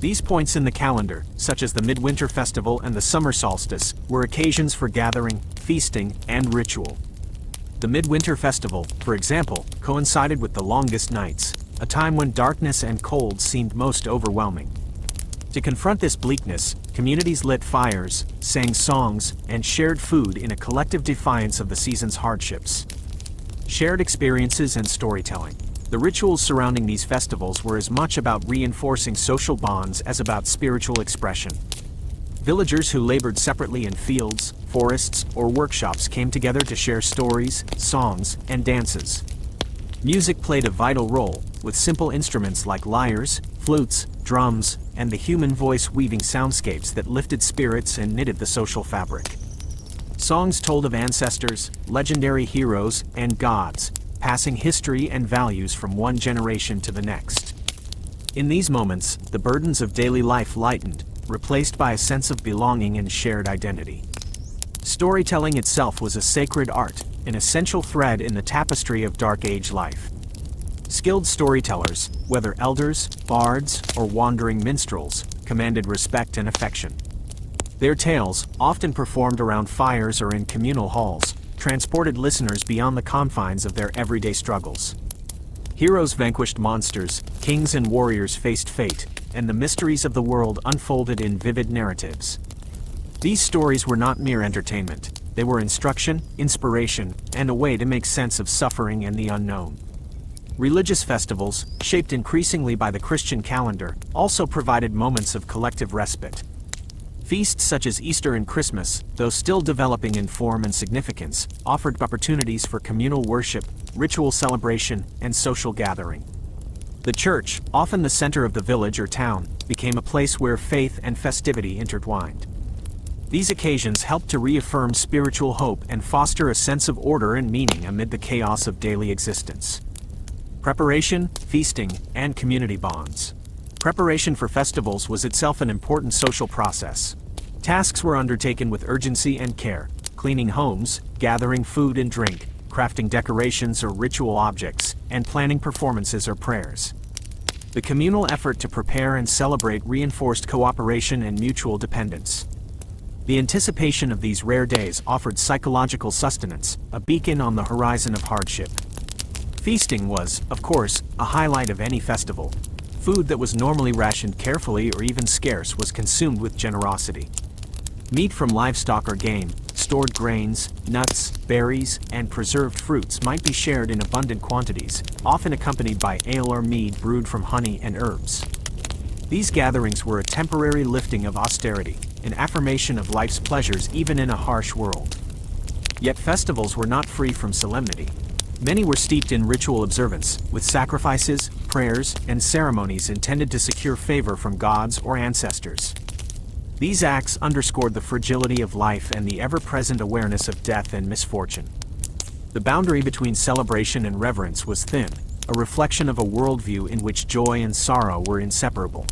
These points in the calendar, such as the midwinter festival and the summer solstice, were occasions for gathering, feasting, and ritual. The midwinter festival, for example, coincided with the longest nights, a time when darkness and cold seemed most overwhelming. To confront this bleakness, communities lit fires, sang songs, and shared food in a collective defiance of the season's hardships. Shared experiences and storytelling. The rituals surrounding these festivals were as much about reinforcing social bonds as about spiritual expression. Villagers who labored separately in fields, forests, or workshops came together to share stories, songs, and dances. Music played a vital role, with simple instruments like lyres, flutes, drums, and the human voice weaving soundscapes that lifted spirits and knitted the social fabric. Songs told of ancestors, legendary heroes, and gods, passing history and values from one generation to the next. In these moments, the burdens of daily life lightened, replaced by a sense of belonging and shared identity. Storytelling itself was a sacred art, an essential thread in the tapestry of Dark Age life. Skilled storytellers, whether elders, bards, or wandering minstrels, commanded respect and affection. Their tales, often performed around fires or in communal halls, transported listeners beyond the confines of their everyday struggles. Heroes vanquished monsters, kings and warriors faced fate, and the mysteries of the world unfolded in vivid narratives. These stories were not mere entertainment, they were instruction, inspiration, and a way to make sense of suffering and the unknown. Religious festivals, shaped increasingly by the Christian calendar, also provided moments of collective respite. Feasts such as Easter and Christmas, though still developing in form and significance, offered opportunities for communal worship, ritual celebration, and social gathering. The church, often the center of the village or town, became a place where faith and festivity intertwined. These occasions helped to reaffirm spiritual hope and foster a sense of order and meaning amid the chaos of daily existence. Preparation, feasting, and community bonds. Preparation for festivals was itself an important social process. Tasks were undertaken with urgency and care, cleaning homes, gathering food and drink, crafting decorations or ritual objects, and planning performances or prayers. The communal effort to prepare and celebrate reinforced cooperation and mutual dependence. The anticipation of these rare days offered psychological sustenance, a beacon on the horizon of hardship. Feasting was, of course, a highlight of any festival. Food that was normally rationed carefully or even scarce was consumed with generosity. Meat from livestock or game, stored grains, nuts, berries, and preserved fruits might be shared in abundant quantities, often accompanied by ale or mead brewed from honey and herbs. These gatherings were a temporary lifting of austerity, an affirmation of life's pleasures even in a harsh world. Yet festivals were not free from solemnity. Many were steeped in ritual observance, with sacrifices, prayers, and ceremonies intended to secure favor from gods or ancestors. These acts underscored the fragility of life and the ever-present awareness of death and misfortune. The boundary between celebration and reverence was thin, a reflection of a worldview in which joy and sorrow were inseparable.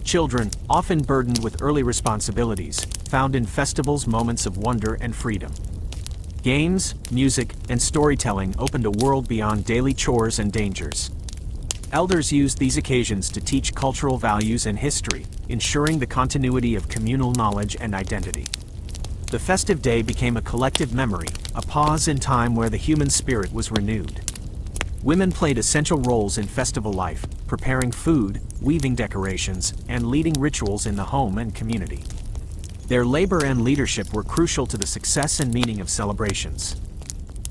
Children, often burdened with early responsibilities, found in festivals moments of wonder and freedom. Games, music, and storytelling opened a world beyond daily chores and dangers. Elders used these occasions to teach cultural values and history, ensuring the continuity of communal knowledge and identity. The festive day became a collective memory, a pause in time where the human spirit was renewed. Women played essential roles in festival life, preparing food, weaving decorations, and leading rituals in the home and community. Their labor and leadership were crucial to the success and meaning of celebrations.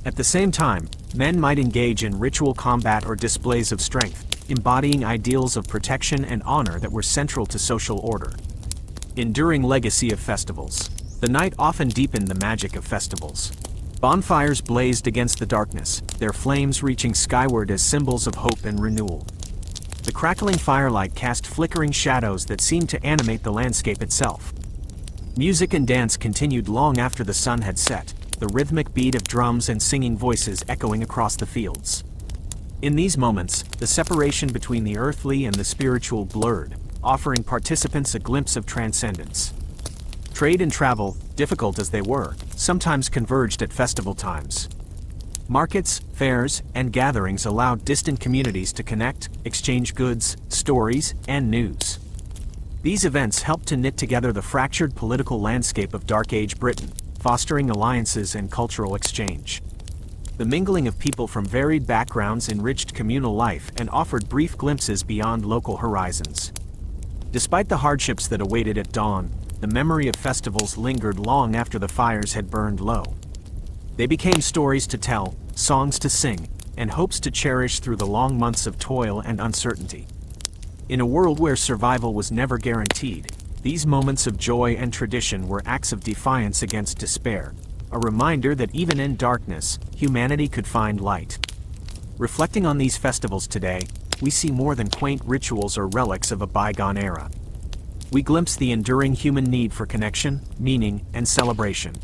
At the same time, men might engage in ritual combat or displays of strength, embodying ideals of protection and honor that were central to social order. Enduring legacy of festivals. The night often deepened the magic of festivals. Bonfires blazed against the darkness, their flames reaching skyward as symbols of hope and renewal. The crackling firelight cast flickering shadows that seemed to animate the landscape itself. Music and dance continued long after the sun had set, the rhythmic beat of drums and singing voices echoing across the fields. In these moments, the separation between the earthly and the spiritual blurred, offering participants a glimpse of transcendence. Trade and travel, difficult as they were, sometimes converged at festival times. Markets, fairs, and gatherings allowed distant communities to connect, exchange goods, stories, and news. These events helped to knit together the fractured political landscape of Dark Age Britain, fostering alliances and cultural exchange. The mingling of people from varied backgrounds enriched communal life and offered brief glimpses beyond local horizons. Despite the hardships that awaited at dawn, the memory of festivals lingered long after the fires had burned low. They became stories to tell, songs to sing, and hopes to cherish through the long months of toil and uncertainty. In a world where survival was never guaranteed, these moments of joy and tradition were acts of defiance against despair, a reminder that even in darkness, humanity could find light. Reflecting on these festivals today, we see more than quaint rituals or relics of a bygone era. We glimpse the enduring human need for connection, meaning, and celebration.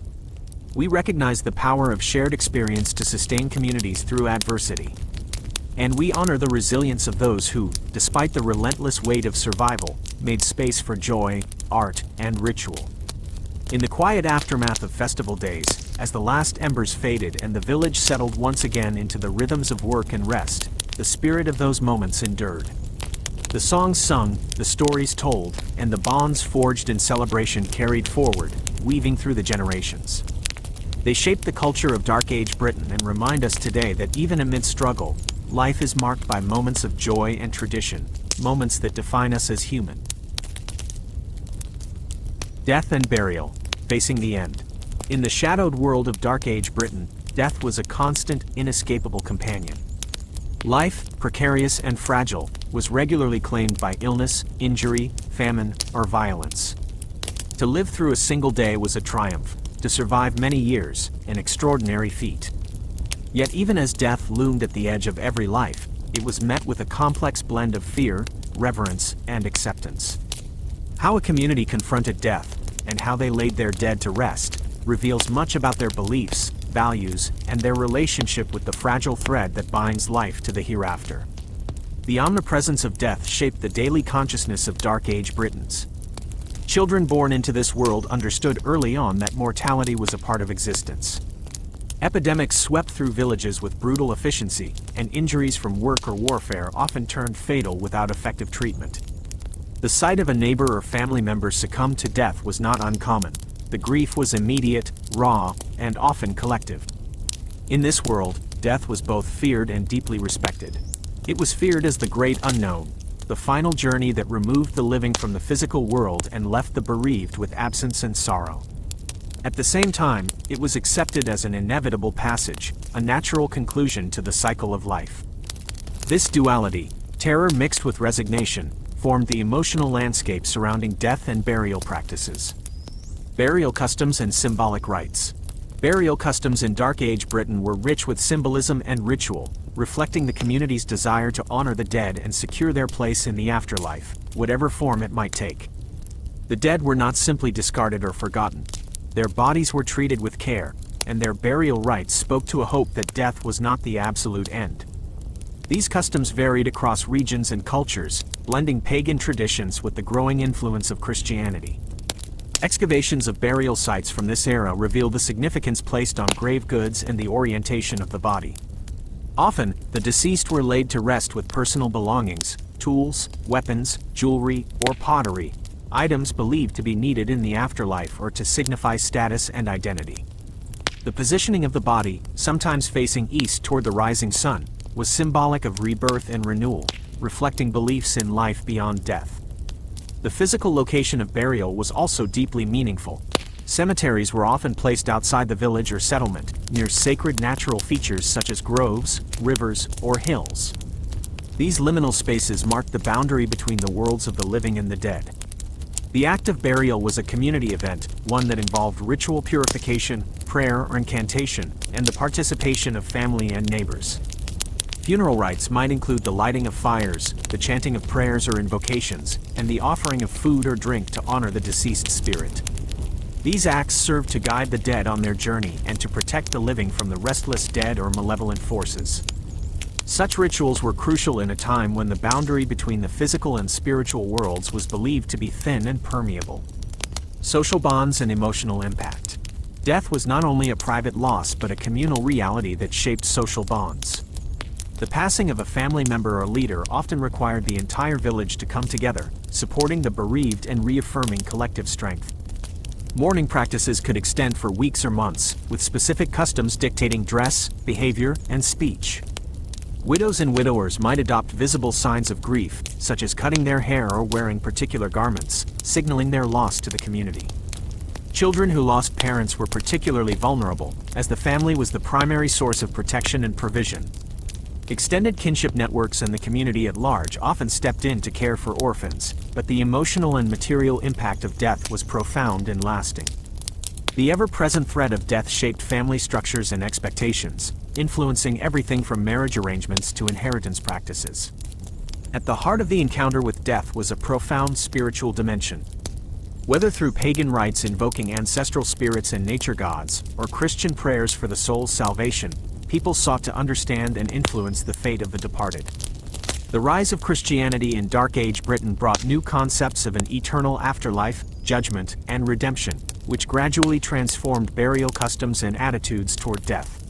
We recognize the power of shared experience to sustain communities through adversity. And we honor the resilience of those who, despite the relentless weight of survival, made space for joy, art, and ritual. In the quiet aftermath of festival days, as the last embers faded and the village settled once again into the rhythms of work and rest, the spirit of those moments endured. The songs sung, the stories told, and the bonds forged in celebration carried forward, weaving through the generations. They shaped the culture of Dark Age Britain and remind us today that even amid struggle, life is marked by moments of joy and tradition, moments that define us as human. Death and burial, facing the end. In the shadowed world of Dark Age Britain, death was a constant, inescapable companion. Life, precarious and fragile, was regularly claimed by illness, injury, famine, or violence. To live through a single day was a triumph, to survive many years, an extraordinary feat. Yet even as death loomed at the edge of every life, it was met with a complex blend of fear, reverence, and acceptance. How a community confronted death, and how they laid their dead to rest, reveals much about their beliefs, values, and their relationship with the fragile thread that binds life to the hereafter. The omnipresence of death shaped the daily consciousness of Dark Age Britons. Children born into this world understood early on that mortality was a part of existence. Epidemics swept through villages with brutal efficiency, and injuries from work or warfare often turned fatal without effective treatment. The sight of a neighbor or family member succumb to death was not uncommon. The grief was immediate, raw, and often collective. In this world, death was both feared and deeply respected. It was feared as the great unknown, the final journey that removed the living from the physical world and left the bereaved with absence and sorrow. At the same time, it was accepted as an inevitable passage, a natural conclusion to the cycle of life. This duality, terror mixed with resignation, formed the emotional landscape surrounding death and burial practices. Burial customs and symbolic rites. Burial customs in Dark Age Britain were rich with symbolism and ritual, reflecting the community's desire to honor the dead and secure their place in the afterlife, whatever form it might take. The dead were not simply discarded or forgotten. Their bodies were treated with care, and their burial rites spoke to a hope that death was not the absolute end. These customs varied across regions and cultures, blending pagan traditions with the growing influence of Christianity. Excavations of burial sites from this era reveal the significance placed on grave goods and the orientation of the body. Often, the deceased were laid to rest with personal belongings, tools, weapons, jewelry, or pottery, items believed to be needed in the afterlife or to signify status and identity. The positioning of the body, sometimes facing east toward the rising sun, was symbolic of rebirth and renewal, reflecting beliefs in life beyond death. The physical location of burial was also deeply meaningful. Cemeteries were often placed outside the village or settlement, near sacred natural features such as groves, rivers, or hills. These liminal spaces marked the boundary between the worlds of the living and the dead. The act of burial was a community event, one that involved ritual purification, prayer or incantation, and the participation of family and neighbors. Funeral rites might include the lighting of fires, the chanting of prayers or invocations, and the offering of food or drink to honor the deceased spirit. These acts served to guide the dead on their journey and to protect the living from the restless dead or malevolent forces. Such rituals were crucial in a time when the boundary between the physical and spiritual worlds was believed to be thin and permeable. Social bonds and emotional impact. Death was not only a private loss but a communal reality that shaped social bonds. The passing of a family member or leader often required the entire village to come together, supporting the bereaved and reaffirming collective strength. Mourning practices could extend for weeks or months, with specific customs dictating dress, behavior, and speech. Widows and widowers might adopt visible signs of grief, such as cutting their hair or wearing particular garments, signaling their loss to the community. Children who lost parents were particularly vulnerable, as the family was the primary source of protection and provision. Extended kinship networks and the community at large often stepped in to care for orphans, but the emotional and material impact of death was profound and lasting. The ever-present threat of death shaped family structures and expectations, influencing everything from marriage arrangements to inheritance practices. At the heart of the encounter with death was a profound spiritual dimension. Whether through pagan rites invoking ancestral spirits and nature gods, or Christian prayers for the soul's salvation, people sought to understand and influence the fate of the departed. The rise of Christianity in Dark Age Britain brought new concepts of an eternal afterlife, judgment, and redemption, which gradually transformed burial customs and attitudes toward death.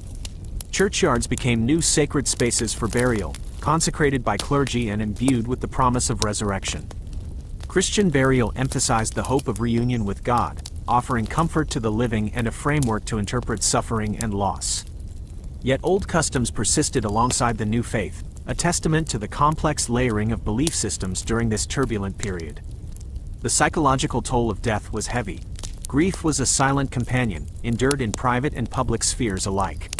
Churchyards became new sacred spaces for burial, consecrated by clergy and imbued with the promise of resurrection. Christian burial emphasized the hope of reunion with God, offering comfort to the living and a framework to interpret suffering and loss. Yet old customs persisted alongside the new faith, a testament to the complex layering of belief systems during this turbulent period. The psychological toll of death was heavy. Grief was a silent companion, endured in private and public spheres alike.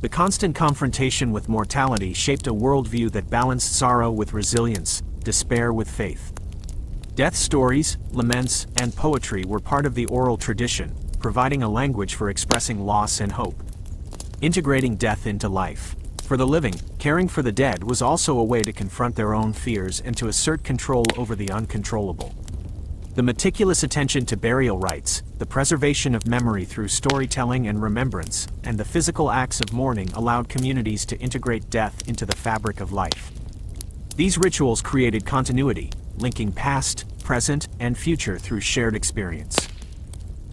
The constant confrontation with mortality shaped a worldview that balanced sorrow with resilience, despair with faith. Death stories, laments, and poetry were part of the oral tradition, providing a language for expressing loss and hope. Integrating death into life. For the living, caring for the dead was also a way to confront their own fears and to assert control over the uncontrollable. The meticulous attention to burial rites, the preservation of memory through storytelling and remembrance, and the physical acts of mourning allowed communities to integrate death into the fabric of life. These rituals created continuity, linking past, present, and future through shared experience.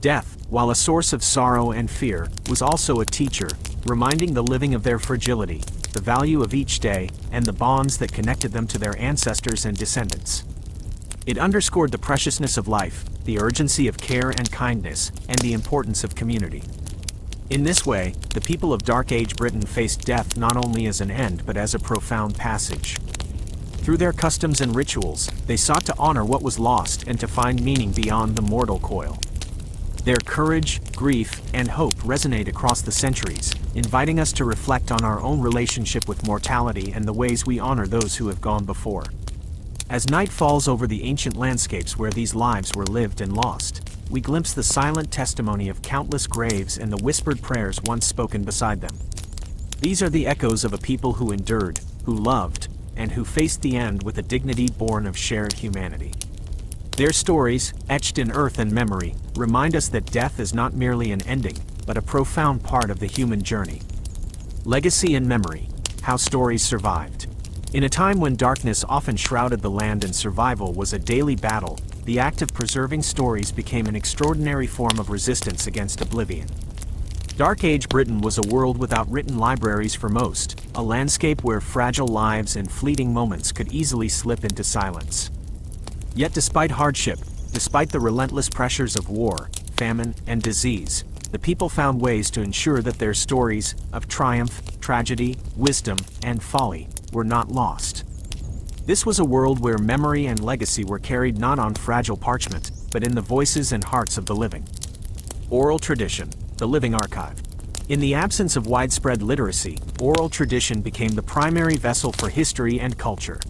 Death, while a source of sorrow and fear, was also a teacher, reminding the living of their fragility, the value of each day, and the bonds that connected them to their ancestors and descendants. It underscored the preciousness of life, the urgency of care and kindness, and the importance of community. In this way, the people of Dark Age Britain faced death not only as an end but as a profound passage. Through their customs and rituals, they sought to honor what was lost and to find meaning beyond the mortal coil. Their courage, grief, and hope resonate across the centuries, inviting us to reflect on our own relationship with mortality and the ways we honor those who have gone before. As night falls over the ancient landscapes where these lives were lived and lost, we glimpse the silent testimony of countless graves and the whispered prayers once spoken beside them. These are the echoes of a people who endured, who loved, and who faced the end with a dignity born of shared humanity. Their stories, etched in earth and memory, remind us that death is not merely an ending, but a profound part of the human journey. Legacy and memory. how stories survived. In a time when darkness often shrouded the land and survival was a daily battle, the act of preserving stories became an extraordinary form of resistance against oblivion. Dark Age Britain was a world without written libraries for most, a landscape where fragile lives and fleeting moments could easily slip into silence. Yet despite hardship, despite the relentless pressures of war, famine, and disease, the people found ways to ensure that their stories of triumph, tragedy, wisdom, and folly were not lost. This was a world where memory and legacy were carried not on fragile parchment, but in the voices and hearts of the living. Oral tradition, the living archive. In the absence of widespread literacy, oral tradition became the primary vessel for history and culture.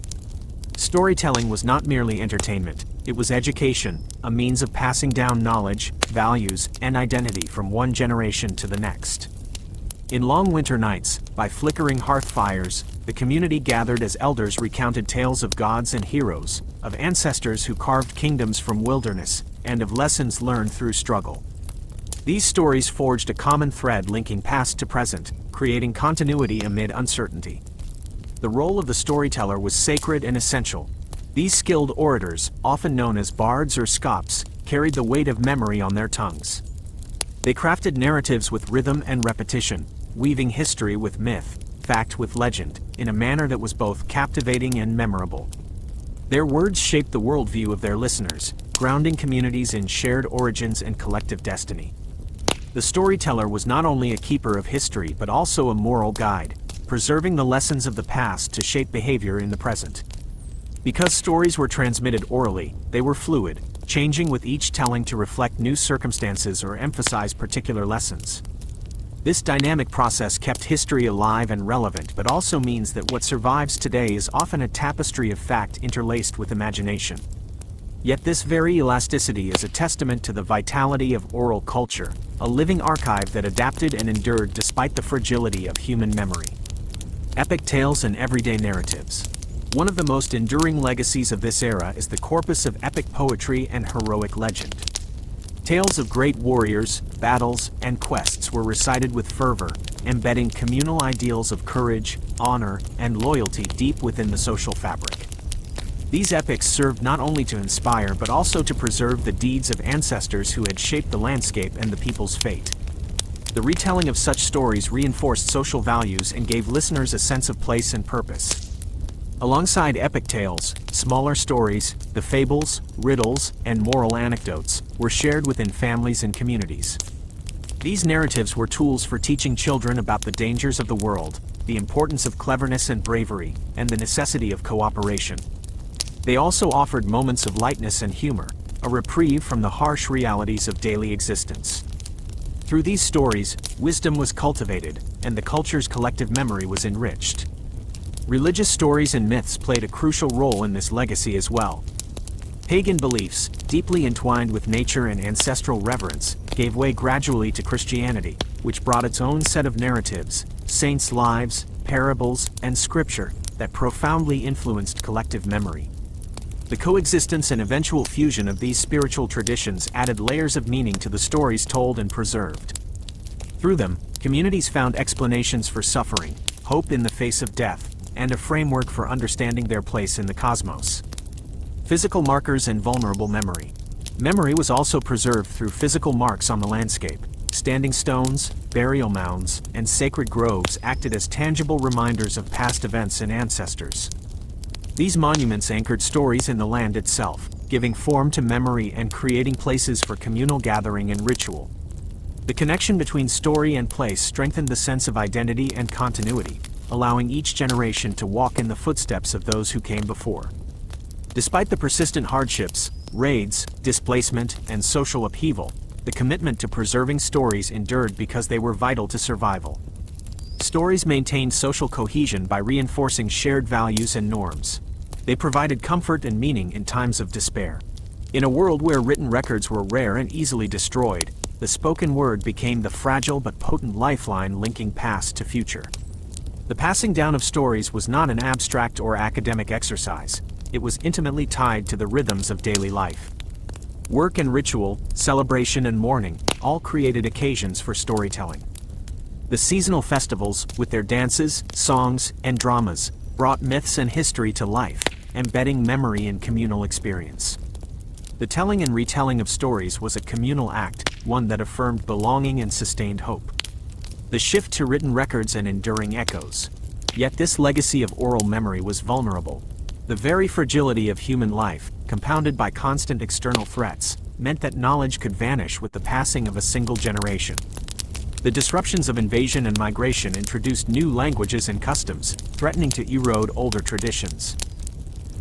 Storytelling was not merely entertainment, it was education, a means of passing down knowledge, values, and identity from one generation to the next. In long winter nights, by flickering hearth fires, the community gathered as elders recounted tales of gods and heroes, of ancestors who carved kingdoms from wilderness, and of lessons learned through struggle. These stories forged a common thread linking past to present, creating continuity amid uncertainty. The role of the storyteller was sacred and essential. These skilled orators, often known as bards or scops, carried the weight of memory on their tongues. They crafted narratives with rhythm and repetition, weaving history with myth, fact with legend, in a manner that was both captivating and memorable. Their words shaped the worldview of their listeners, grounding communities in shared origins and collective destiny. The storyteller was not only a keeper of history but also a moral guide, preserving the lessons of the past to shape behavior in the present. Because stories were transmitted orally, they were fluid, changing with each telling to reflect new circumstances or emphasize particular lessons. This dynamic process kept history alive and relevant, but also means that what survives today is often a tapestry of fact interlaced with imagination. Yet this very elasticity is a testament to the vitality of oral culture, a living archive that adapted and endured despite the fragility of human memory. Epic tales and everyday narratives. One of the most enduring legacies of this era is the corpus of epic poetry and heroic legend. Tales of great warriors, battles, and quests were recited with fervor, embedding communal ideals of courage, honor, and loyalty deep within the social fabric. These epics served not only to inspire but also to preserve the deeds of ancestors who had shaped the landscape and the people's fate. The retelling of such stories reinforced social values and gave listeners a sense of place and purpose. Alongside epic tales, smaller stories, the fables, riddles, and moral anecdotes were shared within families and communities. These narratives were tools for teaching children about the dangers of the world, the importance of cleverness and bravery, and the necessity of cooperation. They also offered moments of lightness and humor, a reprieve from the harsh realities of daily existence. Through these stories, wisdom was cultivated, and the culture's collective memory was enriched. Religious stories and myths played a crucial role in this legacy as well. Pagan beliefs, deeply entwined with nature and ancestral reverence, gave way gradually to Christianity, which brought its own set of narratives, saints' lives, parables, and scripture that profoundly influenced collective memory. The coexistence and eventual fusion of these spiritual traditions added layers of meaning to the stories told and preserved. Through them, communities found explanations for suffering, hope in the face of death, and a framework for understanding their place in the cosmos. Physical markers and vulnerable memory. Memory was also preserved through physical marks on the landscape. Standing stones, burial mounds, and sacred groves acted as tangible reminders of past events and ancestors. These monuments anchored stories in the land itself, giving form to memory and creating places for communal gathering and ritual. The connection between story and place strengthened the sense of identity and continuity, allowing each generation to walk in the footsteps of those who came before. Despite the persistent hardships, raids, displacement, and social upheaval, the commitment to preserving stories endured because they were vital to survival. Stories maintained social cohesion by reinforcing shared values and norms. They provided comfort and meaning in times of despair. In a world where written records were rare and easily destroyed, the spoken word became the fragile but potent lifeline linking past to future. The passing down of stories was not an abstract or academic exercise. It was intimately tied to the rhythms of daily life. Work and ritual, celebration and mourning, all created occasions for storytelling. The seasonal festivals, with their dances, songs, and dramas, brought myths and history to life, embedding memory in communal experience. The telling and retelling of stories was a communal act, one that affirmed belonging and sustained hope. The shift to written records and enduring echoes. Yet this legacy of oral memory was vulnerable. The very fragility of human life, compounded by constant external threats, meant that knowledge could vanish with the passing of a single generation. The disruptions of invasion and migration introduced new languages and customs, threatening to erode older traditions.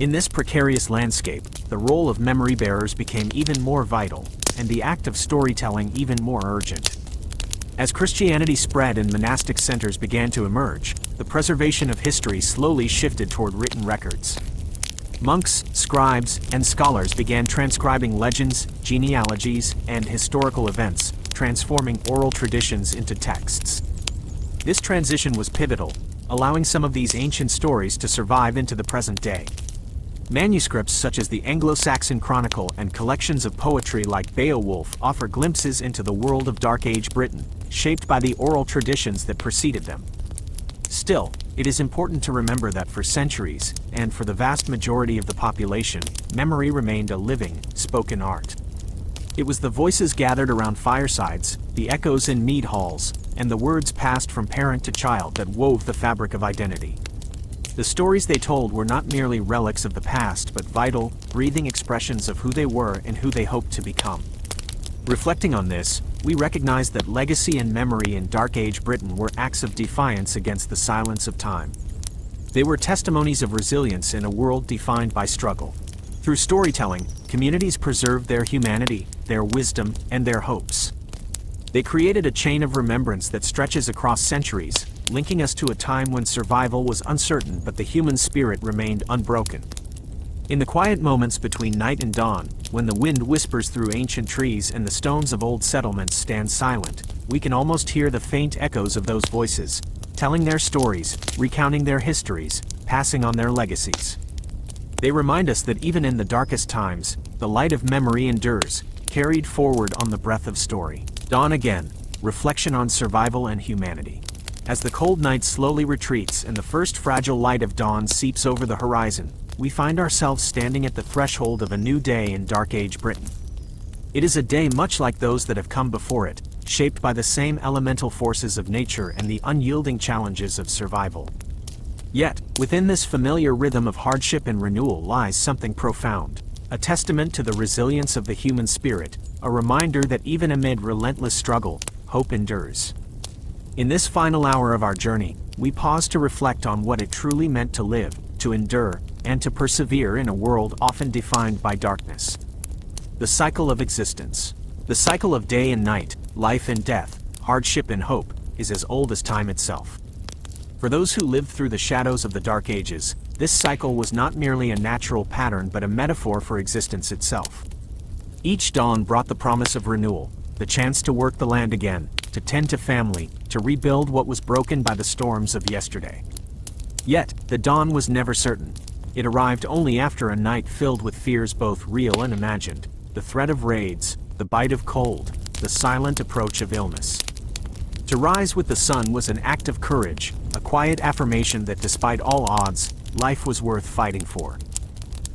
In this precarious landscape, the role of memory bearers became even more vital, and the act of storytelling even more urgent. As Christianity spread and monastic centers began to emerge, the preservation of history slowly shifted toward written records. Monks, scribes, and scholars began transcribing legends, genealogies, and historical events, transforming oral traditions into texts. This transition was pivotal, allowing some of these ancient stories to survive into the present day. Manuscripts such as the Anglo-Saxon Chronicle and collections of poetry like Beowulf offer glimpses into the world of Dark Age Britain, shaped by the oral traditions that preceded them. Still, it is important to remember that for centuries, and for the vast majority of the population, memory remained a living, spoken art. It was the voices gathered around firesides, the echoes in mead halls, and the words passed from parent to child that wove the fabric of identity. The stories they told were not merely relics of the past but vital, breathing expressions of who they were and who they hoped to become. Reflecting on this, we recognize that legacy and memory in Dark Age Britain were acts of defiance against the silence of time. They were testimonies of resilience in a world defined by struggle. Through storytelling, communities preserved their humanity, their wisdom, and their hopes. They created a chain of remembrance that stretches across centuries, linking us to a time when survival was uncertain but the human spirit remained unbroken. In the quiet moments between night and dawn, when the wind whispers through ancient trees and the stones of old settlements stand silent, we can almost hear the faint echoes of those voices, telling their stories, recounting their histories, passing on their legacies. They remind us that even in the darkest times, the light of memory endures, carried forward on the breath of story. Dawn again, reflection on survival and humanity. As the cold night slowly retreats and the first fragile light of dawn seeps over the horizon, we find ourselves standing at the threshold of a new day in Dark Age Britain. It is a day much like those that have come before it, shaped by the same elemental forces of nature and the unyielding challenges of survival. Yet, within this familiar rhythm of hardship and renewal lies something profound, a testament to the resilience of the human spirit, a reminder that even amid relentless struggle, hope endures. In this final hour of our journey, we pause to reflect on what it truly meant to live, to endure, and to persevere in a world often defined by darkness. The cycle of existence. The cycle of day and night, life and death, hardship and hope, is as old as time itself. For those who lived through the shadows of the Dark Ages, this cycle was not merely a natural pattern but a metaphor for existence itself. Each dawn brought the promise of renewal, the chance to work the land again, to tend to family, to rebuild what was broken by the storms of yesterday. Yet, the dawn was never certain. It arrived only after a night filled with fears both real and imagined, the threat of raids, the bite of cold, the silent approach of illness. To rise with the sun was an act of courage, a quiet affirmation that despite all odds, life was worth fighting for.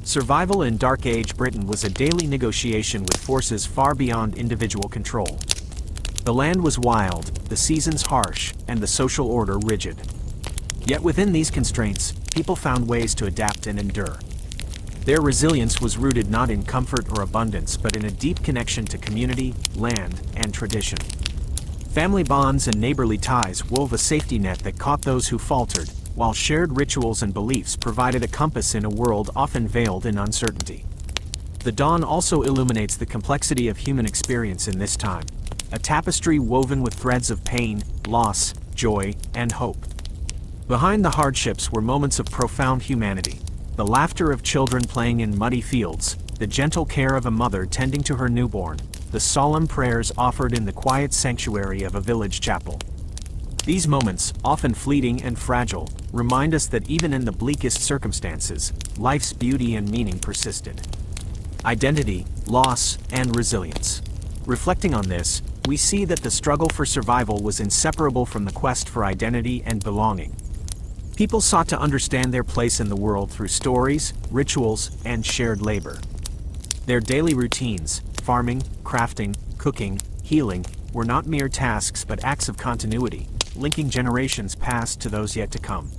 Survival in Dark Age Britain was a daily negotiation with forces far beyond individual control. The land was wild, the seasons harsh, and the social order rigid. Yet within these constraints, people found ways to adapt and endure. Their resilience was rooted not in comfort or abundance but in a deep connection to community, land, and tradition. Family bonds and neighborly ties wove a safety net that caught those who faltered, while shared rituals and beliefs provided a compass in a world often veiled in uncertainty. The dawn also illuminates the complexity of human experience in this time, a tapestry woven with threads of pain, loss, joy, and hope. Behind the hardships were moments of profound humanity, the laughter of children playing in muddy fields, the gentle care of a mother tending to her newborn, the solemn prayers offered in the quiet sanctuary of a village chapel. These moments, often fleeting and fragile, remind us that even in the bleakest circumstances, life's beauty and meaning persisted. Identity, loss, and resilience. Reflecting on this, we see that the struggle for survival was inseparable from the quest for identity and belonging. People sought to understand their place in the world through stories, rituals, and shared labor. Their daily routines, farming, crafting, cooking, healing, were not mere tasks but acts of continuity, linking generations past to those yet to come.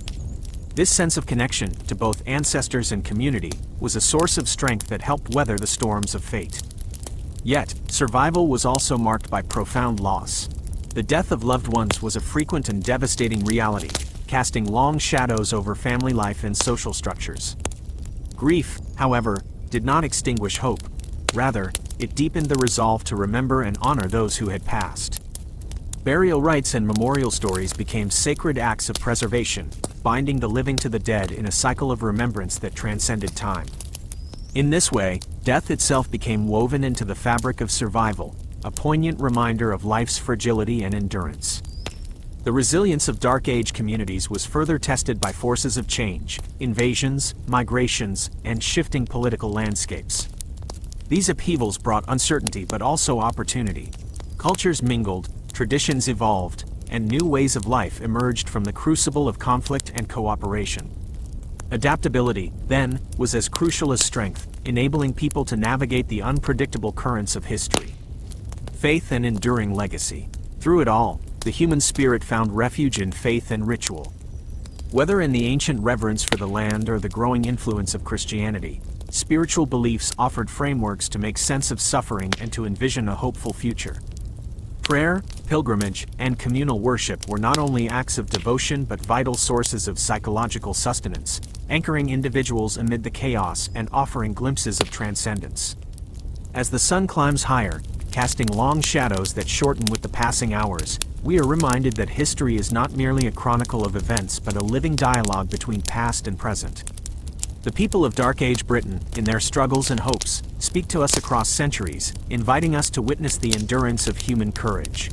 This sense of connection, to both ancestors and community, was a source of strength that helped weather the storms of fate. Yet, survival was also marked by profound loss. The death of loved ones was a frequent and devastating reality, casting long shadows over family life and social structures. Grief, however, did not extinguish hope. Rather, it deepened the resolve to remember and honor those who had passed. Burial rites and memorial stories became sacred acts of preservation, binding the living to the dead in a cycle of remembrance that transcended time. In this way, death itself became woven into the fabric of survival, a poignant reminder of life's fragility and endurance. The resilience of Dark Age communities was further tested by forces of change, invasions, migrations, and shifting political landscapes. These upheavals brought uncertainty but also opportunity. Cultures mingled, traditions evolved, and new ways of life emerged from the crucible of conflict and cooperation. Adaptability, then, was as crucial as strength, enabling people to navigate the unpredictable currents of history. Faith and enduring legacy. Through it all, the human spirit found refuge in faith and ritual. Whether in the ancient reverence for the land or the growing influence of Christianity, spiritual beliefs offered frameworks to make sense of suffering and to envision a hopeful future. Prayer, pilgrimage, and communal worship were not only acts of devotion but vital sources of psychological sustenance, anchoring individuals amid the chaos and offering glimpses of transcendence. As the sun climbs higher, casting long shadows that shorten with the passing hours, we are reminded that history is not merely a chronicle of events but a living dialogue between past and present. The people of Dark Age Britain, in their struggles and hopes, speak to us across centuries, inviting us to witness the endurance of human courage.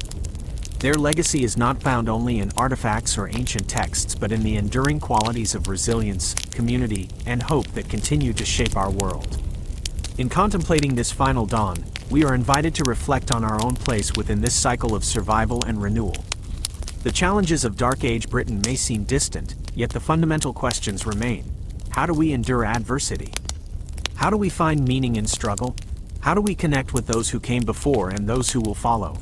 Their legacy is not found only in artifacts or ancient texts but in the enduring qualities of resilience, community, and hope that continue to shape our world. In contemplating this final dawn, we are invited to reflect on our own place within this cycle of survival and renewal. The challenges of Dark Age Britain may seem distant, yet the fundamental questions remain. How do we endure adversity? How do we find meaning in struggle? How do we connect with those who came before and those who will follow?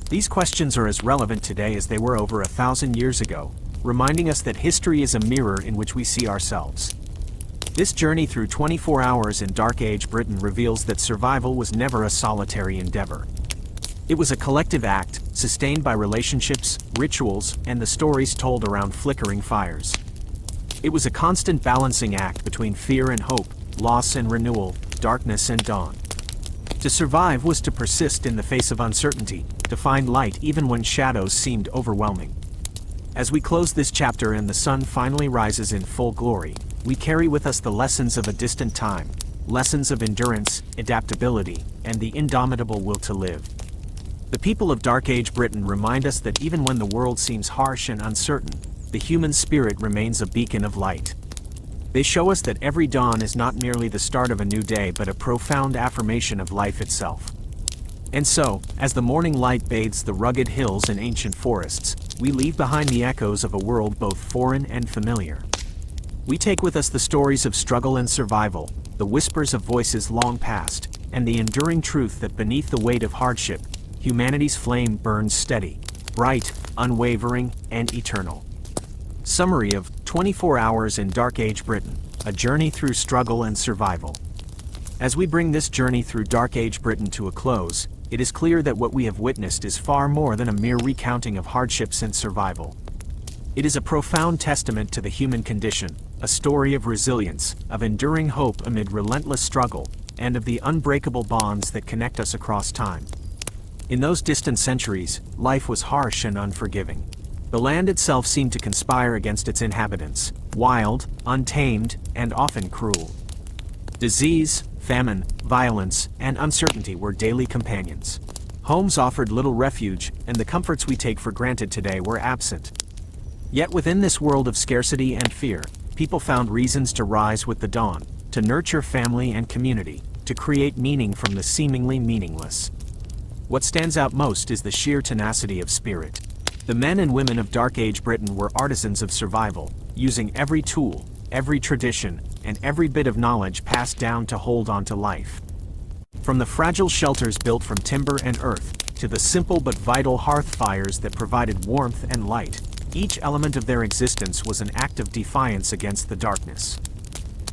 These questions are as relevant today as they were over 1,000 years ago, reminding us that history is a mirror in which we see ourselves. This journey through 24 hours in Dark Age Britain reveals that survival was never a solitary endeavor. It was a collective act, sustained by relationships, rituals, and the stories told around flickering fires. It was a constant balancing act between fear and hope, loss and renewal, darkness and dawn. To survive was to persist in the face of uncertainty, to find light even when shadows seemed overwhelming. As we close this chapter and the sun finally rises in full glory, we carry with us the lessons of a distant time, lessons of endurance, adaptability, and the indomitable will to live. The people of Dark Age Britain remind us that even when the world seems harsh and uncertain, the human spirit remains a beacon of light. They show us that every dawn is not merely the start of a new day but a profound affirmation of life itself. And so, as the morning light bathes the rugged hills and ancient forests, we leave behind the echoes of a world both foreign and familiar. We take with us the stories of struggle and survival, the whispers of voices long past, and the enduring truth that beneath the weight of hardship, humanity's flame burns steady, bright, unwavering, and eternal. Summary of 24 Hours in Dark Age Britain, a journey through struggle and survival. As we bring this journey through Dark Age Britain to a close, it is clear that what we have witnessed is far more than a mere recounting of hardships and survival. It is a profound testament to the human condition, a story of resilience, of enduring hope amid relentless struggle, and of the unbreakable bonds that connect us across time. In those distant centuries, life was harsh and unforgiving. The land itself seemed to conspire against its inhabitants, wild, untamed, and often cruel. Disease, famine, violence, and uncertainty were daily companions. Homes offered little refuge, and the comforts we take for granted today were absent. Yet within this world of scarcity and fear, people found reasons to rise with the dawn, to nurture family and community, to create meaning from the seemingly meaningless. What stands out most is the sheer tenacity of spirit. The men and women of Dark Age Britain were artisans of survival, using every tool, every tradition, and every bit of knowledge passed down to hold on to life. From the fragile shelters built from timber and earth, to the simple but vital hearth fires that provided warmth and light, each element of their existence was an act of defiance against the darkness.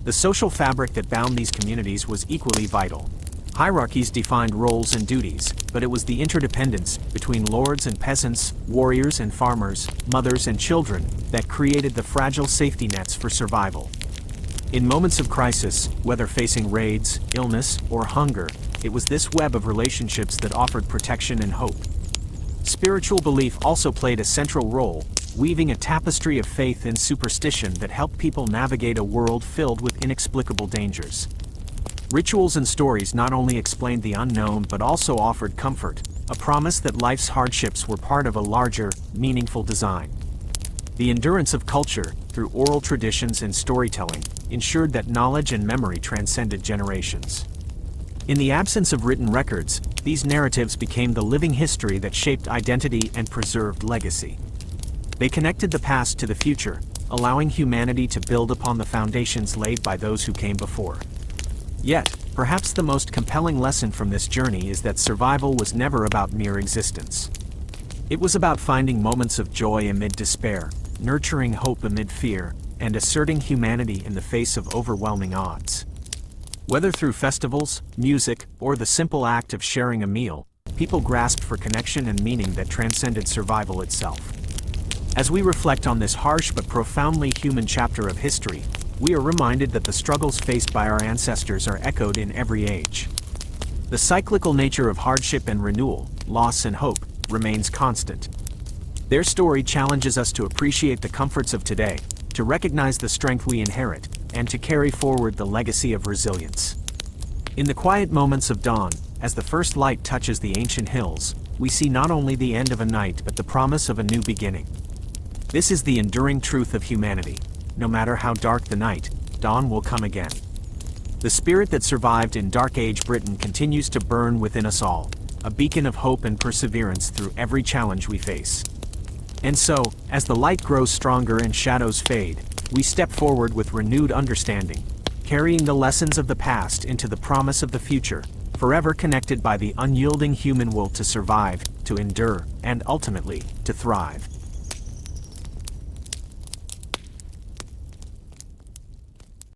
The social fabric that bound these communities was equally vital. Hierarchies defined roles and duties, but it was the interdependence between lords and peasants, warriors and farmers, mothers and children, that created the fragile safety nets for survival. In moments of crisis, whether facing raids, illness, or hunger, it was this web of relationships that offered protection and hope. Spiritual belief also played a central role, weaving a tapestry of faith and superstition that helped people navigate a world filled with inexplicable dangers. Rituals and stories not only explained the unknown but also offered comfort, a promise that life's hardships were part of a larger, meaningful design. The endurance of culture, through oral traditions and storytelling, ensured that knowledge and memory transcended generations. In the absence of written records, these narratives became the living history that shaped identity and preserved legacy. They connected the past to the future, allowing humanity to build upon the foundations laid by those who came before. Yet, perhaps the most compelling lesson from this journey is that survival was never about mere existence. It was about finding moments of joy amid despair, nurturing hope amid fear, and asserting humanity in the face of overwhelming odds. Whether through festivals, music, or the simple act of sharing a meal, people grasped for connection and meaning that transcended survival itself. As we reflect on this harsh but profoundly human chapter of history, we are reminded that the struggles faced by our ancestors are echoed in every age. The cyclical nature of hardship and renewal, loss and hope, remains constant. Their story challenges us to appreciate the comforts of today, to recognize the strength we inherit, and to carry forward the legacy of resilience. In the quiet moments of dawn, as the first light touches the ancient hills, we see not only the end of a night but the promise of a new beginning. This is the enduring truth of humanity. No matter how dark the night, dawn will come again. The spirit that survived in Dark Age Britain continues to burn within us all, a beacon of hope and perseverance through every challenge we face. And so, as the light grows stronger and shadows fade, we step forward with renewed understanding, carrying the lessons of the past into the promise of the future, forever connected by the unyielding human will to survive, to endure, and ultimately, to thrive.